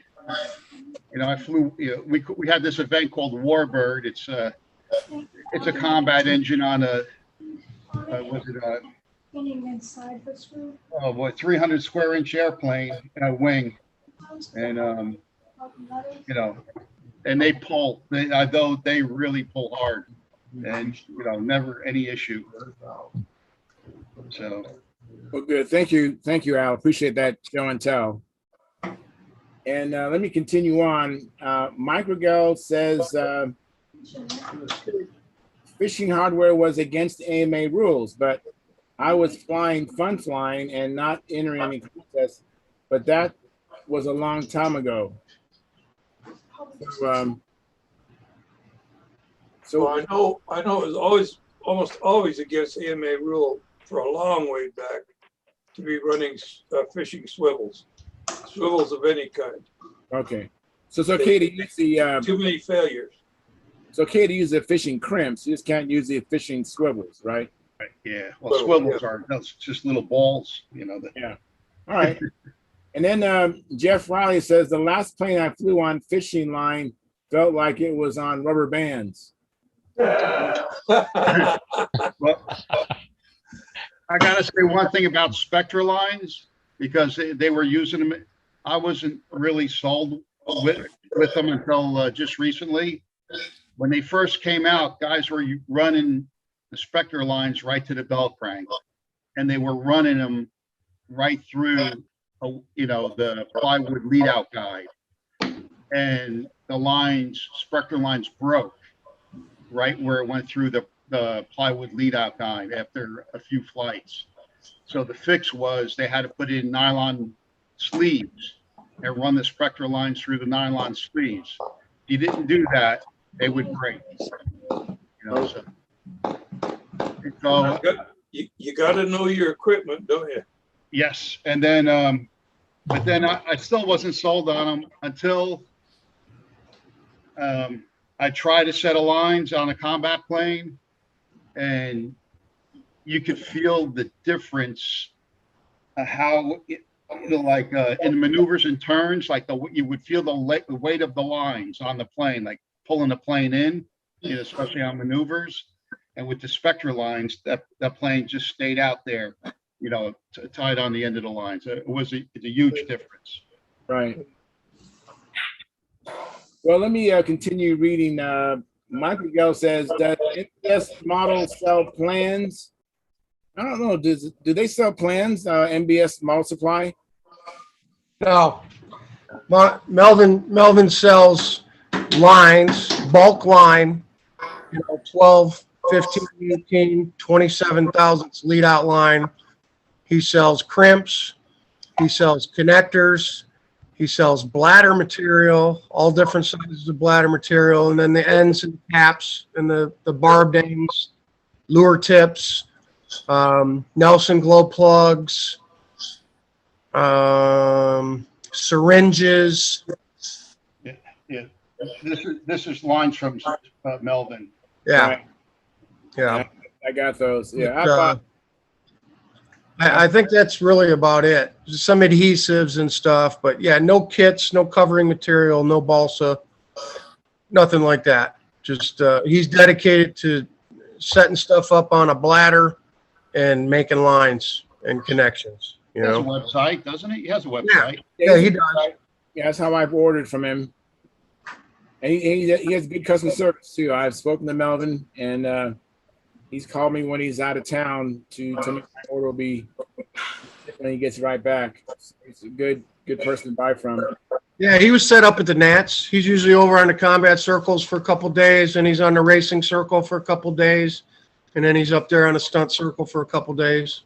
Speaker 7: You know, I flew. You know, we had this event called Warbird. It's a combat engine on a was it a oh boy 300 square inch airplane wing, and you know, and they pull. Though they really pull hard, and you know, never any issue. So.
Speaker 1: Well, good. Thank you, Al. Appreciate that show and tell. And let me continue on. Mike Rigel says fishing hardware was against AMA rules, but I was flying fun flying and not entering any contests. But that was a long time ago. So,
Speaker 6: Well, I know it was almost always against AMA rule for a long way back to be running fishing swivels of any kind.
Speaker 1: okay. So it's okay to use the
Speaker 6: Too many failures.
Speaker 1: it's okay to use the fishing crimps. You just can't use the fishing swivels, right?
Speaker 7: Yeah, well, swivels are that's just little balls, you know.
Speaker 1: Yeah. All right. And then Jeff Riley says the last plane I flew on fishing line felt like it was on rubber bands.
Speaker 7: Well, I gotta say one thing about Spectra lines because they were using them. I wasn't really sold with them until just recently. When they first came out, guys were running the Spectra lines right to the bell crank, and they were running them right through, you know, the plywood lead out guide, and the Spectra lines broke right where it went through the plywood lead out guide after a few flights. So the fix was they had to put in nylon sleeves and run the Spectra lines through the nylon sleeves. If you didn't do that, they would break. You know, so
Speaker 6: you got to know your equipment, don't you?
Speaker 7: yes, and then but then I still wasn't sold on them until I tried a set of lines on a combat plane, and you could feel the difference how in the maneuvers and turns, like you would feel the weight of the lines on the plane, like pulling the plane in, you know, especially on maneuvers. And with the Spectra lines, that plane just stayed out there, you know, tied on the end of the lines. It's a huge difference.
Speaker 1: Right. Well, let me continue reading. Mike Miguel says, does MBS model sell plans? I don't know. Do they sell plans, MBS Model Supply?
Speaker 5: No. Melvin sells lines, bulk line, you know, 12, 15, 18, 27 thousandths lead out line. He sells crimps. He sells connectors. He sells bladder material, all different sizes of bladder material, and then the ends and caps and the barbed ends, lure tips, Nelson glow plugs, syringes.
Speaker 7: Yeah. This is lines from Melvin.
Speaker 5: Yeah.
Speaker 1: Right.
Speaker 5: Yeah.
Speaker 1: I got those. Yeah.
Speaker 5: I think that's really about it. Just some adhesives and stuff, but yeah, no kits, no covering material, no balsa, nothing like that. Just he's dedicated to setting stuff up on a bladder and making lines and connections.
Speaker 7: He has a website, doesn't he? He has a website.
Speaker 5: Yeah, he does.
Speaker 1: Yeah, that's how I've ordered from him. And he has good customer service too. I've spoken to Melvin, and he's called me when he's out of town to tell me my order will be when he gets right back. He's a good person to buy from.
Speaker 5: Yeah, he was set up at the Nats. He's usually over on the combat circles for a couple days, and he's on the racing circle for a couple days, and then he's up there on the stunt circle for a couple days.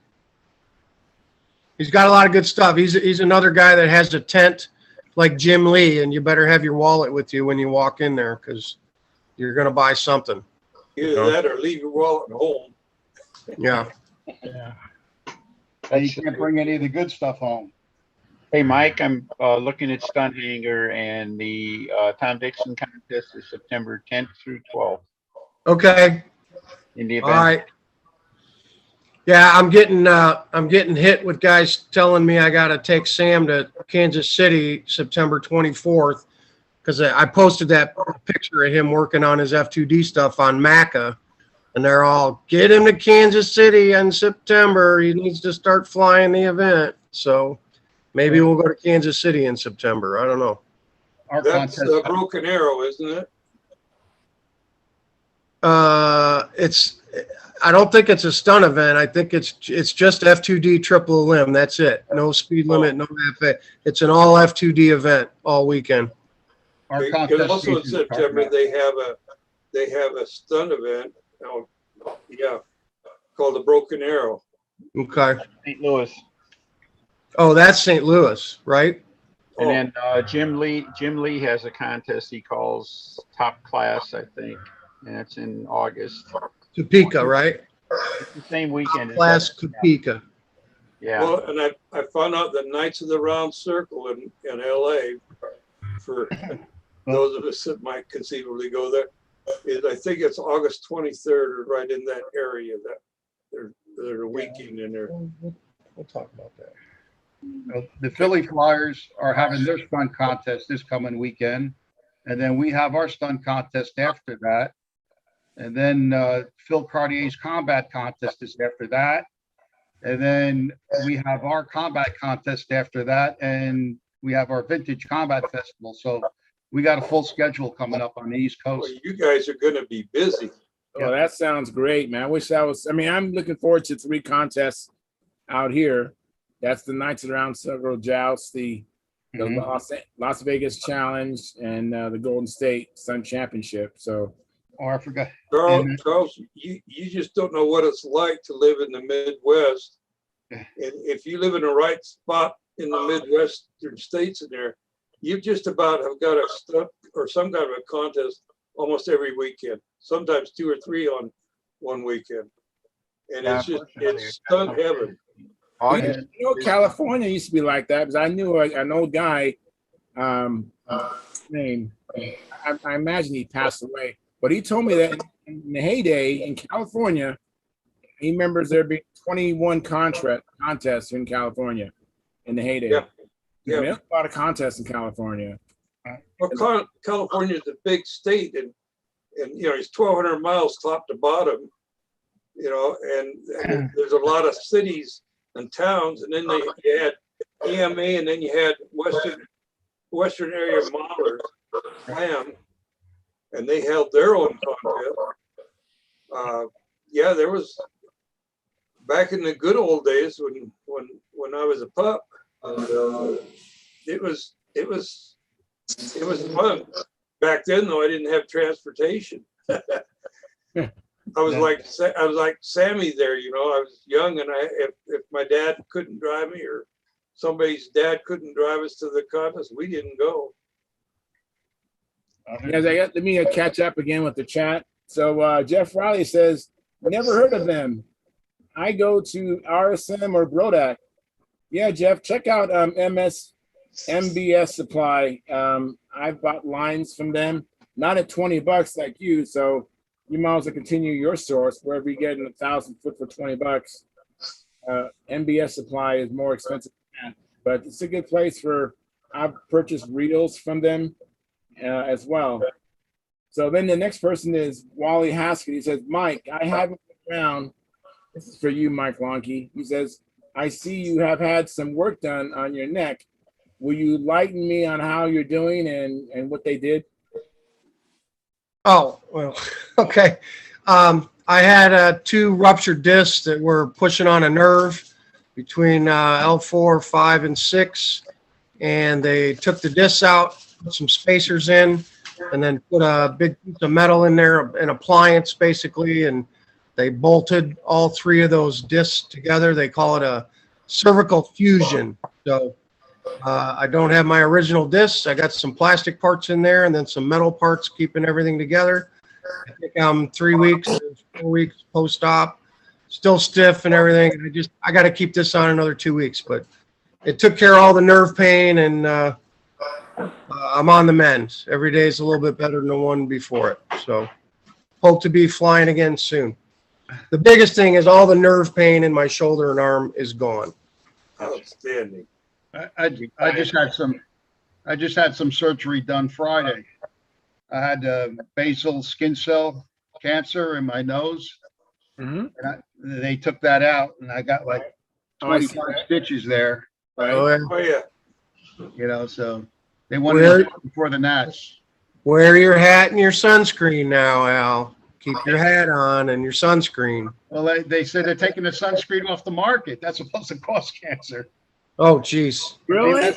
Speaker 5: He's got a lot of good stuff. He's another guy that has a tent like Jim Lee, and you better have your wallet with you when you walk in there because you're going to buy something.
Speaker 6: Either that or leave your wallet at home.
Speaker 5: Yeah.
Speaker 3: Yeah.
Speaker 7: And you can't bring any of the good stuff home.
Speaker 2: Hey, Mike, I'm looking at Stunthangar, and the Tom Dixon contest is September 10th through 12th.
Speaker 5: Okay.
Speaker 2: In the
Speaker 5: All
Speaker 2: event.
Speaker 5: right. Yeah, I'm getting hit with guys telling me I got to take Sam to Kansas City September 24th because I posted that picture of him working on his F2D stuff on Maca, and they're all, get him to Kansas City in September. He needs to start flying the event. So maybe we'll go to Kansas City in September. I don't know.
Speaker 7: Our
Speaker 6: That's
Speaker 7: contest,
Speaker 6: the Broken Arrow, isn't it?
Speaker 5: I don't think it's a stunt event. I think it's just F2D triple limb. That's it. No speed limit, no FA. It's an all F2D event all weekend.
Speaker 7: our
Speaker 6: And
Speaker 7: contest
Speaker 6: also in
Speaker 7: season is
Speaker 6: September
Speaker 7: starting
Speaker 6: they have a stunt event. Oh, yeah, called the Broken Arrow.
Speaker 5: Okay.
Speaker 2: St. Louis.
Speaker 5: Oh, that's St. Louis, right?
Speaker 2: And then Jim Lee has a contest he calls Top Class, I think, and it's in August.
Speaker 5: Topeka, right?
Speaker 2: It's the same weekend.
Speaker 5: Class Topeka.
Speaker 2: Yeah.
Speaker 6: Well, and I found out that Knights of the Round Circle in LA, for those of us that might conceivably go there, I think it's August 23rd or right in that area that there's a weekend in there.
Speaker 5: We'll talk about that.
Speaker 7: The Philly Flyers are having their stunt contest this coming weekend. And then we have our stunt contest after that. And then Phil Cartier's combat contest is after that. And then we have our combat contest after that. And we have our vintage combat festival. So we got a full schedule coming up on the East
Speaker 6: Well,
Speaker 7: Coast.
Speaker 6: you guys are going to be busy.
Speaker 1: Oh, that sounds great, man. I wish I mean, I'm looking forward to 3 contests out here. That's the Knights of the Round Circle Joust, the Las Vegas Challenge, and the Golden State Sun Championship. So,
Speaker 7: Oh, I forgot.
Speaker 6: Charles, you just don't know what it's like to live in the Midwest.
Speaker 7: Yeah.
Speaker 6: And if you live in the right spot in the Midwestern states in there, you just about have got a stunt or some kind of a contest almost every weekend, sometimes 2 or 3 on one weekend. And it's stunt heaven.
Speaker 1: California used to be like that because I knew an old guy, name, I imagine he passed away, but he told me that in the heyday in California, he remembers there being 21 contests in California in the heyday.
Speaker 6: Yeah.
Speaker 1: I mean, there's a lot of contests in California.
Speaker 6: Well, California is a big state, and it's 1,200 miles top to bottom, and there's a lot of cities and towns, and then you had EMA, and then you had Western area Maulers, Slam, and they held their own contest. There was back in the good old days when I was a pup. It was fun. Back then, though, I didn't have transportation. I was like Sammy there, I was young, and if my dad couldn't drive me or somebody's dad couldn't drive us to the contest, we didn't go.
Speaker 1: Guys, let me catch up again with the chat. So Jeff Riley says, never heard of them. I go to RSM or Brodak. Yeah, Jeff, check out MBS Supply. I've bought lines from them, not at $20 like you. So you might as well continue your source wherever you get in 1,000 foot for $20. MBS Supply is more expensive than that, but it's a good place I've purchased reels from them as well. So then the next person is Wally Haskett. He says, Mike, I haven't been around. This is for you, Mike Lonke. He says, I see you have had some work done on your neck. Will you lighten me on how you're doing and what they did?
Speaker 5: Oh, well, okay. I had 2 ruptured discs that were pushing on a nerve between L4, 5, and 6. And they took the discs out, put some spacers in, and then put a big piece of metal in there, an appliance basically, and they bolted all 3 of those discs together. They call it a cervical fusion. So I don't have my original discs. I got some plastic parts in there and then some metal parts keeping everything together. I think I'm 3 weeks, 4 weeks post-op, still stiff and everything. And I got to keep this on another 2 weeks, but it took care of all the nerve pain, and I'm on the mend. Every day is a little bit better than the one before it. So hope to be flying again soon. The biggest thing is all the nerve pain in my shoulder and arm is gone.
Speaker 6: Outstanding.
Speaker 7: I just had some surgery done Friday. I had basal skin cell cancer in my nose.
Speaker 1: Mhm.
Speaker 7: And they took that out, and I got like
Speaker 1: Oh, I see
Speaker 7: 25
Speaker 1: that.
Speaker 7: stitches there.
Speaker 1: Right.
Speaker 6: Oh, yeah.
Speaker 7: You know, so they wanted to do it before the Nats.
Speaker 5: Wear your hat and your sunscreen now, Al. Keep your hat on and your sunscreen.
Speaker 7: Well, they said they're taking the sunscreen off the market. That's supposed to cause cancer.
Speaker 5: Oh, geez.
Speaker 1: Really?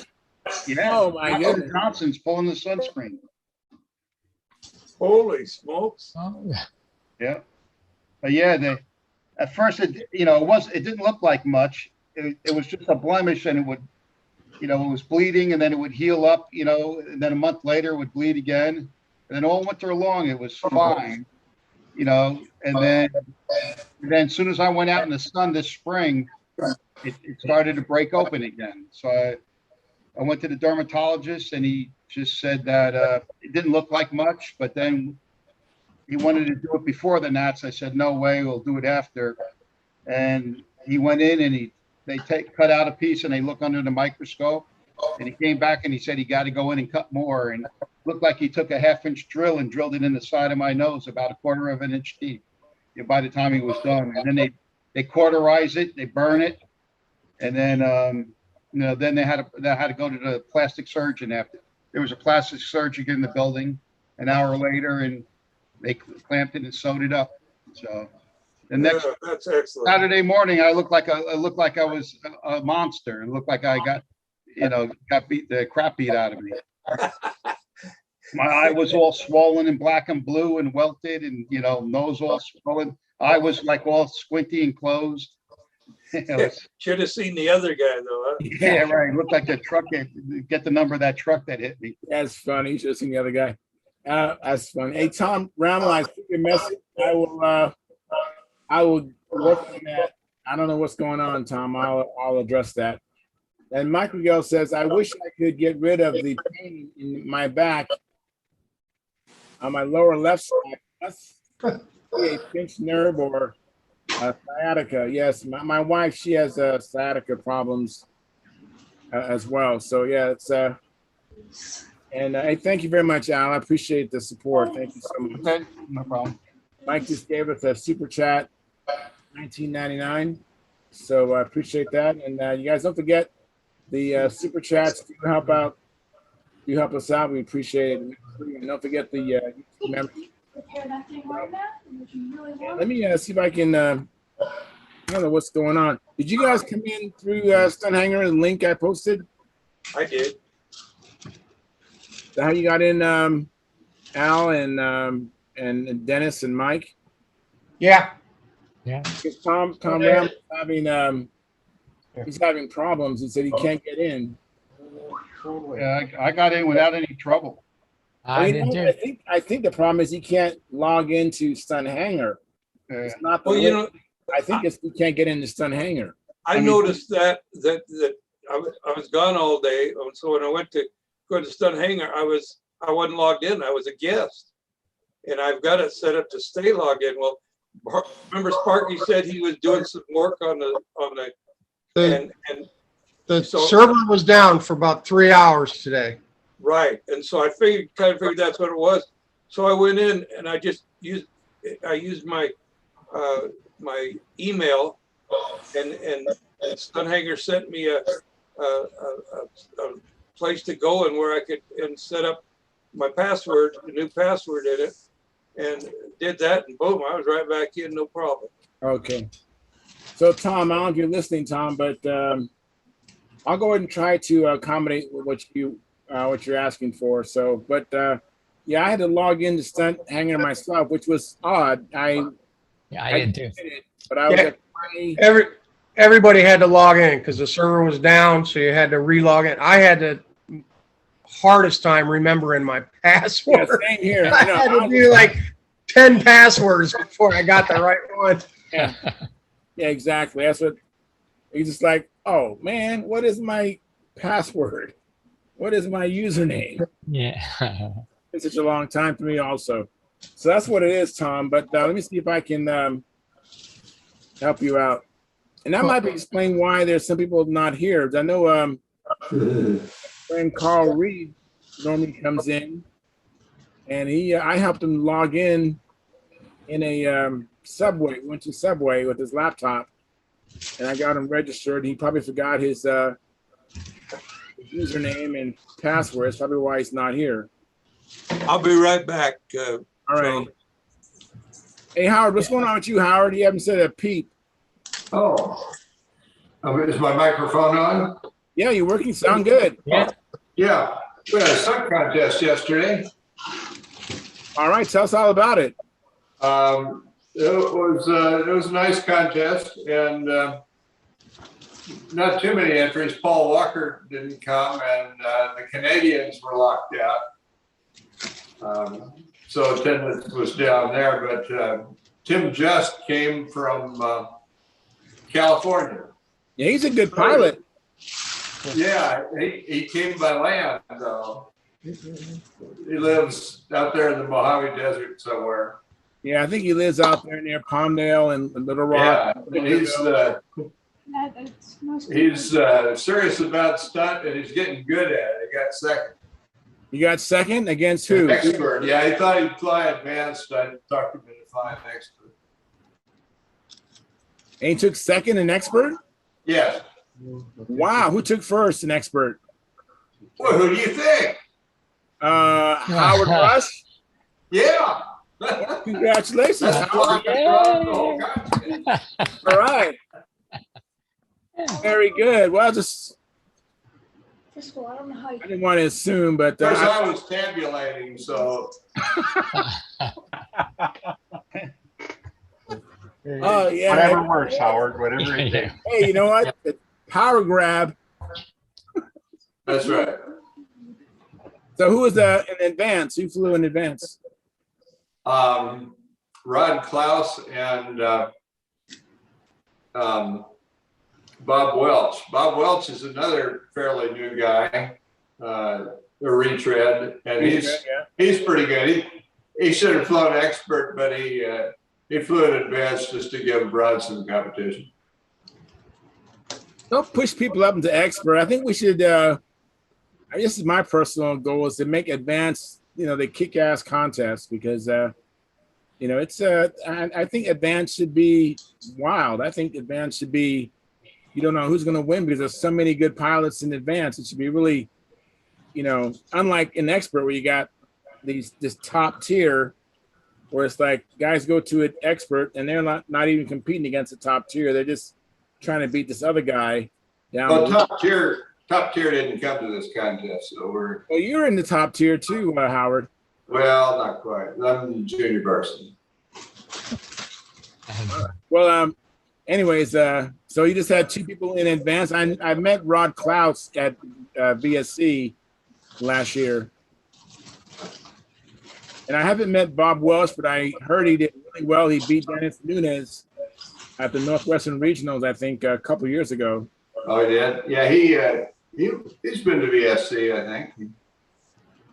Speaker 7: Yeah.
Speaker 1: Oh, my goodness.
Speaker 7: Johnson's pulling the sunscreen.
Speaker 6: Holy smokes.
Speaker 3: Oh, yeah.
Speaker 7: Yeah. But yeah, at first it didn't look like much. It was just a blemish, and it would, it was bleeding, and then it would heal up, and then a month later it would bleed again. And then all winter long it was fine, and then as soon as I went out in the sun this spring, it started to break open again. So I went to the dermatologist, and he just said that it didn't look like much, but then he wanted to do it before the Nats. I said, no way, we'll do it after. And he went in, and they cut out a piece, and they look under the microscope, and he came back and he said he got to go in and cut more, and it looked like he took a 1/2-inch drill and drilled it in the side of my nose about 1/4 of an inch deep by the time he was done. And then they cauterize it, they burn it, and then then they had to go to the plastic surgeon after. There was a plastic surgeon in the building an hour later, and they clamped it and sewed it up. So the next
Speaker 6: That's excellent.
Speaker 7: Saturday morning, I looked like I was a monster. It looked like I got beat the crap beat out of me. My eye was all swollen and black and blue and welted, and nose all swollen. I was like all squinty and closed.
Speaker 6: Should have seen the other guy though, huh?
Speaker 7: Yeah, right. It looked like the truck. Get the number of that truck that hit me.
Speaker 1: That's funny. You should have seen the other guy. That's funny. Hey, Tom Rammel, I see your message. I will work on that. I don't know what's going on, Tom. I'll address that. And Michael Miguel says, I wish I could get rid of the pain in my back on my lower left side. That's a pinched nerve or sciatica. Yes, my wife, she has sciatica problems as well. So yeah, it's and hey, thank you very much, Al. I appreciate the support. Thank you so much.
Speaker 7: Okay, no problem.
Speaker 1: Mike just gave us a super chat, $19.99. So I appreciate that. And you guys don't forget the super chats. If you help us out, we appreciate it. And don't forget the YouTube membership. Let me see if I can. I don't know what's going on. Did you guys come in through Stunthangar and link I posted?
Speaker 6: I did.
Speaker 1: Is that how you got in, Al and Dennis and Mike?
Speaker 5: Yeah.
Speaker 3: Yeah.
Speaker 1: Because Tom Ram is having he's having problems. He said he can't get in.
Speaker 7: Yeah, I got in without any trouble.
Speaker 3: I did too.
Speaker 1: I think the problem is he can't log into Stunthangar. It's not the
Speaker 6: Well,
Speaker 1: link. I think it's he can't get into Stunthangar.
Speaker 6: I noticed that I was gone all day, so when I went to go to Stunthangar, I wasn't logged in. I was a guest, and I've got it set up to stay logged in. Well, remember Sparky said he was doing some work on the
Speaker 5: The server was down for about 3 hours today.
Speaker 6: Right, and so I figured that's what it was. So I went in and I just used my my email, and Stunthangar sent me a place to go and where I could set up my password, a new password in it, and did that and boom, I was right back in, no problem.
Speaker 1: Okay. So Tom, I don't know if you're listening, Tom, but I'll go ahead and try to accommodate what you're asking for. So, but yeah, I had to log into Stunthangar myself, which was odd.
Speaker 3: Yeah, I did too.
Speaker 1: did it, but I was
Speaker 5: Yeah.
Speaker 1: at 20.
Speaker 5: Everybody had to log in because the server was down, so you had to re-log in. I had the hardest time remembering my
Speaker 1: Yeah,
Speaker 5: password.
Speaker 1: same here.
Speaker 5: I
Speaker 1: I know.
Speaker 5: had
Speaker 1: I
Speaker 5: to
Speaker 1: was
Speaker 5: do like 10 passwords before I got the right one.
Speaker 1: yeah, yeah, exactly. That's what he's just like. Oh man, what is my password? What is my username?
Speaker 3: Yeah.
Speaker 1: It's such a long time for me, also. So that's what it is, Tom. But let me see if I can help you out. And that might be explain why there's some people not here. I know friend Carl Reed normally comes in, and I helped him log in a Subway. Went to Subway with his laptop, and I got him registered. He probably forgot his username and password. That's probably why he's not here.
Speaker 6: I'll be right back.
Speaker 1: All right. Hey Howard, what's going on with you, Howard? You haven't said a peep.
Speaker 8: Oh, is my microphone on?
Speaker 1: Yeah, you're working. Sound good.
Speaker 3: Yeah.
Speaker 8: Yeah, we had a stunt contest yesterday.
Speaker 1: All right, tell us all about it.
Speaker 8: It was a nice contest, and not too many entries. Paul Walker didn't come, and the Canadians were locked out. So attendance was down there, but Tim Just came from California.
Speaker 1: Yeah, he's a good pilot.
Speaker 8: Yeah, he came by land, though. He lives out there in the Mojave Desert somewhere.
Speaker 1: Yeah, I think he lives out there near Palmdale and Little Rock.
Speaker 8: Yeah, he's serious about stunt, and he's getting good at it. He got second.
Speaker 1: You got second against who?
Speaker 8: Expert. Yeah, he thought he'd fly advanced. I talked him into flying expert.
Speaker 1: And he took second in expert?
Speaker 8: Yes.
Speaker 1: Wow, who took first in expert?
Speaker 8: Well, who do you think?
Speaker 1: Howard Rush?
Speaker 8: Yeah.
Speaker 1: Congratulations,
Speaker 8: That's
Speaker 1: Howard.
Speaker 8: the whole country.
Speaker 1: All right. Very good. Well,
Speaker 9: First of all, I don't know how you.
Speaker 1: I didn't want to assume, but
Speaker 8: Of course, I was tabulating, so.
Speaker 1: oh yeah.
Speaker 2: Whatever works, Howard, whatever it
Speaker 3: Yeah.
Speaker 2: takes.
Speaker 1: Hey, you know what? The power grab.
Speaker 8: That's right.
Speaker 1: So who was in advance? Who flew in advance?
Speaker 8: Rod Klaus and Bob Welch. Bob Welch is another fairly new guy, a retread, and he's pretty good. He should have flown expert, but he flew in advance just to give Rod some competition.
Speaker 1: Don't push people up into expert. I think we should. This is my personal goal: is to make advanced, the kick-ass contests because, it's. I think advanced should be wild. I think advanced should be. You don't know who's going to win because there's so many good pilots in advance. It should be really, unlike an expert where you got this top tier, where it's like guys go to an expert and they're not even competing against the top tier. They're just trying to beat this other guy down.
Speaker 8: Well, top tier didn't come to this contest, so we're.
Speaker 1: Well, you're in the top tier too, Howard.
Speaker 8: Well, not quite. I'm in junior varsity.
Speaker 1: Well, anyways, so you just had two people in advance. I met Rod Klaus at VSC last year. And I haven't met Bob Welsh, but I heard he did really well. He beat Dennis Nunes at the Northwestern Regionals, I think, a couple years ago.
Speaker 8: Oh, he did? Yeah, he's been to VSC, I think.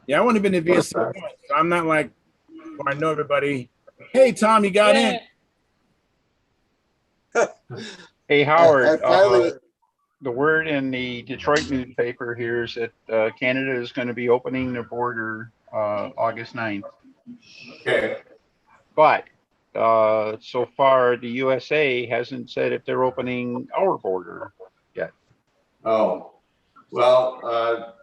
Speaker 1: Yeah, I've only been to VSC once, so I'm not like, I know everybody. Hey, Tom, you got in.
Speaker 2: Hey, Howard,
Speaker 10: finally-
Speaker 2: the word in the Detroit newspaper here is that Canada is going to be opening their border August 9th.
Speaker 8: Okay.
Speaker 2: But so far, the USA hasn't said if they're opening our border yet.
Speaker 8: Oh, well,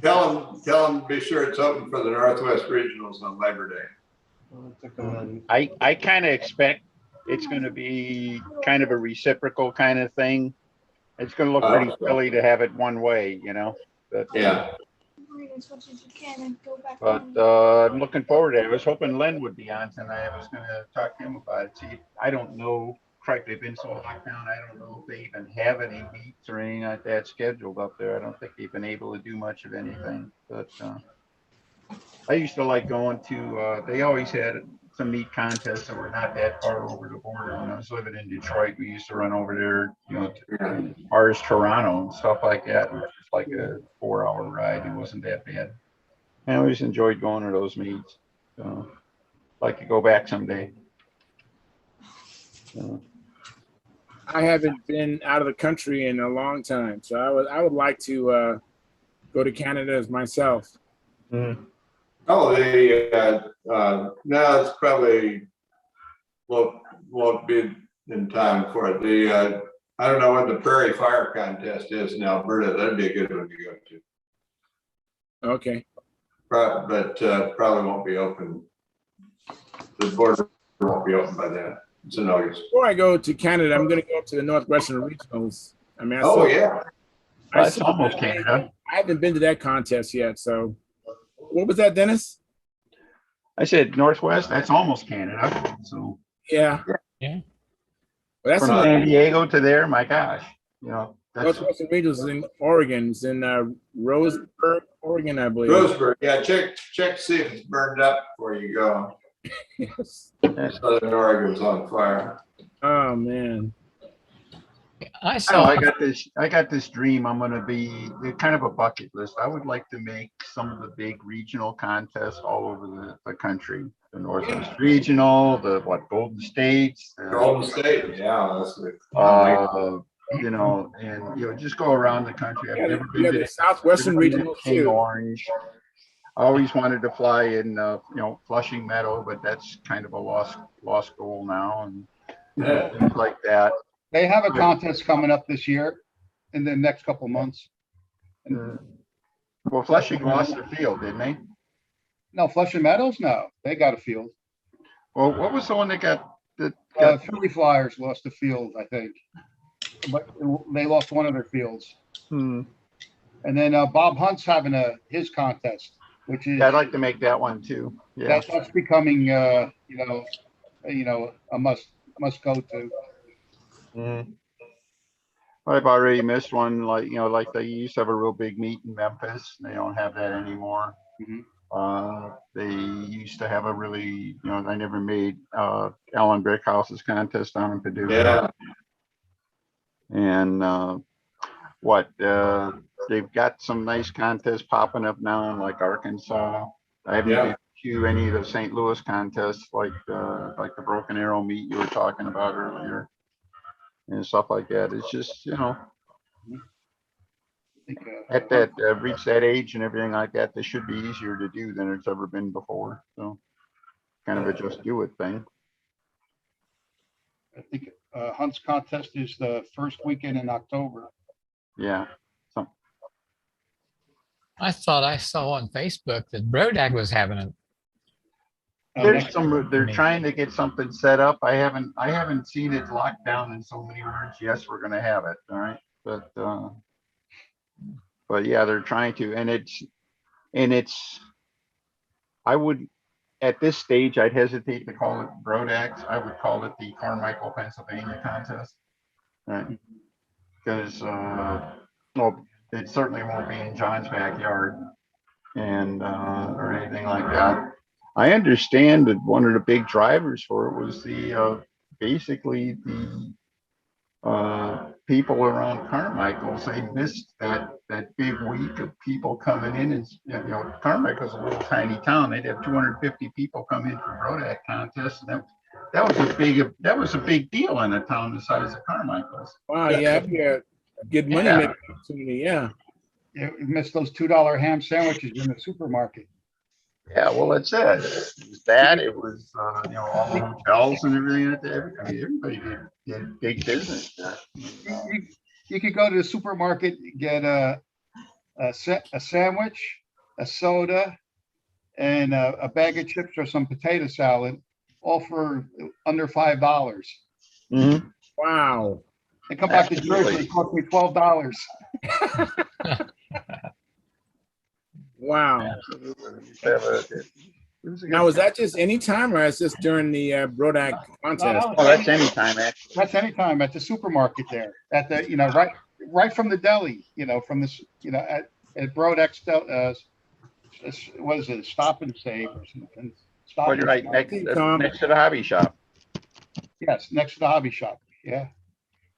Speaker 8: tell them be sure it's open for the Northwest Regionals on Labor Day.
Speaker 2: I kind of expect it's going to be kind of a reciprocal kind of thing. It's going to look pretty silly to have it one way, you know. But,
Speaker 8: Yeah.
Speaker 9: Read as much as you can and go back
Speaker 2: but
Speaker 9: home.
Speaker 2: I'm looking forward to it. I was hoping Len would be on tonight. I was going to talk to him about it. See, I don't know. Correct, they've been so locked down. I don't know if they even have any meets or anything like that scheduled up there. I don't think they've been able to do much of anything. But I used to like going to. They always had some meat contests that were not that far over the border. When I was living in Detroit, we used to run over there, you know, as far as Toronto and stuff like that. It was just like a 4-hour ride. It wasn't that bad. I always enjoyed going to those meets. So, like to go back someday.
Speaker 1: I haven't been out of the country in a long time, so I would like to go to Canada as myself.
Speaker 8: Oh, no, it's probably won't be in time for it. I don't know when the Prairie Fire Contest is in Alberta. That'd be a good one to go to.
Speaker 1: Okay.
Speaker 8: But probably won't be open. The border won't be open by then. It's in August.
Speaker 1: Before I go to Canada, I'm going to go up to the Northwestern Regionals. I mean,
Speaker 8: Yeah.
Speaker 2: That's almost Canada.
Speaker 1: I haven't been to that contest yet. So, what was that, Dennis?
Speaker 2: I said Northwest. That's almost Canada. So
Speaker 1: yeah.
Speaker 3: Yeah.
Speaker 1: Well, that's
Speaker 2: from San Diego to there. My gosh, you know.
Speaker 1: Northwestern Regionals is in Oregon. It's in Roseburg, Oregon, I believe.
Speaker 8: Roseburg. Yeah. Check to see if it's burned up before you go.
Speaker 1: Yes.
Speaker 8: Southern Oregon's on fire.
Speaker 1: Oh man.
Speaker 3: I saw.
Speaker 2: I got this dream. I'm going to be kind of a bucket list. I would like to make some of the big regional contests all over the country. The Northwest Regional, the Golden States.
Speaker 8: Golden State. Yeah, that's good.
Speaker 2: You know, and you know, just go around the country. I've never been to
Speaker 1: the Southwestern Regional
Speaker 2: King Orange. I always wanted to fly in, you know, Flushing Meadow, but that's kind of a lost goal now, and things like that.
Speaker 7: They have a contest coming up this year in the next couple of months.
Speaker 2: Well, Flushing lost their field, didn't they?
Speaker 7: No, Flushing Meadows? No, they got a field.
Speaker 2: Well, what was the one that got
Speaker 7: Philly Flyers lost the field, I think. But they lost one of their fields. And then Bob Hunt's having his contest, which is.
Speaker 2: Yeah, I'd like to make that one too. Yeah,
Speaker 7: that's becoming you know a must go to.
Speaker 2: I've already missed one. Like they used to have a real big meet in Memphis. They don't have that anymore. They used to have a really, you know, I never made Alan Brickhouse's contest down in Paducah. Yeah. And they've got some nice contests popping up now in like Arkansas. I haven't been to any of the St. Louis contests like the Broken Arrow meet you were talking about earlier and stuff like that. It's just, you know, at that reach that age and everything like that, this should be easier to do than it's ever been before. So kind of a just do it thing.
Speaker 7: I think Hunt's contest is the first weekend in October.
Speaker 2: Yeah.
Speaker 3: I thought I saw on Facebook that Brodag was having it.
Speaker 2: They're trying to get something set up. I haven't seen it locked down in so many words. Yes, we're going to have it. All right. But yeah, they're trying to, and it's, I would, at this stage, I'd hesitate to call it Brodax. I would call it the Carmichael, Pennsylvania contest. Right. Because, well, it certainly won't be in John's backyard and, or anything like that. I understand that one of the big drivers for it was the, basically the, people around Carmichael's, they missed that big week of people coming in, and you know, Carmichael's a little tiny town. They'd have 250 people come in for Brodak contests, and that was a big deal in a town the size of Carmichael's.
Speaker 1: Wow, yeah, good money making opportunity, yeah.
Speaker 7: You missed those $2 ham sandwiches in the supermarket.
Speaker 2: Yeah, well, that's it. It was that. It was, you know, all the hotels and everything. I mean, everybody did big business.
Speaker 7: You could go to the supermarket, get a sandwich, a soda, and a bag of chips or some potato salad, all for under $5.
Speaker 2: Mhm.
Speaker 1: Wow.
Speaker 7: And come back to
Speaker 2: Absolutely.
Speaker 7: Jersey, it cost me $12.
Speaker 1: Wow.
Speaker 2: Absolutely.
Speaker 1: Now, is that just any time or is this during the Brodak contest?
Speaker 2: Oh, that's anytime, actually.
Speaker 7: That's anytime at the supermarket there, at the, right from the deli, from this, at Brodex, what is it, Stop and Save or something? Stop
Speaker 2: Oh,
Speaker 7: and
Speaker 2: you're right,
Speaker 7: Save.
Speaker 2: next to the hobby shop.
Speaker 7: Yes, next to the hobby shop. Yeah.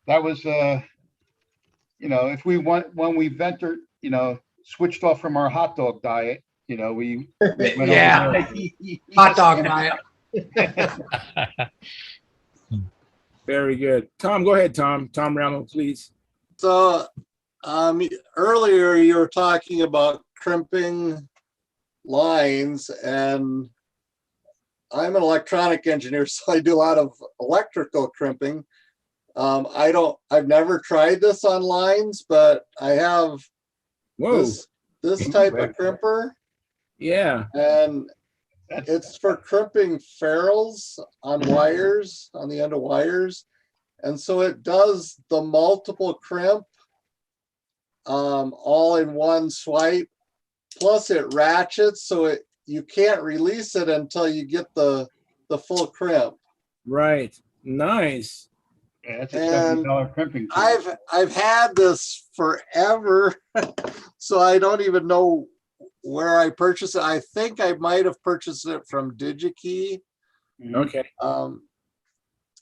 Speaker 7: That was, if we want, when we ventured, switched off from our hot dog diet, we went over
Speaker 5: Yeah.
Speaker 7: there.
Speaker 5: Hot dog diet.
Speaker 1: Very good. Tom, go ahead, Tom. Tom Ramo, please.
Speaker 10: So earlier you were talking about crimping lines, and I'm an electronic engineer, so I do a lot of electrical crimping. I've never tried this on lines, but I have this type of crimper,
Speaker 1: Yeah.
Speaker 10: and it's for crimping ferrules on wires, on the end of wires. And so it does the multiple crimp all in one swipe. Plus it ratchets, so you can't release it until you get the full crimp.
Speaker 1: Right. Nice.
Speaker 7: Yeah, that's a $70 crimping kit.
Speaker 10: I've had this forever, so I don't even know where I purchased it. I think I might have purchased it from DigiKey.
Speaker 1: Okay.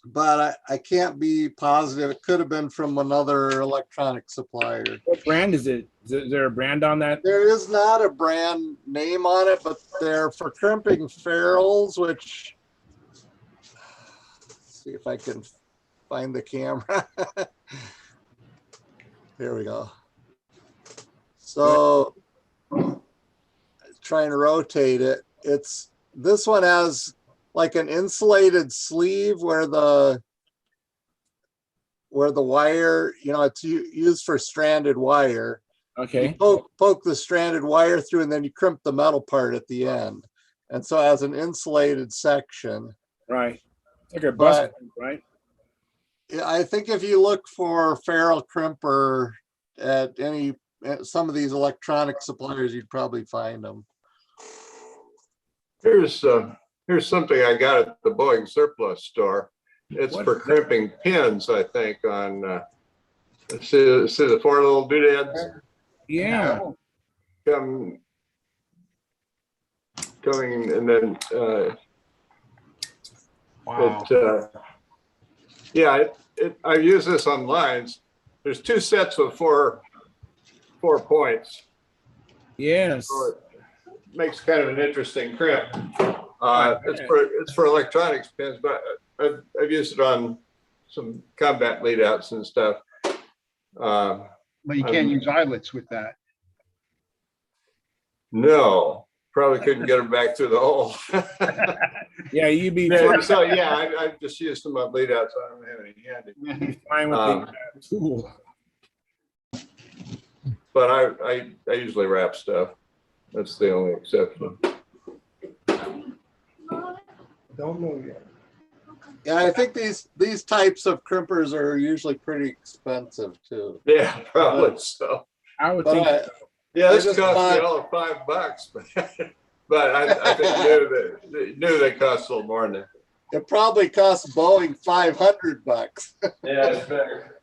Speaker 10: But I can't be positive. It could have been from another electronic supplier.
Speaker 1: What brand is it? Is there a brand on that?
Speaker 10: There is not a brand name on it, but they're for crimping ferrules, which, let's see if I can find the camera. Here we go. So trying to rotate it. This one has like an insulated sleeve where the wire, it's used for stranded wire.
Speaker 1: Okay.
Speaker 10: You poke the stranded wire through, and then you crimp the metal part at the end. And so it has an insulated section.
Speaker 1: Right. Like a bus, right?
Speaker 10: I think if you look for ferrule crimper at some of these electronic suppliers, you'd probably find them.
Speaker 8: Here's something I got at the Boeing surplus store. It's for crimping pins, I think, on see the four little doodads?
Speaker 1: Yeah.
Speaker 8: Coming and then
Speaker 1: wow.
Speaker 8: I use this on lines. There's two sets of four points.
Speaker 1: Yes.
Speaker 8: So it makes kind of an interesting crimp. It's for electronics pins, but I've used it on some combat lead outs and stuff.
Speaker 7: But you can't use eyelets with that.
Speaker 8: No, probably couldn't get them back through the hole.
Speaker 1: Yeah, you'd be
Speaker 8: so I just used them on lead outs. I don't have any handy.
Speaker 1: fine with the tool.
Speaker 8: But I usually wrap stuff. That's the only exception.
Speaker 5: Don't know yet.
Speaker 10: Yeah, I think these types of crimpers are usually pretty expensive too.
Speaker 8: Yeah, probably so.
Speaker 1: I would think.
Speaker 8: Yeah, this cost me all of $5, but I think knew they cost a little more than that.
Speaker 10: It probably cost Boeing $500.
Speaker 8: Yeah, it's better.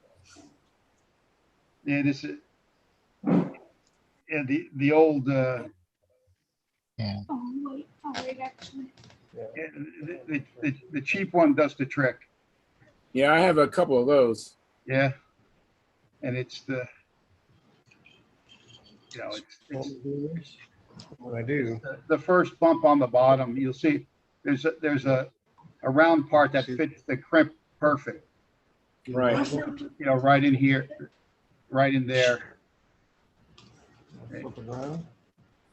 Speaker 7: Yeah, this is the old
Speaker 9: Oh, wait, actually.
Speaker 7: the cheap one does the trick.
Speaker 1: Yeah, I have a couple of those.
Speaker 7: Yeah, and it's
Speaker 5: What I do.
Speaker 7: the first bump on the bottom. You'll see there's a round part that fits the crimp perfect.
Speaker 1: Right.
Speaker 7: Right in here, right in there.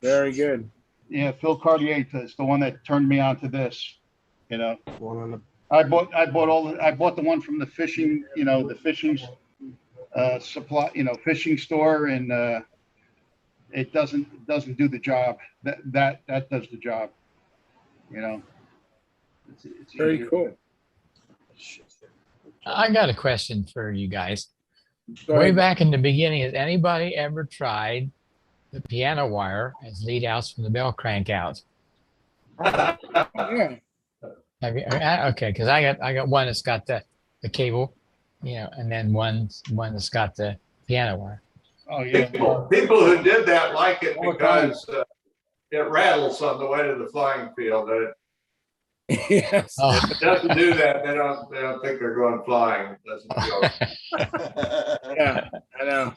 Speaker 1: Very good.
Speaker 7: Yeah, Phil Cartier is the one that turned me on to this.
Speaker 5: One on the
Speaker 7: I bought the one from the fishing, the fishing supply, fishing store, and it doesn't do the job. That does the job. You know, it's
Speaker 1: Very
Speaker 7: easier.
Speaker 1: cool.
Speaker 3: I got a question for you guys.
Speaker 1: Go
Speaker 3: Way
Speaker 1: ahead.
Speaker 3: back in the beginning, has anybody ever tried the piano wire as lead outs from the bell crank out?
Speaker 1: Yeah.
Speaker 3: Have you, okay, because I got one that's got the cable, you know, and then one that's got the piano wire.
Speaker 7: Oh yeah.
Speaker 8: People who did that like it because it rattles on the way to the flying field.
Speaker 1: Yes.
Speaker 3: Oh.
Speaker 8: If it doesn't do that, they don't think they're going flying. It doesn't feel.
Speaker 1: Yeah, I know.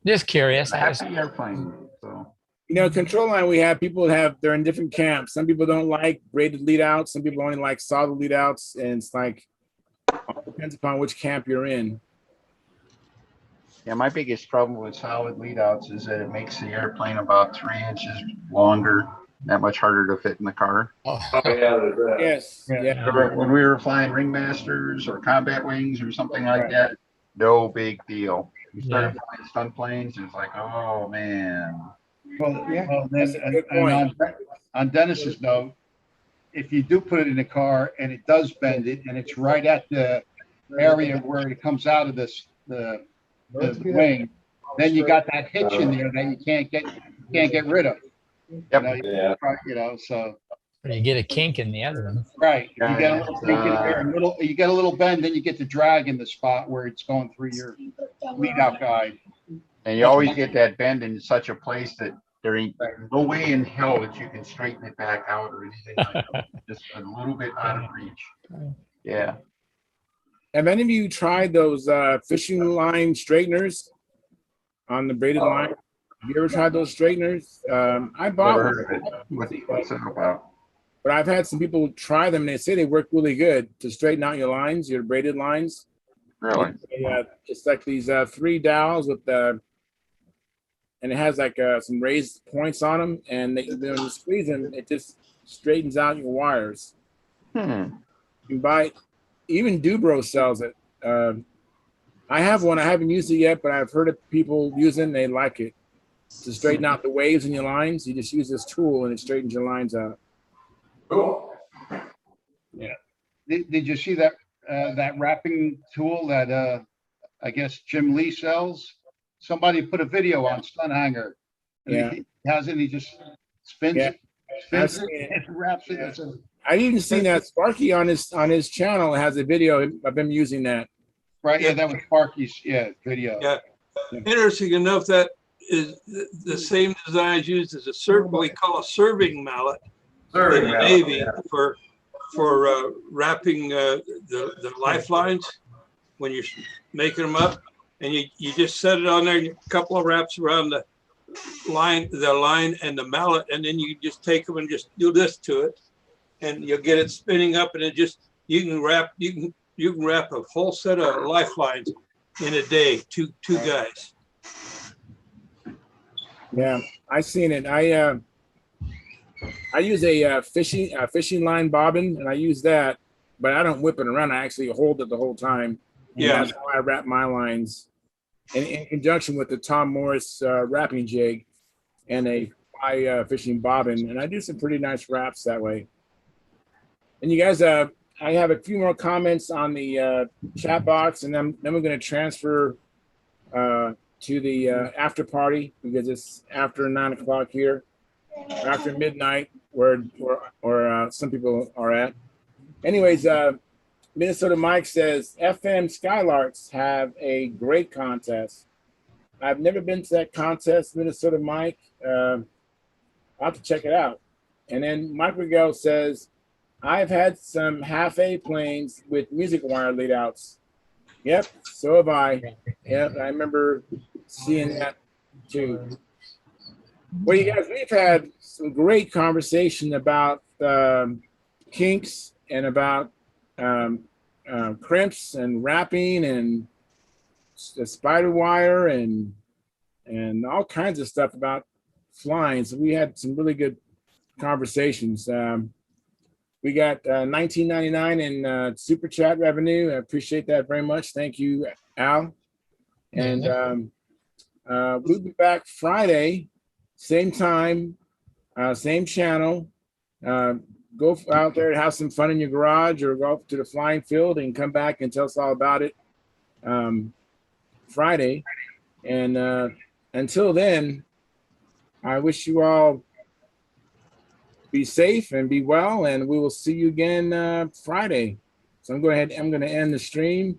Speaker 3: Just curious. I just,
Speaker 2: Happy airplane. So
Speaker 1: You know, control line, we have people they're in different camps. Some people don't like braided lead outs. Some people only like solid lead outs. And it's like, all depends upon which camp you're in.
Speaker 2: yeah, my biggest problem with solid lead outs is that it makes the airplane about 3 inches longer, that much harder to fit in the car.
Speaker 8: Oh yeah, there's that.
Speaker 1: Yes. Yeah.
Speaker 2: So when we were flying ringmasters or combat wings or something like that, no big deal. We started flying stunt planes, and it's like, oh man.
Speaker 7: Well,
Speaker 1: Yeah,
Speaker 7: well
Speaker 1: that's
Speaker 7: then,
Speaker 1: a good point.
Speaker 7: on Dennis's note, if you do put it in the car and it does bend it, and it's right at the area where it comes out of the wing, then you got that hitch in there that you can't get rid of.
Speaker 2: Yep.
Speaker 7: You know, so
Speaker 3: or you get a kink in the other one.
Speaker 7: right. You get a little kink in there, you get a little bend, then you get the drag in the spot where it's going through your lead out guide.
Speaker 2: And you always get that bend in such a place that there ain't no way in hell that you can straighten it back out or anything like that. Just a little bit out of reach. Yeah.
Speaker 1: Have any of you tried those fishing line straighteners on the braided line? Have you ever tried those straighteners? I bought
Speaker 2: Never
Speaker 1: one.
Speaker 2: heard of it. What's that about?
Speaker 1: But I've had some people try them and they say they work really good to straighten out your lines, your braided lines.
Speaker 2: Really?
Speaker 1: It's like these 3 dowels with and it has like some raised points on them, and when you squeeze them, it just straightens out your wires. You can buy, even Dubro sells it. I have one. I haven't used it yet, but I've heard of people using it and they like it. To straighten out the waves in your lines, you just use this tool and it straightens your lines out.
Speaker 8: Cool.
Speaker 1: Yeah.
Speaker 7: Did you see that that wrapping tool that I guess Jim Lee sells? Somebody put a video on Stunthangar.
Speaker 1: Yeah.
Speaker 7: He has it. He just spins it,
Speaker 1: I've
Speaker 7: spins
Speaker 1: seen
Speaker 7: it,
Speaker 1: it.
Speaker 7: and wraps it. It's a-
Speaker 1: I even seen that Sparky on his channel has a video of him using that.
Speaker 7: Right. Yeah, that was Sparky's video.
Speaker 6: Yeah. Interesting enough, that is the same design is used as what we call a serving mallet in the Navy for wrapping the lifelines when you're making them up, and you just set it on there, and a couple of wraps around the line and the mallet, and then you just take them and just do this to it, and you'll get it spinning up, and it just you can wrap a whole set of lifelines in a day, two guys.
Speaker 1: Yeah, I seen it. I use a fishing line bobbin, and I use that, but I don't whip it around. I actually hold it the whole time. And
Speaker 6: Yeah.
Speaker 1: that's how I wrap my lines, and in conjunction with the Tom Morris wrapping jig and a fly fishing bobbin, and I do some pretty nice wraps that way. And you guys, I have a few more comments on the chat box, and then we're going to transfer to the after party, because it's after 9 o'clock here, or after midnight, where some people are at. Anyways, Minnesota Mike says FM Skylarks have a great contest. I've never been to that contest, Minnesota Mike. I'll have to check it out. And then Mike Rigel says, I've had some half A planes with music wire lead outs. Yep, so have I. Yep, I remember seeing that too. Well, you guys, we've had some great conversation about kinks and about crimps and wrapping and the spider wire and all kinds of stuff about flying. So we had some really good conversations. We got $19.99 in super chat revenue. I appreciate that very much. Thank you, Al. And we'll be back Friday same time, same channel. Go out there and have some fun in your garage, or go up to the flying field and come back and tell us all about it Friday. And until then, I wish you all be safe and be well, and we will see you again Friday. So I'm going to end the stream.